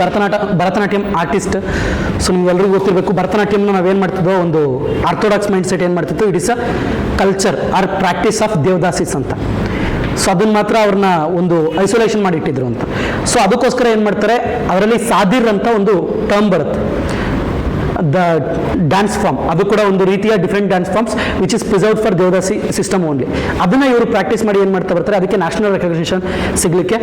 Bharatanatyam artist. So ನಿಮ್ಗೆಲ್ಲರಿಗೂ ಗೊತ್ತಿರಬೇಕು, ಭರತನಾಟ್ಯಂನ ನಾವೇನು ಮಾಡ್ತಿದ್ದೋ, ಒಂದು ಆರ್ಥೋಡಾಕ್ಸ್ ಮೈಂಡ್ ಸೆಟ್ ಏನು ಮಾಡ್ತಿತ್ತು, it is a culture or practice of devadasis ಅಂತ. ಸೊ ಅದನ್ನು ಮಾತ್ರ ಅವ್ರನ್ನ ಒಂದು ಐಸೋಲೇಷನ್ ಮಾಡಿಟ್ಟಿದ್ರು ಅಂತ. ಸೊ ಅದಕ್ಕೋಸ್ಕರ ಏನು ಮಾಡ್ತಾರೆ, ಅದರಲ್ಲಿ ಸಾದಿರ್ ಅಂತ ಒಂದು ಟರ್ಮ್ ಬರುತ್ತೆ, ದ ಡ್ಯಾನ್ಸ್ ಫಾರ್ಮ್. ಅದು ಕೂಡ ಒಂದು ರೀತಿಯ different dance forms which is preserved for devadasi system only. ಅದನ್ನು ಇವರು ಪ್ರಾಕ್ಟೀಸ್ ಮಾಡಿ ಏನು ಮಾಡ್ತಾ ಬರ್ತಾರೆ, ಅದಕ್ಕೆ ನ್ಯಾಷನಲ್ ರೆಕಗ್ನಿಷನ್ ಸಿಗಲಿಕ್ಕೆ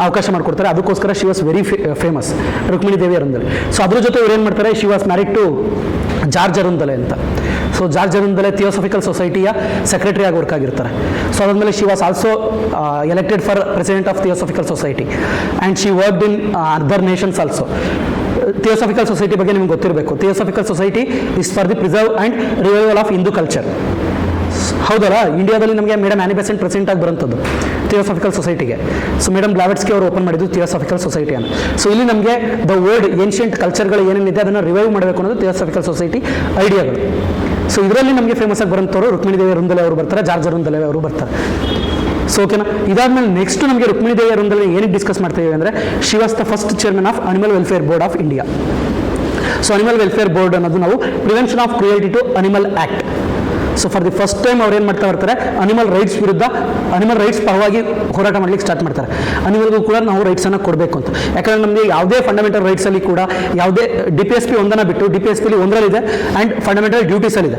ಅವಕಾಶ ಮಾಡಿಕೊಡ್ತಾರೆ. ಅದಕ್ಕೋಸ್ಕರ she was very famous, Rukmini Devi Arundale. So ಅದ್ರ ಜೊತೆ ಇವ್ರು ಏನು ಮಾಡ್ತಾರೆ, she was married to George Arundale ಅಂತ. ಸೊ ಜಾರ್ಜ್ ಅರುಂಧಲೆ ಥಿಯೋಸಫಿಕಲ್ ಸೊಸೈಟಿಯ ಸೆಕ್ರೆಟರಿ ಆಗಿ ವರ್ಕ್ ಆಗಿರ್ತಾರೆ. ಸೊ ಅದಾದಮೇಲೆ she was also elected for president of Theosophical Society and she worked in other nations also. Theosophical Society ಬಗ್ಗೆ ನಿಮ್ಗೆ ಗೊತ್ತಿರಬೇಕು. Theosophical Society is for the preserve and revival of Hindu culture. ಹೌದಲ್ಲ? ಇಂಡಿಯಾದಲ್ಲಿ ನಮಗೆ madam any Besant president ಆಗಿ ಬರೋಂಥದ್ದು theosophical ಸೊಸೈಟಿಗೆ. So madam ಬ್ಲಾವೆಟ್ಸ್ಗೆ ಅವರು open ಮಾಡಿದ್ದು ಥಿಯೋಸಫಿಕಲ್ ಸೊಸೈಟಿಯನ್ನು. ಸೊ ಇಲ್ಲಿ ನಮಗೆ ದ ವರ್ಲ್ಡ್ ಏನ್ಷಿಯಂಟ್ ಕಲ್ಚರ್ಗಳು ಏನೇನಿದೆ ಅದನ್ನು ರಿವೈವ್ ಮಾಡಬೇಕು ಅನ್ನೋದು ಥಿಯೋಸಫಿಕಲ್ ಸೊಸೈಟಿ ಐಡಿಯಾಗಳು. ಸೊ ಇದರಲ್ಲಿ ನಮಗೆ ಫೇಮಸ್ ಆಗಿ ಬರೋಂಥವ್ರು ರುಕ್ಮಿಣಿ ದೇವಿ ಅರುಂಧಲೆ ಅವರು ಬರ್ತಾರೆ, ಜಾರ್ಜ್ ಅರುಂಧಲೆ ಅವರು ಬರ್ತಾರೆ. ಸೊ ಓಕೆನಾ? ಇದಾದ್ಮೇಲೆ ನೆಕ್ಸ್ಟ್ ನಮಗೆ ರುಕ್ಮಿಣಿ ದೇವಿ ಅರುಂಧಲೆ ಏನಕ್ಕೆ ಡಿಸ್ಕಸ್ ಮಾಡ್ತೀವಿ ಅಂದರೆ, she was the first chairman of animal welfare board of India. So animal welfare board ಅನ್ನೋದು ನಾವು prevention of cruelty to animal act. So for the first time ಅವ್ರು ಏನು ಮಾಡ್ತಾ ಬರ್ತಾರೆ, ಅನಿಮಲ್ ರೈಟ್ಸ್ ವಿರುದ್ಧ, ಅನಿಮಲ್ ರೈಟ್ಸ್ ಪರವಾಗಿ ಹೋರಾಟ ಮಾಡ್ಲಿಕ್ಕೆ ಸ್ಟಾರ್ಟ್ ಮಾಡ್ತಾರೆ. ಅನಿಮಲ್ಗೂ ಕೂಡ ನಾವು ರೈಟ್ಸನ್ನು ಕೊಡಬೇಕು ಅಂತ. ಯಾಕಂದರೆ ನಮಗೆ ಯಾವುದೇ ಫಂಡಮೆಂಟಲ್ ರೈಟ್ಸಲ್ಲಿ ಕೂಡ ಯಾವುದೇ DPSP ಒಂದನ್ನು ಬಿಟ್ಟು DPSPಲಿ ಒಂದರಲ್ಲಿದೆ ಆ್ಯಂಡ್ ಫಂಡಮೆಂಟಲ್ ಡ್ಯೂಟೀಸಲ್ಲಿದೆ.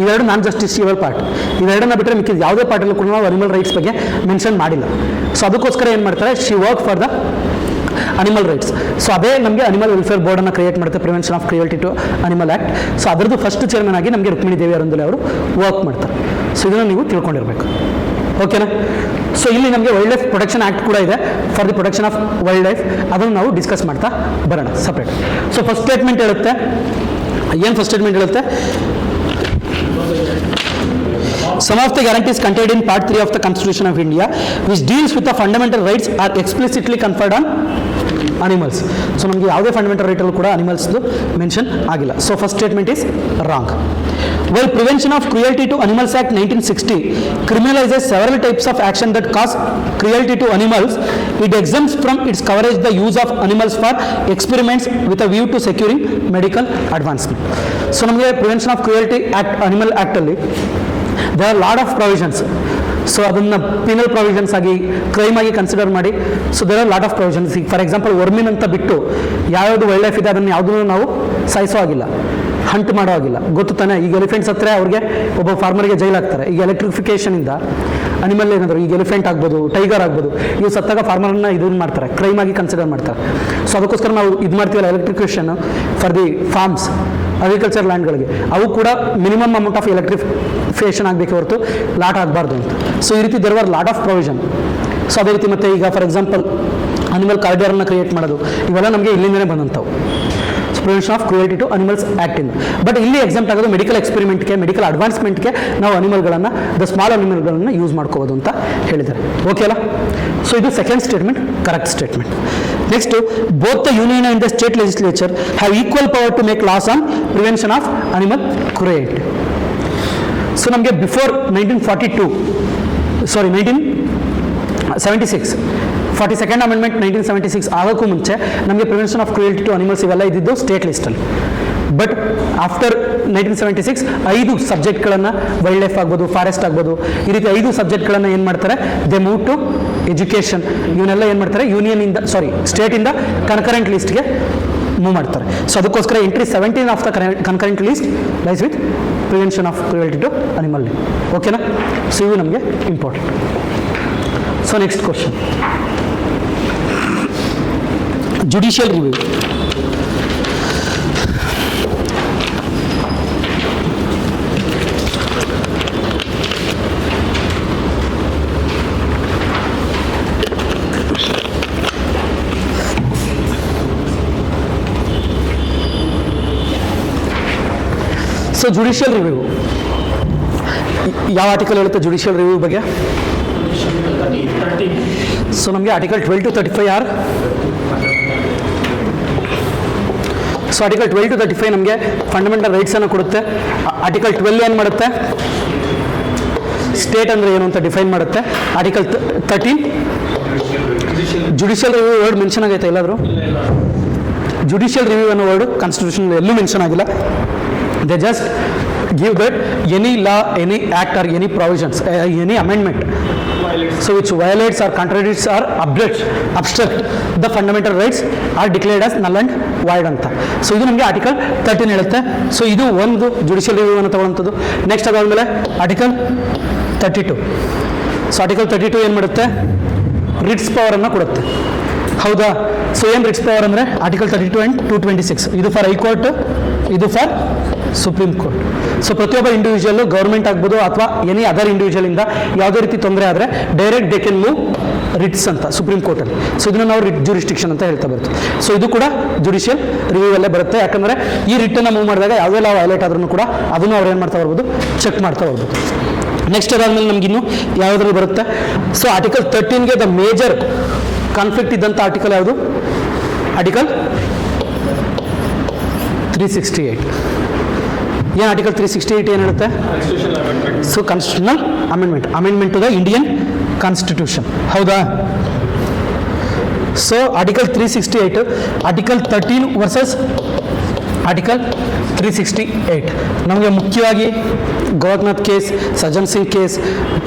ಇವೆರಡು ನಾನ್ ಜಸ್ಟಿಸಿಯಬಲ್ ಪಾರ್ಟ್. ಇವೆರಡನ್ನ ಬಿಟ್ಟರೆ ಮಿಕ್ಕಿದ ಯಾವುದೇ ಪಾರ್ಟಲ್ಲೂ ಕೂಡ ನಾವು ಅನಿಮಲ್ ರೈಟ್ಸ್ ಬಗ್ಗೆ ಮೆನ್ಷನ್ ಮಾಡಿಲ್ಲ. ಸೊ ಅದಕ್ಕೋಸ್ಕರ ಏನು ಮಾಡ್ತಾರೆ, she work for the animal rights. So ಅದೇ ನಮಗೆ ಅನಿಮಲ್ ವೆಲ್ಫೇರ್ ಬೋರ್ಡನ್ನು ಕ್ರಿಯೇಟ್ ಮಾಡುತ್ತೆ, prevention of cruelty to animal act. So ಅದರದ್ದು ಫಸ್ಟ್ ಚೇರ್ಮನ್ ಆಗಿ ನಮಗೆ ರುಕ್ಮಿಣಿ ದೇವಿ ಅರುಂದಲೆ ಅವರು ವರ್ಕ್ ಮಾಡ್ತಾರೆ. ಸೊ ಇದನ್ನು ನೀವು ತಿಳ್ಕೊಂಡಿರಬೇಕು. ಓಕೆನಾ? ಸೊ ಇಲ್ಲಿ ನಮಗೆ ವೈಲ್ಡ್ ಲೈಫ್ ಪ್ರೊಟೆಕ್ಷನ್ ಆ್ಯಕ್ಟ್ ಕೂಡ ಇದೆ for the protection of wild life. ಅದನ್ನು ನಾವು ಡಿಸ್ಕಸ್ ಮಾಡ್ತಾ ಬರೋಣ ಸಪ್ರೇಟ್. ಸೊ ಫಸ್ಟ್ ಸ್ಟೇಟ್ಮೆಂಟ್ ಹೇಳುತ್ತೆ, ಏನು ಫಸ್ಟ್ ಸ್ಟೇಟ್ಮೆಂಟ್ ಹೇಳುತ್ತೆ? Some of the guarantees contained in Part 3 of the Constitution of India, which deals with the fundamental rights, are explicitly conferred on animals. So ನಮಗೆ ಯಾವುದೇ fundamental ರೈಟಲ್ಲೂ ಕೂಡ ಅನಿಮಲ್ಸ್ದು mention ಆಗಿಲ್ಲ. So first statement is wrong. While Prevention of Cruelty to Animals Act 1960 criminalizes several types of action that cause cruelty to animals, it exempts from its coverage the use of animals for experiments with a view to securing medical advancement. So ನಮಗೆ Prevention of Cruelty Act, Animal Act ಅಲ್ಲಿ there are lot of provisions. So ಅದನ್ನು penal provisions ಆಗಿ crime ಆಗಿ consider ಮಾಡಿ. So there are lot of provisions. ಈಗ for example vermin ಅಂತ ಬಿಟ್ಟು ಯಾವ್ಯಾವುದು ವೈಲ್ಡ್ ಲೈಫ್ ಇದೆ ಅದನ್ನು ಯಾವುದೂ ನಾವು ಸಾಯಿಸೋ ಆಗಿಲ್ಲ, ಹಂಟ್ ಮಾಡೋ ಆಗಿಲ್ಲ. ಗೊತ್ತು ತಾನೆ? ಈಗ ಎಲಿಫೆಂಟ್ಸ್ ಹತ್ರ ಅವ್ರಿಗೆ ಒಬ್ಬ ಫಾರ್ಮರ್ಗೆ ಜೈಲ್ ಹಾಕ್ತಾರೆ. ಈಗ ಎಲೆಕ್ಟ್ರಿಫಿಕೇಷನಿಂದ ಅನಿಮಲ್ ಏನಾದರೂ ಈಗ ಎಲಿಫೆಂಟ್ ಆಗ್ಬೋದು, ಟೈಗರ್ ಆಗ್ಬೋದು, ಇವು ಸತ್ತಾಗ ಫಾರ್ಮರ್ನ ಇದನ್ನು ಮಾಡ್ತಾರೆ, ಕ್ರೈಮ್ ಆಗಿ ಕನ್ಸಿಡರ್ ಮಾಡ್ತಾರೆ. ಸೊ ಅದಕ್ಕೋಸ್ಕರ ನಾವು ಇದು ಮಾಡ್ತೀವಲ್ಲ electrification for the farms, agriculture ಲ್ಯಾಂಡ್ಗಳಿಗೆ, ಅವು ಕೂಡ ಮಿನಿಮಮ್ ಅಮೌಂಟ್ ಆಫ್ ಎಲೆಕ್ಟ್ರಿಫಿಕೇಷನ್ ಆಗಬೇಕು ಹೊರತು ಲಾಟ್ ಆಗಬಾರ್ದು ಅಂತ. ಸೊ ಈ ರೀತಿ there are lot of provision. So ಅದೇ ರೀತಿ ಮತ್ತೆ ಈಗ ಫಾರ್ ಎಕ್ಸಾಂಪಲ್ ಅನಿಮಲ್ ಕಾರಿಡಾರನ್ನು ಕ್ರಿಯೇಟ್ ಮಾಡೋದು, ಇವೆಲ್ಲ ನಮಗೆ ಇಲ್ಲಿಂದನೇ ಬಂದಂಥವು. Prevention of cruelty to animals ಆ್ಯಕ್ಟಿಂದ. ಬಟ್ ಇಲ್ಲಿ ಎಕ್ಸಾಂಪಲ್ ಆಗೋದು ಮೆಡಿಕಲ್ ಎಕ್ಸ್ಪೆರಿಮೆಂಟ್ಗೆ, ಮೆಡಿಕಲ್ ಅಡ್ವಾನ್ಸ್ಮೆಂಟ್ಗೆ ನಾವು ಅನಿಮಲ್ಗಳನ್ನು, ದ ಸ್ಮಾಲ್ ಅನಿಮಲ್ಗಳನ್ನು ಯೂಸ್ ಮಾಡ್ಕೋಬೋದು ಅಂತ ಹೇಳಿದ್ದಾರೆ. ಓಕೆ ಅಲ್ಲ? ಸೊ ಇದು second statement correct statement. Next, both the union and the state legislature have equal power to make laws on prevention of animal cruelty. So ನಮಗೆ ಬಿಫೋರ್ 1976 42nd ಅಮೆಂಡ್ಮೆಂಟ್ 1976 ಆಗೋಕ್ಕೂ ಮುಂಚೆ ನಮಗೆ prevention of cruelty to animals ಇವೆಲ್ಲ ಇದ್ದಿದ್ದು state ಲಿಸ್ಟಲ್ಲಿ. But after 1976 5 ಸಬ್ಜೆಕ್ಟ್ಗಳನ್ನು, wildlife ಆಗ್ಬೋದು, forest ಆಗ್ಬೋದು, ಈ ರೀತಿ 5 ಸಬ್ಜೆಕ್ಟ್ಗಳನ್ನು ಏನು ಮಾಡ್ತಾರೆ, ದೇ ಮೂವ್ ಟು ಎಜುಕೇಷನ್. ಇವನ್ನೆಲ್ಲ ಏನು ಮಾಡ್ತಾರೆ, ಸ್ಟೇಟಿಂದ ಕನ್ಕರೆಂಟ್ ಲಿಸ್ಟ್ಗೆ ಮೂವ್ ಮಾಡ್ತಾರೆ. ಸೊ ಅದಕ್ಕೋಸ್ಕರ entry 17 of the concurrent list lies with prevention of cruelty to animal. ಓಕೆನಾ? ಸೊ ಇವು ನಮಗೆ important. So next question, judicial review. So judicial review ಯಾವ ಆರ್ಟಿಕಲ್ ಹೇಳುತ್ತೆ ಜುಡಿಷಿಯಲ್ ರಿವ್ಯೂ ಬಗ್ಗೆ? ಸೊ ನಮಗೆ article 12 to 35 are. So article 12 to 35 ನಮಗೆ fundamental ರೈಟ್ಸನ್ನು ಕೊಡುತ್ತೆ. Article 12 ಏನು ಮಾಡುತ್ತೆ, ಸ್ಟೇಟ್ ಅಂದರೆ ಏನು ಅಂತ ಡಿಫೈನ್ ಮಾಡುತ್ತೆ. Article 13 judicial review word mention ಆಗೈತೆ ಎಲ್ಲಾದರೂ? ಜುಡಿಷಿಯಲ್ ರಿವ್ಯೂ ಅನ್ನೋ ವರ್ಡ್ ಕಾನ್ಸ್ಟಿಟ್ಯೂಷನ್ ಎಲ್ಲೂ ಮೆನ್ಷನ್ ಆಗಿಲ್ಲ. They just give that any law, any act R any provisions, any amendment so which violates or contradicts or obstruct the fundamental rights are declared as null and void ಅಂತ. So ಇದು ನಮಗೆ article 13 ಹೇಳುತ್ತೆ. So ಇದು ಒಂದು judicial review ಅನ್ನು ತಗೊಳ್ಳೋಂಥದ್ದು. Next ಅದಾದಮೇಲೆ article 32. So article 32 ಏನು ಮಾಡುತ್ತೆ, ರಿಟ್ಸ್ ಪವರನ್ನು ಕೊಡುತ್ತೆ. ಹೌದಾ? ಸೊ ಏನು ರಿಟ್ಸ್ ಪವರ್ ಅಂದರೆ ಆರ್ಟಿಕಲ್ 32 and 226. ಇದು ಫಾರ್ ಹೈಕೋರ್ಟ್, ಇದು ಫಾರ್ ಸುಪ್ರೀಂ ಕೋರ್ಟ್. ಸೊ ಪ್ರತಿಯೊಬ್ಬ ಇಂಡಿವಿಜುವಲ್ಲು, ಗೌರ್ಮೆಂಟ್ ಆಗ್ಬೋದು ಅಥವಾ ಎನಿ ಅದರ್ ಇಂಡಿವಿಜುವಲಿಂದ ಯಾವುದೇ ರೀತಿ ತೊಂದರೆ ಆದರೆ direct they can move Ritz ಅಂತ ಸುಪ್ರೀಂ ಕೋರ್ಟಲ್ಲಿ. ಸೊ ಇದನ್ನು ನಾವು ರಿಟ್ ಜುರಿಸ್ಟಿಕ್ಷನ್ ಅಂತ ಹೇಳ್ತಾ ಬರ್ತೀವಿ. ಸೊ ಇದು ಕೂಡ ಜುಡಿಷಿಯಲ್ ರಿವ್ಯೂ ಅಲ್ಲೇ ಬರುತ್ತೆ. ಯಾಕಂದರೆ ಈ ರಿಟ್ಟನ್ನು ಮೂವ್ ಮಾಡಿದಾಗ ಯಾವುದೇ ಲಾ ವೈಲೇಟ್ ಆದ್ರೂ ಕೂಡ ಅದನ್ನು ಅವ್ರು ಏನು ಮಾಡ್ತಾ ಬರ್ಬೋದು, ಚೆಕ್ ಮಾಡ್ತಾ ಬರ್ಬೋದು. ನೆಕ್ಸ್ಟ್ ಅದಾದಮೇಲೆ ನಮಗಿನ್ನು ಯಾವುದ್ರಲ್ಲಿ ಬರುತ್ತೆ? ಸೊ ಆರ್ಟಿಕಲ್ 13ಗೆ ದ ಮೇಜರ್ ಕಾನ್ಫ್ಲಿಕ್ಟ್ ಇದ್ದಂಥ ಆರ್ಟಿಕಲ್ ಯಾವುದು? ಆರ್ಟಿಕಲ್ 368. ಏನು ಆರ್ಟಿಕಲ್ 368 ಏನು ಹೇಳುತ್ತೆ? So constitutional amendment to the Indian constitution. ಹೌದಾ? So article 368, article 13 versus article 368. ನಮಗೆ ಮುಖ್ಯವಾಗಿ Gorakhnath case, Sajjan Singh case,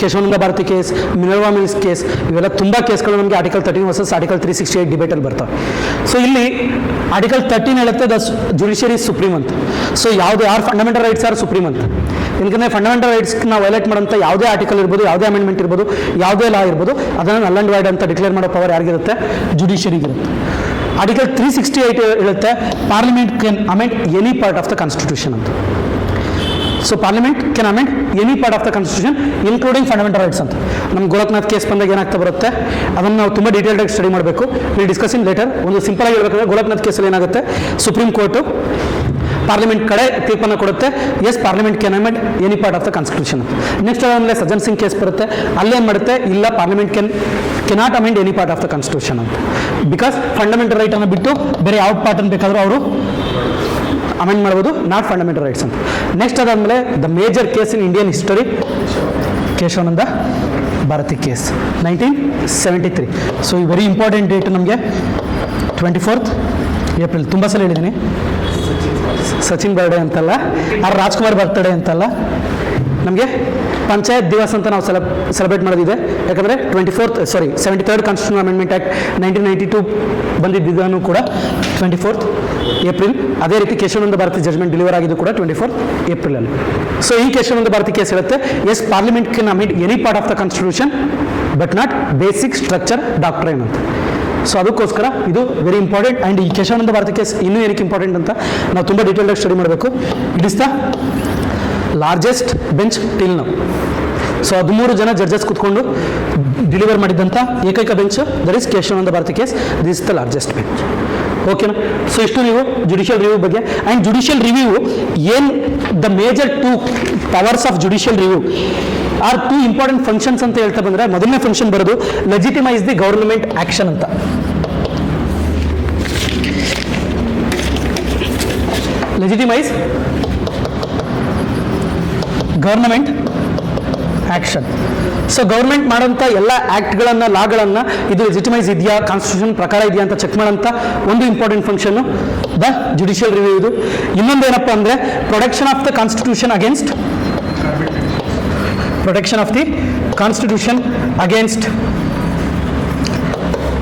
Kesavananda Bharati case, Minerva Mills case, ಇವೆಲ್ಲ ತುಂಬ ಕೇಸ್ಗಳು ನಮಗೆ ಆರ್ಟಿಕಲ್ 13 ವರ್ಸಸ್ ಆರ್ಟಿಕಲ್ 368 ಡಿಬೇಟಲ್ಲಿ ಬರ್ತವೆ. ಸೊ ಇಲ್ಲಿ ಆರ್ಟಿಕಲ್ 13 ಹೇಳುತ್ತೆ ದ ಜುಡಿಷಿಯರಿ ಸುಪ್ರೀಂ ಅಂತ. ಸೊ ಯಾರು ಫಂಡಮೆಂಟಲ್ ರೈಟ್ಸ್ ಆರ್ ಸುಪ್ರೀಂ ಅಂತ. ಯಾಕಂದರೆ ಫಂಡಮೆಂಟಲ್ ರೈಟ್ಸ್ನ ವೈಲೇಟ್ ಮಾಡೋಂಥ ಯಾವುದೇ ಆರ್ಟಿಕಲ್ ಇರ್ಬೋದು, ಯಾವುದೇ ಅಮೆಂಡ್ಮೆಂಟ್ ಇರ್ಬೋದು, ಯಾವುದೇ ಲಾ ಇರ್ಬೋದು, ಅದನ್ನು ನಲ್ ಆ್ಯಂಡ್ ವೈಡ್ ಅಂತ ಡಿಕ್ಲೇರ್ ಮಾಡೋ ಪವರ್ ಯಾರಿಗಿರುತ್ತೆ? ಜುಡಿಷಿಯರಿಗಿರುತ್ತೆ. ಆರ್ಟಿಕಲ್ 368 ಹೇಳುತ್ತೆ parliament can amend any part of the constitution ಅಂತ. So parliament can amend any part of the constitution including fundamental rights ಅಂತ. ನಮ್ಮ ಗೋಲಕ್ನಾಥ್ ಕೇಸ್ ಬಂದಾಗ ಏನಾಗ್ತಾ ಬರುತ್ತೆ ಅದನ್ನು ನಾವು ತುಂಬ ಡೀಟೇಲ್ಡಾಗಿ ಸ್ಟಡಿ ಮಾಡಬೇಕು. Will discuss in later. ಒಂದು ಸಿಂಪಲ್ ಆಗಿ ಹೇಳ್ಬೇಕಂದ್ರೆ ಗೋಲಕ್ನಾಥ್ ಕೇಸಲ್ಲಿ ಏನಾಗುತ್ತೆ, ಸುಪ್ರೀಂ ಕೋರ್ಟು ಪಾರ್ಲಿಮೆಂಟ್ ಕಡೆ ತೀರ್ಪನ್ನು ಕೊಡುತ್ತೆ, yes parliament can amend any part of the constitution. Next ಆಮೇಲೆ ಸಜ್ಜನ್ ಸಿಂಗ್ ಕೇಸ್ ಬರುತ್ತೆ, ಅಲ್ಲೇನು ಮಾಡುತ್ತೆ, ಇಲ್ಲ parliament cannot amend any part of the constitution ಅಂತ. ಬಿಕಾಸ್ ಫಂಡಮೆಂಟಲ್ ರೈಟನ್ನು ಬಿಟ್ಟು ಬೇರೆ ಯಾವ ಪಾರ್ಟನ್ನು ಬೇಕಾದರೂ ಅವರು ಅಮೆಂಡ್ ಮಾಡ್ಬೋದು, ನಾಟ್ ಫಂಡಮೆಂಟಲ್ ರೈಟ್ಸ್ ಅಂತ. ನೆಕ್ಸ್ಟ್ ಅದಾದಮೇಲೆ the major case in Indian history, Keshavananda Bharati case 1973. So ಈ ವೆರಿ ಇಂಪಾರ್ಟೆಂಟ್ ಡೇಟ್ ನಮಗೆ 24th ಏಪ್ರಿಲ್. ತುಂಬ ಸಲ ಹೇಳಿದ್ದೀನಿ, ಸಚಿನ್ ಬರ್ಡೇ ಅಂತಲ್ಲ, ಆರ್ ರಾಜ್ಕುಮಾರ್ ಬರ್ತ್ಡೇ ಅಂತಲ್ಲ, ನಮಗೆ ಪಂಚಾಯತ್ ದಿವಸ್ ಅಂತ ನಾವು ಸೆಲೆಬ್ರೇಟ್ ಮಾಡೋದಿದೆ. ಯಾಕಂದರೆ 73rd ಕಾನ್ಸ್ಟಿಟ್ಯೂಷನ್ ಅಮೆಂಡ್ಮೆಂಟ್ ಆ್ಯಕ್ಟ್ 1992 ಬಂದಿದ್ದನ್ನು ಕೂಡ 24th ಏಪ್ರಿಲ್. ಅದೇ ರೀತಿ ಕೇಶವಾನಂದ ಭಾರತಿ ಜಜ್ಮೆಂಟ್ ಡೆಲಿವರ್ ಆಗಿದ್ದು ಕೂಡ 24th ಏಪ್ರಿಲಲ್ಲಿ. ಸೊ ಈ ಕೇಶವಾನಂದ ಭಾರತಿ ಕೇಸ್ ಹೇಳುತ್ತೆ, yes parliament can amend any part of the constitution but not basic structure doctrine ಅಂತ. ಸೊ ಅದಕ್ಕೋಸ್ಕರ ಇದು ವೆರಿ ಇಂಪಾರ್ಟೆಂಟ್. ಆ್ಯಂಡ್ ಈ ಕೇಶವಾನಂದ ಭಾರತಿ ಕೇಸ್ ಇನ್ನೂ ಏನಕ್ಕೆ ಇಂಪಾರ್ಟೆಂಟ್ ಅಂತ ನಾವು ತುಂಬ ಡೀಟೇಲ್ಡಾಗಿ ಸ್ಟಡಿ ಮಾಡಬೇಕು. It is the largest bench till now. So 13 ಜನ ಜಡ್ಜಸ್ ಕೂತ್ಕೊಂಡು ಡೆಲಿವರ್ ಮಾಡಿದ್ದಂಥ ಏಕೈಕ bench that is Keshavananda Bharati case. This is the largest bench. ಓಕೆನಾ? ಸೊ ಇಷ್ಟು ನೀವು ಜುಡಿಷಿಯಲ್ ರಿವ್ಯೂ ಬಗ್ಗೆ. ಆ್ಯಂಡ್ ಜುಡಿಷಿಯಲ್ ರಿವ್ಯೂ ಏನು the major 2 powers of judicial review are 2 important functions ಅಂತ ಹೇಳ್ತಾ ಬಂದರೆ, ಮೊದಲನೇ ಫಂಕ್ಷನ್ ಬರೋದು ಲೆಜಿಟಿಮೈಸ್ ದಿ ಗವರ್ನಮೆಂಟ್ ಆಕ್ಷನ್ ಅಂತ. ಲೆಜಿಟಿಮೈಸ್ ಗವರ್ನಮೆಂಟ್ ಆಕ್ಷನ್. ಸೊ ಗೌರ್ಮೆಂಟ್ ಮಾಡೋಂಥ ಎಲ್ಲ ಆ್ಯಕ್ಟ್ಗಳನ್ನು, ಲಾಗಳನ್ನು ಇದು ಲೆಜಿಟಿಮೈಸ್ ಇದೆಯಾ, ಕಾನ್ಸ್ಟಿಟ್ಯೂಷನ್ ಪ್ರಕಾರ ಇದೆಯಾ ಅಂತ ಚೆಕ್ ಮಾಡೋಂಥ ಒಂದು important function the judicial review ಇದು. ಇನ್ನೊಂದು ಏನಪ್ಪ ಅಂದರೆ protection of the constitution against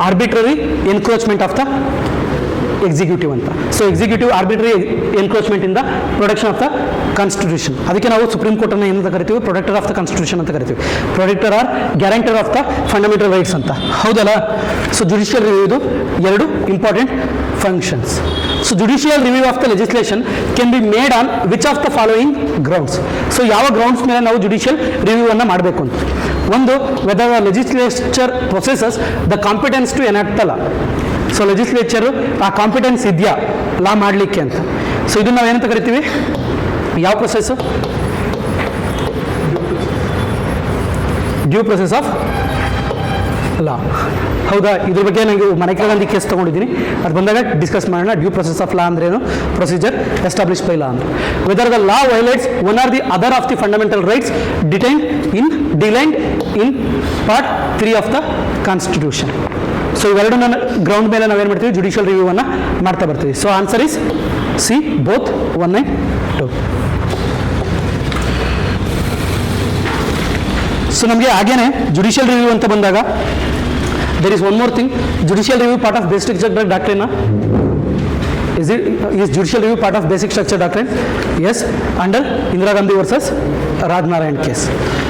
arbitrary encroachment of the executive ಅಂತ. So executive arbitrary encroachment in the protection of the constitution. ಅದಕ್ಕೆ ನಾವು ಸುಪ್ರೀಂ ಕೋರ್ಟನ್ನು ಏನಂತ ಕರಿತೀವಿ, ಪ್ರೊಟೆಕ್ಟರ್ ಆಫ್ ದ ಕಾನ್ಸ್ಟಿಟ್ಯೂಷನ್ ಅಂತ ಕರಿತೀವಿ. Protector or guarantor of the fundamental rights ಅಂತ, ಹೌದಲ್ಲ? So judicial review ಇದು 2 important functions. So judicial review of the legislation can be made on which of the following grounds. So ಯಾವ grounds ಮೇಲೆ ನಾವು judicial ರಿವ್ಯೂವನ್ನು ಮಾಡಬೇಕು ಅಂತ. ಒಂದು, whether the legislature processes the competence to enact the law. So legislature ಆ competence ಇದೆಯಾ law ಮಾಡಲಿಕ್ಕೆ ಅಂತ. ಸೊ ಇದನ್ನು ನಾವು ಏನಂತ ಕರಿತೀವಿ, ಯಾವ process? Due process of law. ಹೌದಾ? ಇದ್ರ ಬಗ್ಗೆ ನನಗೆ ಮನೇಕಾ ಗಾಂಧಿ ಕೇಸ್ ತೊಗೊಂಡಿದ್ದೀನಿ, ಅದು ಬಂದಾಗ ಡಿಸ್ಕಸ್ ಮಾಡೋಣ. ಡ್ಯೂ ಪ್ರೊಸೆಸ್ ಆಫ್ ಲಾ ಅಂದ್ರೆ ಏನು, ಪ್ರೊಸೀಜರ್ ಎಸ್ಟಾಬ್ಲಿಷ್ ಬೈ ಲಾ ಅಂದ್ರೆ. Whether the law violates one or the other of the fundamental rights defined in part 3 of the constitution. So ಇವೆರಡು ಗ್ರೌಂಡ್ ಮೇಲೆ ನಾವೇನು ಮಾಡ್ತೀವಿ, ಜುಡಿಷಿಯಲ್ ರಿವ್ಯೂವನ್ನು ಮಾಡ್ತಾ ಬರ್ತೀವಿ. So answer is C, both 1 and 2. So ನಮಗೆ ಹಾಗೇನೆ ಜುಡಿಷಿಯಲ್ ರಿವ್ಯೂ ಅಂತ ಬಂದಾಗ there is one more thing. Judicial review part of basic structure doctrine. Is judicial review part of basic structure doctrine? Yes, under Indira Gandhi versus Rajnarayan case.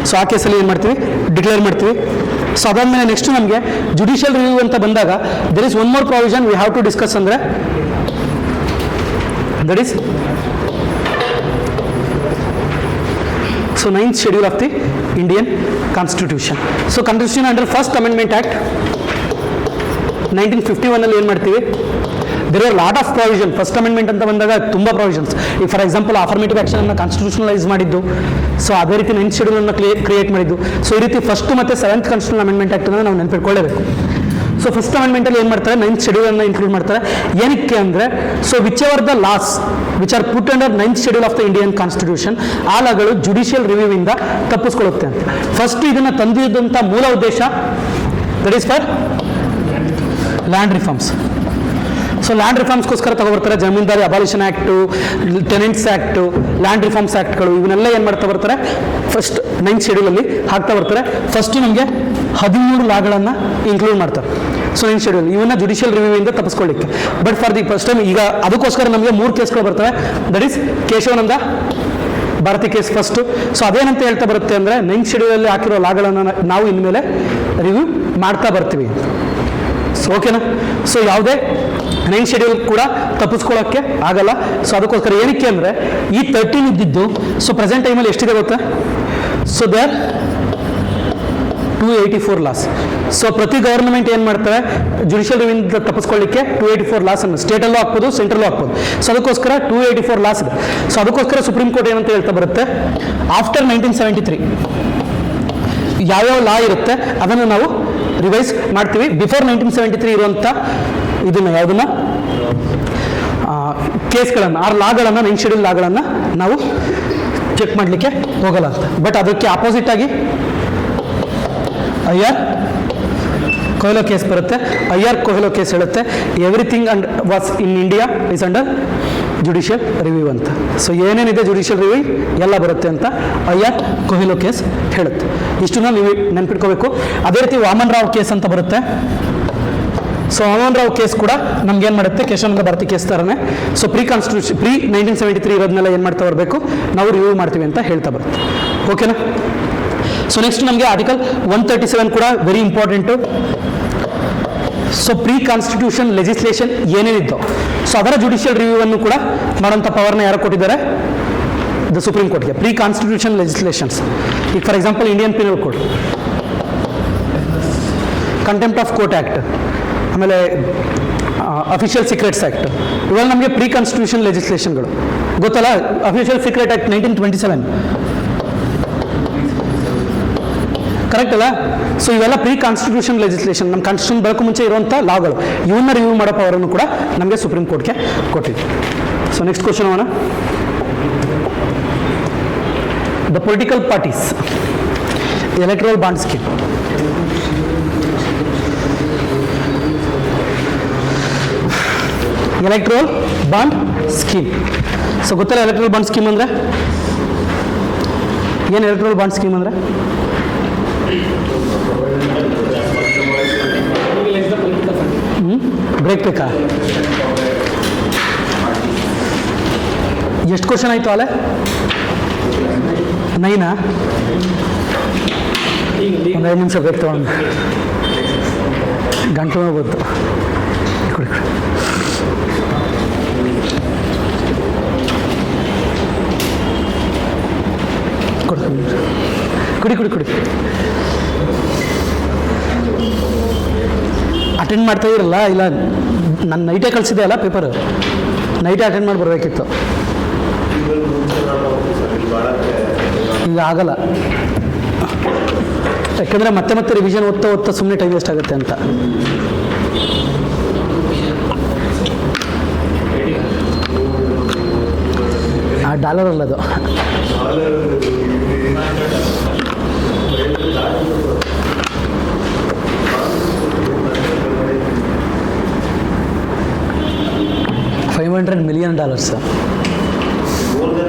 So ಆ ಕೇಸಲ್ಲಿ ಏನು ಮಾಡ್ತೀವಿ, declare ಮಾಡ್ತೀವಿ. So ಅದಾದಮೇಲೆ next ನಮಗೆ judicial review ಅಂತ ಬಂದಾಗ there is one more provision we have to discuss, ಅಂದರೆ that is so 9th schedule of the Indian Constitution. So constitution under first amendment act 1951 ಏನು ಮಾಡ್ತೀವಿ, there are lot of provision. First amendment ಅಂತ ಬಂದಾಗ ತುಂಬ provisions. ಈಗ for example affirmative ಆ್ಯಕ್ಷನನ್ನು constitutionalise ಮಾಡಿದ್ದು, so ಅದೇ ರೀತಿ 9th schedule ಕ್ರಿಯೇಟ್ ಮಾಡಿದ್ದು. ಸೊ ಈ ರೀತಿ ಫಸ್ಟ್ ಮತ್ತು 7th ಕಾನ್ಸ್ಟಿಟ್ಯೂಷನಲ್ ಅಮೆಂಡ್ಮೆಂಟ್ ಆ್ಯಕ್ಟನ್ನು ನಾವು ನೆನಪಿಟ್ಕೊಳ್ಳೇಬೇಕು. ಸೊ ಫಸ್ಟ್ ಅಮೆಂಡ್ಮೆಂಟಲ್ಲಿ ಏನು ಮಾಡ್ತಾರೆ, 9th schedule ಇನ್ಕ್ಲೂಡ್ ಮಾಡ್ತಾರೆ. ಏನಕ್ಕೆ ಅಂದರೆ, so which ever the loss which are put under 9th schedule of the Indian constitution, ಆ ಲಾಗಳು ಜುಡಿಷಿಯಲ್ ರಿವ್ಯೂವಿಂದ ತಪ್ಪಿಸ್ಕೊಳ್ಳುತ್ತೆ ಅಂತ. ಫಸ್ಟ್ ಇದನ್ನು ತಂದಿದ್ದಂಥ ಮೂಲ ಉದ್ದೇಶ that is for land reforms. So land ರಿಫಾರ್ಮ್ಸ್ಗೋಸ್ಕರ ತಗೊಬರ್ತಾರೆ. Zamindari abolition act, tenants act, land reforms ಆ್ಯಕ್ಟ್ಗಳು, ಇವನ್ನೆಲ್ಲ ಏನು ಮಾಡ್ತಾ ಬರ್ತಾರೆ, ಫಸ್ಟ್ 9th schedule ಹಾಕ್ತಾ ಬರ್ತಾರೆ. ಫಸ್ಟು ನಮಗೆ 13 ಲಾಗಳನ್ನು ಇನ್ಕ್ಲೂಡ್ ಮಾಡ್ತಾರೆ. ಸೊ 9th schedule ಇವನ್ನ ಜುಡಿಷಿಯಲ್ ರಿವ್ಯೂವಿಂದ ತಪ್ಪಿಸ್ಕೊಳ್ಳಿಕ್ಕೆ. But for the first time ಈಗ ಅದಕ್ಕೋಸ್ಕರ ನಮಗೆ 3 ಕೇಸ್ಗಳು ಬರ್ತವೆ. That is Keshavananda Bharati case first. So ಅದೇನಂತ ಹೇಳ್ತಾ ಬರುತ್ತೆ ಅಂದರೆ, 9th schedule ಹಾಕಿರೋ ಲಾಗಳನ್ನು ನಾವು ಇನ್ಮೇಲೆ ರಿವ್ಯೂ ಮಾಡ್ತಾ ಬರ್ತೀವಿ. ಮೆಂಬರ್ಸ್. ಓಕೆನಾ? ಸೊ ಯಾವುದೇ 9 ಶೆಡ್ಯೂಲ್ ಕೂಡ ತಪ್ಪಿಸ್ಕೊಳ್ಳೋಕ್ಕೆ ಆಗಲ್ಲ. ಸೊ ಅದಕ್ಕೋಸ್ಕರ ಏನಕ್ಕೆ ಅಂದರೆ ಈ 13 ಇದ್ದಿದ್ದು ಸೊ ಪ್ರೆಸೆಂಟ್ ಟೈಮಲ್ಲಿ ಎಷ್ಟಿದೆ ಗೊತ್ತಾ? So there 284 laws. ಸೊ ಪ್ರತಿ ಗವರ್ನಮೆಂಟ್ ಏನು ಮಾಡ್ತಾರೆ, ಜುಡಿಷಿಯಲ್ ರಿವ್ಯೂನಿಂದ ತಪ್ಪಿಸ್ಕೊಳ್ಳಿಕ್ಕೆ 284 ಲಾಸ್ ಅನ್ನು ಸ್ಟೇಟಲ್ಲೂ ಹಾಕ್ಬೋದು, ಸೆಂಟ್ರಲ್ಲೂ ಹಾಕ್ಬೋದು. ಸೊ ಅದಕ್ಕೋಸ್ಕರ 284 ಲಾಸ್ ಇದೆ. ಸೊ ಅದಕ್ಕೋಸ್ಕರ ಸುಪ್ರೀಂ ಕೋರ್ಟ್ ಏನಂತ ಹೇಳ್ತಾ ಬರುತ್ತೆ, ಆಫ್ಟರ್ 1973 ಯಾವ್ಯಾವ ಲಾ ಇರುತ್ತೆ ಅದನ್ನು ನಾವು ರಿವೈಸ್ ಮಾಡ್ತೀವಿ. ಬಿಫೋರ್ 1973 ಇರುವಂಥ ಇದನ್ನು ಯಾವುದನ್ನ ಕೇಸ್ಗಳನ್ನು ಲಾಗಳನ್ನು 9 ಶೆಡ್ಯೂಲ್ ಲಾಗಳನ್ನು ನಾವು ಚೆಕ್ ಮಾಡಲಿಕ್ಕೆ ಹೋಗಲ್ಲ ಅಂತ. ಬಟ್ ಅದಕ್ಕೆ ಆಪೋಸಿಟ್ ಆಗಿ IR ಕೊಹ್ಲೋ ಕೇಸ್ ಬರುತ್ತೆ. IR ಕೊಹ್ಲೋ ಕೇಸ್ ಹೇಳುತ್ತೆ everything and was in India is under judicial review ಅಂತ. ಸೊ ಏನೇನಿದೆ ಜುಡಿಷಿಯಲ್ ರಿವ್ಯೂ ಎಲ್ಲ ಬರುತ್ತೆ ಅಂತ IR ಕೊಹ್ಲೋ ಕೇಸ್ ಹೇಳುತ್ತೆ. ಇಷ್ಟನ್ನ ನೀವು ನೆನ್ಪಿಟ್ಕೋಬೇಕು. ಅದೇ ರೀತಿ ವಾಮನ್ ರಾವ್ ಕೇಸ್ ಅಂತ ಬರುತ್ತೆ. ಸೊ ವಾಮನ್ ರಾವ್ ಕೇಸ್ ಕೂಡ ನಮ್ಗೆ ಏನು ಮಾಡುತ್ತೆ, ಕೇಶವಾನಂದ ಭಾರತಿ ಕೇಸ್ ಥರನೇ. ಸೊ ಪ್ರೀ 1973 ಇರೋದನ್ನೆಲ್ಲ ಏನು ಮಾಡ್ತಾ ಬರಬೇಕು, ನಾವು ರಿವ್ಯೂ ಮಾಡ್ತೀವಿ ಅಂತ ಹೇಳ್ತಾ ಬರುತ್ತೆ. ಓಕೆನಾ? ಸೊ ನೆಕ್ಸ್ಟ್ ನಮಗೆ ಆರ್ಟಿಕಲ್ 137 ಕೂಡ very important. So pre constitution legislation ಏನೇನಿತ್ತು ಸೊ ಅದರ ಜುಡಿಷಿಯಲ್ ರಿವ್ಯೂವನ್ನು ಕೂಡ ಮಾಡೋಂಥ ಪವರ್ನ ಯಾರು ಕೊಟ್ಟಿದ್ದಾರೆ, ದ ಸುಪ್ರೀಂ ಕೋರ್ಟ್ಗೆ. ಪ್ರೀ ಕಾನ್ಸ್ಟಿಟ್ಯೂಷನ್ ಲೆಜಿಸ್ಲೇಷನ್ಸ್, ಈಗ for example Indian penal code, contempt of court act, ಆಮೇಲೆ ಅಫಿಷಿಯಲ್ ಸೀಕ್ರೆಟ್ಸ್ ಆ್ಯಕ್ಟ್, ಇವೆಲ್ಲ ನಮಗೆ ಪ್ರೀ ಕಾನ್ಸ್ಟಿಟ್ಯೂಷನ್ ಲೆಜಿಸ್ಲೇಷನ್ಗಳು ಗೊತ್ತಲ್ಲ. ಅಫಿಷಿಯಲ್ ಸೀಕ್ರೆಟ್ ಆ್ಯಕ್ಟ್ 1927 ಕರೆಕ್ಟ್ ಅಲ್ಲ? ಸೊ ಇವೆಲ್ಲ ಪ್ರೀ ಕಾನ್ಸ್ಟಿಟ್ಯೂಷನ್ ಲೆಜಿಸ್ಲೇಷನ್, ನಮ್ಮ ಕಾನ್ಸ್ಟಿಟ್ಯೂಷನ್ ಬರೋಕ್ಕೂ ಮುಂಚೆ ಇರುವಂಥ ಲಾಗಳು, ಇವನ್ನ ರಿವ್ಯೂ ಮಾಡೋ ಪವರನ್ನು ಕೂಡ ನಮಗೆ ಸುಪ್ರೀಂ ಕೋರ್ಟ್ಗೆ ಕೊಟ್ಟಿದೆ. ಸೊ ನೆಕ್ಸ್ಟ್ ಕ್ವಶನ್ ಅವನ, the political parties electoral bond scheme. Electoral bond scheme. So ಗೊತ್ತಲ್ಲ ಎಲೆಕ್ಟ್ರಲ್ ಬಾಂಡ್ ಸ್ಕೀಮ್ ಅಂದರೆ ಏನು? ಎಲೆಕ್ಟ್ರಲ್ ಬಾಂಡ್ ಸ್ಕೀಮ್ ಅಂದರೆ ಬ್ರೇಕ್ ಬೇಕಾ? ಎಷ್ಟು ಕ್ವಶನ್ ಆಯಿತು ಅಲ್ಲೇ? 9 ಒಂದು 5 ನಿಮಿಷ ಬ್ರೇಕ್ ತಗೊಂಡು ಗಂಟು ಹೋಗ್ಬೋದು. ಕುಡಿ ಅಟೆಂಡ್ ಮಾಡ್ತಾ ಇರಲ್ಲ, ಇಲ್ಲ ನಾನು ನೈಟೇ ಕಳಿಸಿದೆ ಅಲ್ಲ ಪೇಪರ್, ನೈಟೇ ಅಟೆಂಡ್ ಮಾಡಿ ಬರಬೇಕಿತ್ತು. ಈಗ ಆಗಲ್ಲ, ಯಾಕೆಂದರೆ ಮತ್ತೆ ರಿವಿಷನ್ ಓದ್ತಾ ಸುಮ್ಮನೆ ಟೈಮ್ ವೇಸ್ಟ್ ಆಗುತ್ತೆ ಅಂತ. $1 ಅಲ್ಲದು. $500 million.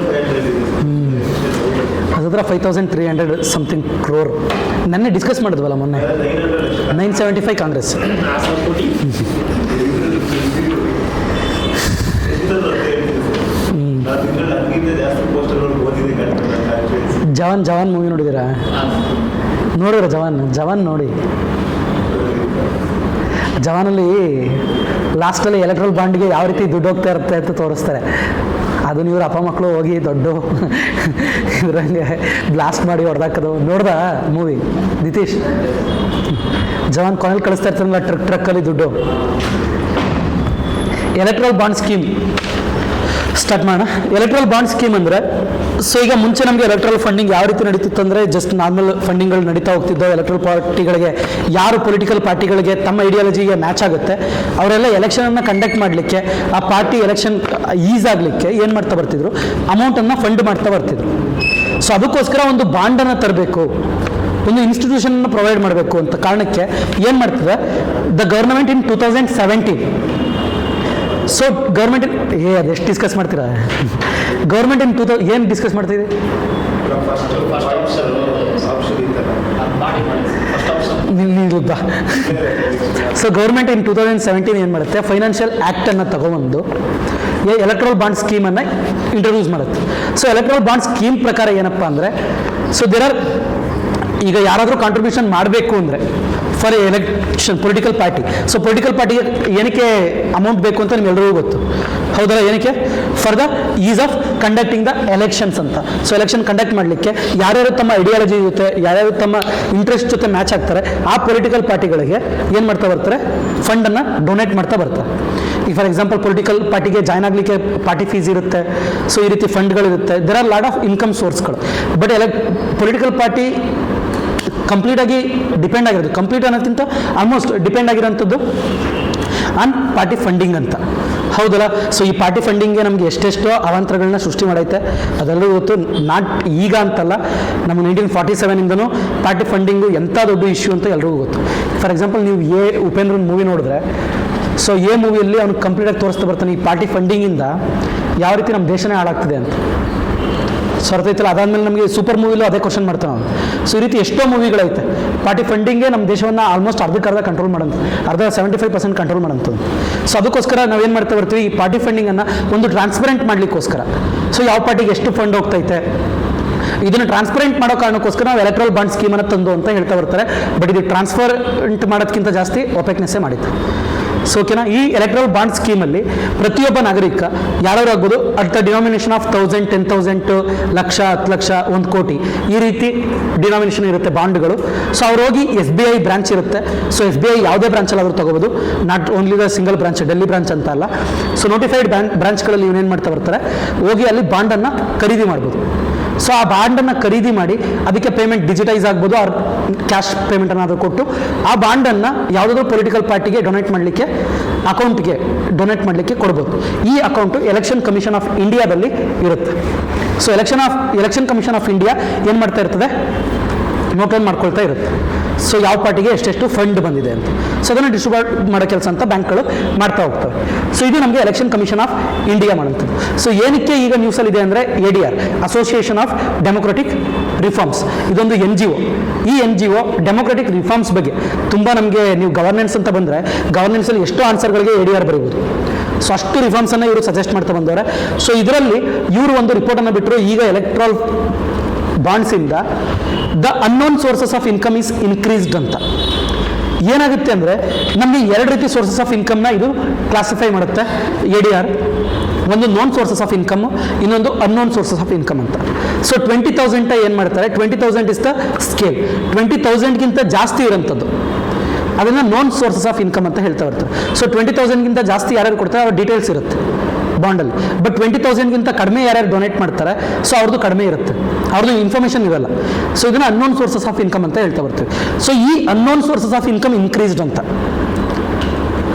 ಅದರ 5300 ಸಮಥಿಂಗ್ ಕ್ರೋರ್. ನೆನ್ನೆ ಡಿಸ್ಕಸ್ ಮಾಡಿದ್ವಲ್ಲ ಮೊನ್ನೆ, 975 ಕಾಂಗ್ರೆಸ್. ಜವಾನ್ ಮೂವಿ ನೋಡಿದ್ದೀರಾ? ನೋಡಿದ್ರ ಜವಾನ್ ನೋಡಿ. ಜವಾನಲ್ಲಿ ಲಾಸ್ಟಲ್ಲಿ ಎಲೆಕ್ಟ್ರಲ್ ಬಾಂಡ್ಗೆ ಯಾವ ರೀತಿ ದುಡ್ಡು ಹೋಗ್ತಾ ಇರುತ್ತೆ ಅಂತ ತೋರಿಸ್ತಾರೆ. ಅದನ್ನ ಇವ್ರ ಅಪ್ಪ ಮಕ್ಕಳು ಹೋಗಿ ದೊಡ್ಡ ಇದರಲ್ಲಿ ಬ್ಲಾಸ್ಟ್ ಮಾಡಿ ಹೊಡೆದಾಕೋದು. ನೋಡ್ದ ಮೂವಿ ನಿತೀಶ್? ಜವಾನ್ ಕೊನೆಯಲ್ಲಿ ಕಳಿಸ್ತಾ ಇರ್ತಾರಲ್ಲ ಟ್ರಕ್ಕಲ್ಲಿ ದುಡ್ಡು. ಎಲೆಕ್ಟ್ರಲ್ ಬಾಂಡ್ ಸ್ಕೀಮ್ ಸ್ಟಾರ್ಟ್ ಮಾಡೋಣ. ಎಲೆಕ್ಟ್ರಲ್ ಬಾಂಡ್ ಸ್ಕೀಮ್ ಅಂದರೆ, ಸೊ ಈಗ ಮುಂಚೆ ನಮಗೆ ಎಲೆಕ್ಟ್ರಲ್ ಫಂಡಿಂಗ್ ಯಾವ ರೀತಿ ನಡೀತಿತ್ತು ಅಂದರೆ, ಜಸ್ಟ್ ನಾರ್ಮಲ್ ಫಂಡಿಂಗ್ಗಳು ನಡೀತಾ ಹೋಗ್ತಿದ್ದವು. ಎಲೆಕ್ಟ್ರಲ್ ಪಾರ್ಟಿಗಳಿಗೆ, ಯಾರು ಪೊಲಿಟಿಕಲ್ ಪಾರ್ಟಿಗಳಿಗೆ ತಮ್ಮ ಐಡಿಯಾಲಜಿಗೆ ಮ್ಯಾಚ್ ಆಗುತ್ತೆ ಅವರೆಲ್ಲ ಎಲೆಕ್ಷನನ್ನು ಕಂಡಕ್ಟ್ ಮಾಡಲಿಕ್ಕೆ, ಆ ಪಾರ್ಟಿ ಎಲೆಕ್ಷನ್ ಈಸ್ ಆಗಲಿಕ್ಕೆ ಏನು ಮಾಡ್ತಾ ಬರ್ತಿದ್ರು, ಅಮೌಂಟನ್ನು ಫಂಡ್ ಮಾಡ್ತಾ ಬರ್ತಿದ್ರು. ಸೊ ಅದಕ್ಕೋಸ್ಕರ ಒಂದು ಬಾಂಡನ್ನು ತರಬೇಕು, ಒಂದು ಇನ್ಸ್ಟಿಟ್ಯೂಷನನ್ನು ಪ್ರೊವೈಡ್ ಮಾಡಬೇಕು ಅಂತ ಕಾರಣಕ್ಕೆ ಏನು ಮಾಡ್ತದೆ the government in 2017. So government ಅದೆಷ್ಟು ಡಿಸ್ಕಸ್ ಮಾಡ್ತೀರಾ? ಗೌರ್ಮೆಂಟ್ ಇನ್ ಏನು ಡಿಸ್ಕಸ್ ಮಾಡ್ತಿದ್ದೀವಿ? ಸೊ ಗೌರ್ಮೆಂಟ್ ಇನ್ 2017 ಏನು ಮಾಡುತ್ತೆ, ಫೈನಾನ್ಷಿಯಲ್ ಆ್ಯಕ್ಟನ್ನು ತಗೊಬಂದು ಎಲೆಕ್ಟ್ರಲ್ ಬಾಂಡ್ ಸ್ಕೀಮನ್ನು ಇಂಟ್ರೊಡ್ಯೂಸ್ ಮಾಡುತ್ತೆ. ಸೊ ಎಲೆಕ್ಟ್ರಲ್ ಬಾಂಡ್ ಸ್ಕೀಮ್ ಪ್ರಕಾರ ಏನಪ್ಪ ಅಂದರೆ, ಸೊ ದೇರ್ ಆರ್, ಈಗ ಯಾರಾದರೂ ಕಾಂಟ್ರಿಬ್ಯೂಷನ್ ಮಾಡಬೇಕು ಅಂದರೆ for election political party. So political ಪಾರ್ಟಿಗೆ ಏನಕ್ಕೆ ಅಮೌಂಟ್ ಬೇಕು ಅಂತ ನಿಮ್ಗೆಲ್ಲರಿಗೂ ಗೊತ್ತು, ಹೌದಲ್ಲ? ಏನಕ್ಕೆ? For the is of conducting the elections ಅಂತ. ಸೊ ಎಲೆಕ್ಷನ್ ಕಂಡಕ್ಟ್ ಮಾಡಲಿಕ್ಕೆ ಯಾರ್ಯಾರು ತಮ್ಮ ಐಡಿಯಾಲಜಿ ಜೊತೆ, ಯಾರ್ಯಾರು ತಮ್ಮ ಇಂಟ್ರೆಸ್ಟ್ ಜೊತೆ ಮ್ಯಾಚ್ ಆಗ್ತಾರೆ, ಆ ಪೊಲಿಟಿಕಲ್ ಪಾರ್ಟಿಗಳಿಗೆ ಏನು ಮಾಡ್ತಾ ಬರ್ತಾರೆ? ಫಂಡನ್ನು ಡೊನೇಟ್ ಮಾಡ್ತಾ ಬರ್ತಾರೆ. ಈಗ ಫಾರ್ ಎಕ್ಸಾಂಪಲ್ ಪೊಲಿಟಿಕಲ್ ಪಾರ್ಟಿಗೆ ಜಾಯ್ನ್ ಆಗಲಿಕ್ಕೆ ಪಾರ್ಟಿ ಫೀಸ್ ಇರುತ್ತೆ, ಸೊ ಈ ರೀತಿ ಫಂಡ್ಗಳಿರುತ್ತೆ, there are lot of income ಸೋರ್ಸ್ಗಳು. ಬಟ್ ಪೊಲಿಟಿಕಲ್ ಪಾರ್ಟಿ ಕಂಪ್ಲೀಟಾಗಿ ಡಿಪೆಂಡ್ ಆಗಿರೋದು, ಕಂಪ್ಲೀಟ್ ಅನ್ನೋದಕ್ಕಿಂತ ಆಲ್ಮೋಸ್ಟ್ ಡಿಪೆಂಡ್ ಆಗಿರೋಂಥದ್ದು ಆನ್ ಪಾರ್ಟಿ ಫಂಡಿಂಗ್ ಅಂತ, ಹೌದಲ್ಲ? ಸೊ ಈ ಪಾರ್ಟಿ ಫಂಡಿಂಗ್ಗೆ ನಮಗೆ ಎಷ್ಟೆಷ್ಟೋ ಅವಾಂತರಗಳನ್ನ ಸೃಷ್ಟಿ ಮಾಡೈತೆ, ಅದೆಲ್ಲರೂ ಗೊತ್ತು. ನಾಟ್ ಈಗ ಅಂತಲ್ಲ, ನಮ್ಮ 1947ಇಂದನೂ ಪಾರ್ಟಿ ಫಂಡಿಂಗು ಎಂಥ ದೊಡ್ಡ ಇಶ್ಯೂ ಅಂತ ಎಲ್ರಿಗೂ ಗೊತ್ತು. ಫಾರ್ ಎಕ್ಸಾಂಪಲ್ ನೀವು ಉಪೇಂದ್ರನ್ ಮೂವಿ ನೋಡಿದ್ರೆ, ಸೊ ಮೂವಿಯಲ್ಲಿ ಅವ್ನು ಕಂಪ್ಲೀಟಾಗಿ ತೋರಿಸ್ತಾ ಬರ್ತಾನೆ ಈ ಪಾರ್ಟಿ ಫಂಡಿಂಗಿಂದ ಯಾವ ರೀತಿ ನಮ್ಮ ದೇಶನೇ ಹಾಳಾಗ್ತಿದೆ ಅಂತ. ಸೊ ಅರ್ಥೈತಲ್ಲ? ಅದಾದಮೇಲೆ ನಮಗೆ ಸೂಪರ್ ಮೂವಿಲೂ ಅದೇ ಕ್ವಶನ್ ಮಾಡ್ತಾನೆ ಅವನು. ಸೊ ಈ ರೀತಿ ಎಷ್ಟೋ ಮೂವಿಗಳೈತೆ, ಪಾರ್ಟಿ ಫಂಡಿಂಗೇ ನಮ್ಮ ದೇಶವನ್ನು ಆಲ್ಮೋಸ್ಟ್ ಅರ್ಧಕ್ಕರ್ಧ ಕಂಟ್ರೋಲ್ ಮಾಡೋದು, 75% ಕಂಟ್ರೋಲ್ ಮಾಡೋಂಥದ್ದು. ಸೊ ಅದಕ್ಕೋಸ್ಕರ ನಾವೇನು ಮಾಡ್ತಾ ಬರ್ತೀವಿ, ಈ ಪಾರ್ಟಿ ಫಂಡಿಂಗನ್ನು ಒಂದು ಟ್ರಾನ್ಸ್ಪರೆಂಟ್ ಮಾಡಲಿಕ್ಕೋಸ್ಕರ, ಸೊ ಯಾವ ಪಾರ್ಟಿಗೆ ಎಷ್ಟು ಫಂಡ್ ಹೋಗ್ತೈತೆ ಇದನ್ನು ಟ್ರಾನ್ಸ್ಪರೆಂಟ್ ಮಾಡೋ ಕಾರಣಕ್ಕೋಸ್ಕರ ನಾವು ಎಲೆಕ್ಟ್ರಲ್ ಬಾಂಡ್ ಸ್ಕೀಮನ್ನು ತಂದು ಅಂತ ಹೇಳ್ತಾ ಬರ್ತಾರೆ. ಬಟ್ ಇದು ಟ್ರಾನ್ಸ್ಪರೆಂಟ್ ಮಾಡೋದಕ್ಕಿಂತ ಜಾಸ್ತಿ ಒಪೆಕ್ನೆಸ್ಸೇ ಮಾಡಿತ್ತು. ಸೊ ಓಕೆನಾ? ಈ ಎಲೆಕ್ಟ್ರಲ್ ಬಾಂಡ್ ಸ್ಕೀಮಲ್ಲಿ ಪ್ರತಿಯೊಬ್ಬ ನಾಗರಿಕ ಯಾರು ಆಗ್ಬೋದು, at the denomination of 1000, 10,000, lakh, 10 lakh, 1 ಕೋಟಿ, ಈ ರೀತಿ ಡಿನಾಮಿನೇಷನ್ ಇರುತ್ತೆ ಬಾಂಡ್ಗಳು. ಸೊ ಅವ್ರು ಹೋಗಿ SBI ಬ್ರಾಂಚ್ ಇರುತ್ತೆ. ಸೊ SBI ಯಾವುದೇ ಬ್ರಾಂಚಲ್ಲಾದರೂ ತಗೋಬೋದು, not only the single branch, Delhi branch ಅಂತ ಅಲ್ಲ. ಸೊ ನೋಟಿಫೈಡ್ ಬ್ರಾಂಚ್ಗಳಲ್ಲಿ ಇವನೇನು ಮಾಡ್ತಾ ಬರ್ತಾರೆ, ಹೋಗಿ ಅಲ್ಲಿ ಬಾಂಡನ್ನು ಖರೀದಿ ಮಾಡ್ಬೋದು. ಸೊ ಆ ಬಾಂಡನ್ನು ಖರೀದಿ ಮಾಡಿ ಅದಕ್ಕೆ ಪೇಮೆಂಟ್ ಡಿಜಿಟೈಸ್ ಆಗ್ಬೋದು, ಆರ್ ಕ್ಯಾಶ್ ಪೇಮೆಂಟ್ ಅನ್ನಾದರೂ ಕೊಟ್ಟು ಆ ಬಾಂಡನ್ನು ಯಾವುದಾದ್ರೂ ಪೊಲಿಟಿಕಲ್ ಪಾರ್ಟಿಗೆ ಡೊನೇಟ್ ಮಾಡಲಿಕ್ಕೆ, ಅಕೌಂಟ್ಗೆ ಡೊನೇಟ್ ಮಾಡಲಿಕ್ಕೆ ಕೊಡ್ಬೋದು. ಈ ಅಕೌಂಟು ಎಲೆಕ್ಷನ್ ಕಮಿಷನ್ ಆಫ್ ಇಂಡಿಯಾದಲ್ಲಿ ಇರುತ್ತೆ. So election commission of India ಏನು ಮಾಡ್ತಾ ಇರ್ತದೆ, ನೋಟ್ ಡೌನ್ ಮಾಡ್ಕೊಳ್ತಾ ಇರುತ್ತೆ. ಸೊ ಯಾವ ಪಾರ್ಟಿಗೆ ಎಷ್ಟೆಷ್ಟು ಫಂಡ್ ಬಂದಿದೆ ಅಂತ. ಸೊ ಅದನ್ನು ಡಿಸ್ಟ್ರಿಬ್ಯೂಟ್ ಮಾಡೋ ಕೆಲಸ ಅಂತ ಬ್ಯಾಂಕ್ಗಳು ಮಾಡ್ತಾ ಹೋಗ್ತವೆ. ಸೊ ಇದು ನಮಗೆ ಎಲೆಕ್ಷನ್ ಕಮಿಷನ್ ಆಫ್ ಇಂಡಿಯಾ ಮಾಡುವಂಥದ್ದು. ಸೊ ಏನಕ್ಕೆ ಈಗ ನ್ಯೂಸಲ್ಲಿ ಇದೆ ಅಂದರೆ ADR, association of democratic reforms, ಇದೊಂದು NGO. ಈ NGO ಡೆಮೊಕ್ರೆಟಿಕ್ ರಿಫಾರ್ಮ್ಸ್ ಬಗ್ಗೆ ತುಂಬ ನಮಗೆ, ನೀವು ಗವರ್ನೆನ್ಸ್ ಅಂತ ಬಂದರೆ ಗವರ್ನೆನ್ಸಲ್ಲಿ ಎಷ್ಟೋ ಆನ್ಸರ್ಗಳಿಗೆ ADR ಬರೀಬೋದು. ಸೊ ಅಷ್ಟು ರಿಫಾರ್ಮ್ಸನ್ನು ಇವರು ಸಜೆಸ್ಟ್ ಮಾಡ್ತಾ ಬಂದವರೆ. ಸೊ ಇದರಲ್ಲಿ ಇವರು ಒಂದು ರಿಪೋರ್ಟನ್ನು ಬಿಟ್ಟರು, ಈಗ ಎಲೆಕ್ಟ್ರಲ್ ಬಾಂಡ್ಸಿಂದ the unknown sources of income is increased ಅಂತ. ಏನಾಗುತ್ತೆ ಅಂದರೆ ನಮಗೆ 2 ರೀತಿ ಸೋರ್ಸಸ್ ಆಫ್ ಇನ್ಕಮ್ನ ಇದು ಕ್ಲಾಸಿಫೈ ಮಾಡುತ್ತೆ ADR. ಒಂದು ನೋನ್ ಸೋರ್ಸಸ್ ಆಫ್ ಇನ್ಕಮ್, ಇನ್ನೊಂದು ಅನ್ನೋನ್ ಸೋರ್ಸಸ್ ಆಫ್ ಇನ್ಕಮ್ ಅಂತ. ಸೊ 20,000 ಏನು ಮಾಡ್ತಾರೆ, 20,000 ಇಸ್ ದ ಸ್ಕೇಲ್. 20,000ಗಿಂತ ಜಾಸ್ತಿ ಇರೋಂಥದ್ದು ಅದನ್ನು ನೋನ್ ಸೋರ್ಸಸ್ ಆಫ್ ಇನ್ಕಮ್ ಅಂತ ಹೇಳ್ತಾ ಬರ್ತಾರೆ. ಸೊ 20,000ಗಿಂತ ಜಾಸ್ತಿ ಯಾರ್ಯಾರು ಕೊಡ್ತಾರೆ ಅವ್ರ ಡೀಟೇಲ್ಸ್ ಇರುತ್ತೆ ಬಾಂಡಲ್ಲಿ. ಬಟ್ 20,000ಗಿಂತ ಕಡಿಮೆ ಯಾರ್ಯಾರು ಡೊನೇಟ್ ಮಾಡ್ತಾರೆ, ಸೊ ಅವ್ರದ್ದು ಕಡಿಮೆ ಇರುತ್ತೆ, ಅವ್ರದ್ದು ಇನ್ಫಾರ್ಮೇಷನ್ ಇರಲ್ಲ. ಸೊ ಇದನ್ನು ಅನ್ನೋನ್ ಸೋರ್ಸಸ್ ಆಫ್ ಇನ್ಕಮ್ ಅಂತ ಹೇಳ್ತಾ ಬರ್ತೀವಿ. ಸೊ ಈ unknown sources of income increased ಅಂತ.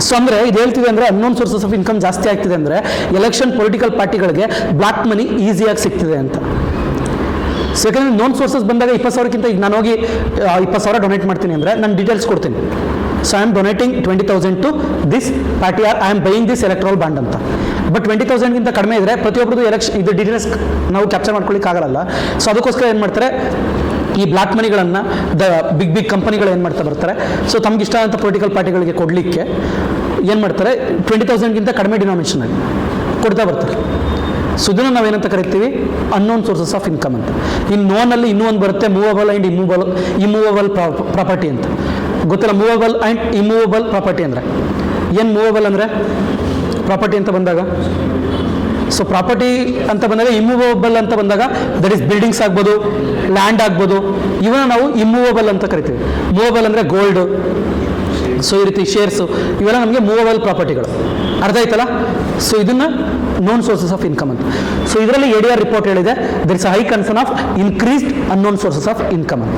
ಸೊ ಅಂದರೆ ಇದು ಹೇಳ್ತಿದೆ ಅಂದರೆ ಅನ್ನೋನ್ ಸೋರ್ಸಸ್ ಆಫ್ ಇನ್ಕಮ್ ಜಾಸ್ತಿ ಆಗ್ತಿದೆ ಅಂದರೆ ಎಲೆಕ್ಷನ್ ಪೊಲಿಟಿಕಲ್ ಪಾರ್ಟಿಗಳಿಗೆ ಬ್ಲಾಕ್ ಮನಿ ಈಸಿಯಾಗಿ ಸಿಗ್ತಿದೆ ಅಂತ. ಸೊ ಯಾಕಂದರೆ ನೋನ್ ಸೋರ್ಸಸ್ ಬಂದಾಗ 20,000ಕ್ಕಿಂತ ಈಗ ನಾನು ಹೋಗಿ 20,000 ಡೊನೇಟ್ ಮಾಡ್ತೀನಿ ಅಂದರೆ ನಾನು ಡೀಟೇಲ್ಸ್ ಕೊಡ್ತೀನಿ. So I am donating 20,000 to this party, or I am buying this electoral bond ಅಂತ. ಬಟ್ 20,000ಗಿಂತ ಕಡಿಮೆ ಇದ್ದರೆ ಪ್ರತಿಯೊಬ್ಬರದ್ದು ಇದು ಡೀಟೇಲ್ಸ್ ನಾವು ಕ್ಯಾಪ್ಚರ್ ಮಾಡ್ಕೊಳ್ಳಿಕ್ಕೆ ಆಗಲ್ಲ. ಸೊ ಅದಕ್ಕೋಸ್ಕರ ಏನು ಮಾಡ್ತಾರೆ, ಈ ಬ್ಲಾಕ್ ಮನಿಗಳನ್ನು ಬಿಗ್ ಕಂಪನಿಗಳು ಏನು ಮಾಡ್ತಾ ಬರ್ತಾರೆ, ಸೊ ತಮ್ಗೆ ಇಷ್ಟ ಅಂತ ಪೊಲಿಟಿಕಲ್ ಪಾರ್ಟಿಗಳಿಗೆ ಕೊಡಲಿಕ್ಕೆ ಏನು ಮಾಡ್ತಾರೆ, 20,000ಗಿಂತ ಕಡಿಮೆ ಡಿನಾಮಿನೇಷನಲ್ಲಿ ಕೊಡ್ತಾ ಬರ್ತಾರೆ. ಸೊ ಇದನ್ನು ನಾವೇನಂತ ಕರಿತೀವಿ, ಅನ್ನೋನ್ ಸೋರ್ಸಸ್ ಆಫ್ ಇನ್ಕಮ್ ಅಂತ. ಇನ್ನು ನೋನಲ್ಲಿ ಇನ್ನೂ ಒಂದು ಬರುತ್ತೆ, ಮೂವಬಲ್ ಆ್ಯಂಡ್ ಇಮ್ಮೂವಬಲ್ ಪ್ರಾಪರ್ಟಿ ಅಂತ. ಗೊತ್ತಿಲ್ಲ ಮೂವಬಲ್ ಆ್ಯಂಡ್ ಇಮ್ಮೂವಬಲ್ ಪ್ರಾಪರ್ಟಿ ಅಂದರೆ ಏನು? ಮೂವಬಲ್ ಅಂದರೆ ಪ್ರಾಪರ್ಟಿ ಅಂತ ಬಂದಾಗ, ಸೊ ಪ್ರಾಪರ್ಟಿ ಅಂತ ಬಂದಾಗ, ಇಮ್ಮೂವಬಲ್ ಅಂತ ಬಂದಾಗ ದಟ್ ಈಸ್ ಬಿಲ್ಡಿಂಗ್ಸ್ ಆಗ್ಬೋದು, ಲ್ಯಾಂಡ್ ಆಗ್ಬೋದು, ಇವನ್ನ ನಾವು ಇಮ್ಮೂವಬಲ್ ಅಂತ ಕರಿತೀವಿ. ಮೂವಬಲ್ ಅಂದರೆ ಗೋಲ್ಡು, ಸೊ ಈ ರೀತಿ ಶೇರ್ಸು, ಇವೆಲ್ಲ ನಮಗೆ ಮೂವಬಲ್ ಪ್ರಾಪರ್ಟಿಗಳು. ಅರ್ಥ ಆಯ್ತಲ್ಲ? ಸೊ ಇದನ್ನು ನೋನ್ ಸೋರ್ಸಸ್ ಆಫ್ ಇನ್ಕಮ್ ಅಂತ. ಸೊ ಇದರಲ್ಲಿ ADR ರಿಪೋರ್ಟ್ ಹೇಳಿದೆ, there is a high concern of increased unknown sources of income ಅಂತ.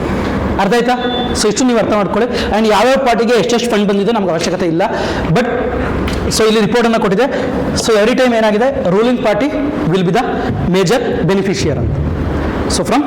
ಅರ್ಥ ಆಯ್ತಾ? ಸೊ ಇಷ್ಟು ನೀವು ಅರ್ಥ ಮಾಡ್ಕೊಳ್ಳಿ. ಆ್ಯಂಡ್ ಯಾವ್ಯಾವ ಪಾರ್ಟಿಗೆ ಎಷ್ಟೆಷ್ಟು ಫಂಡ್ ಬಂದಿದೆ ನಮ್ಗೆ ಅವಶ್ಯಕತೆ ಇಲ್ಲ. ಬಟ್ ಸೊ ಇಲ್ಲಿ ರಿಪೋರ್ಟನ್ನು ಕೊಟ್ಟಿದೆ. ಸೊ ಎವ್ರಿ ಟೈಮ್ ಏನಾಗಿದೆ, ruling party will be the major beneficiary ಅಂತ. So from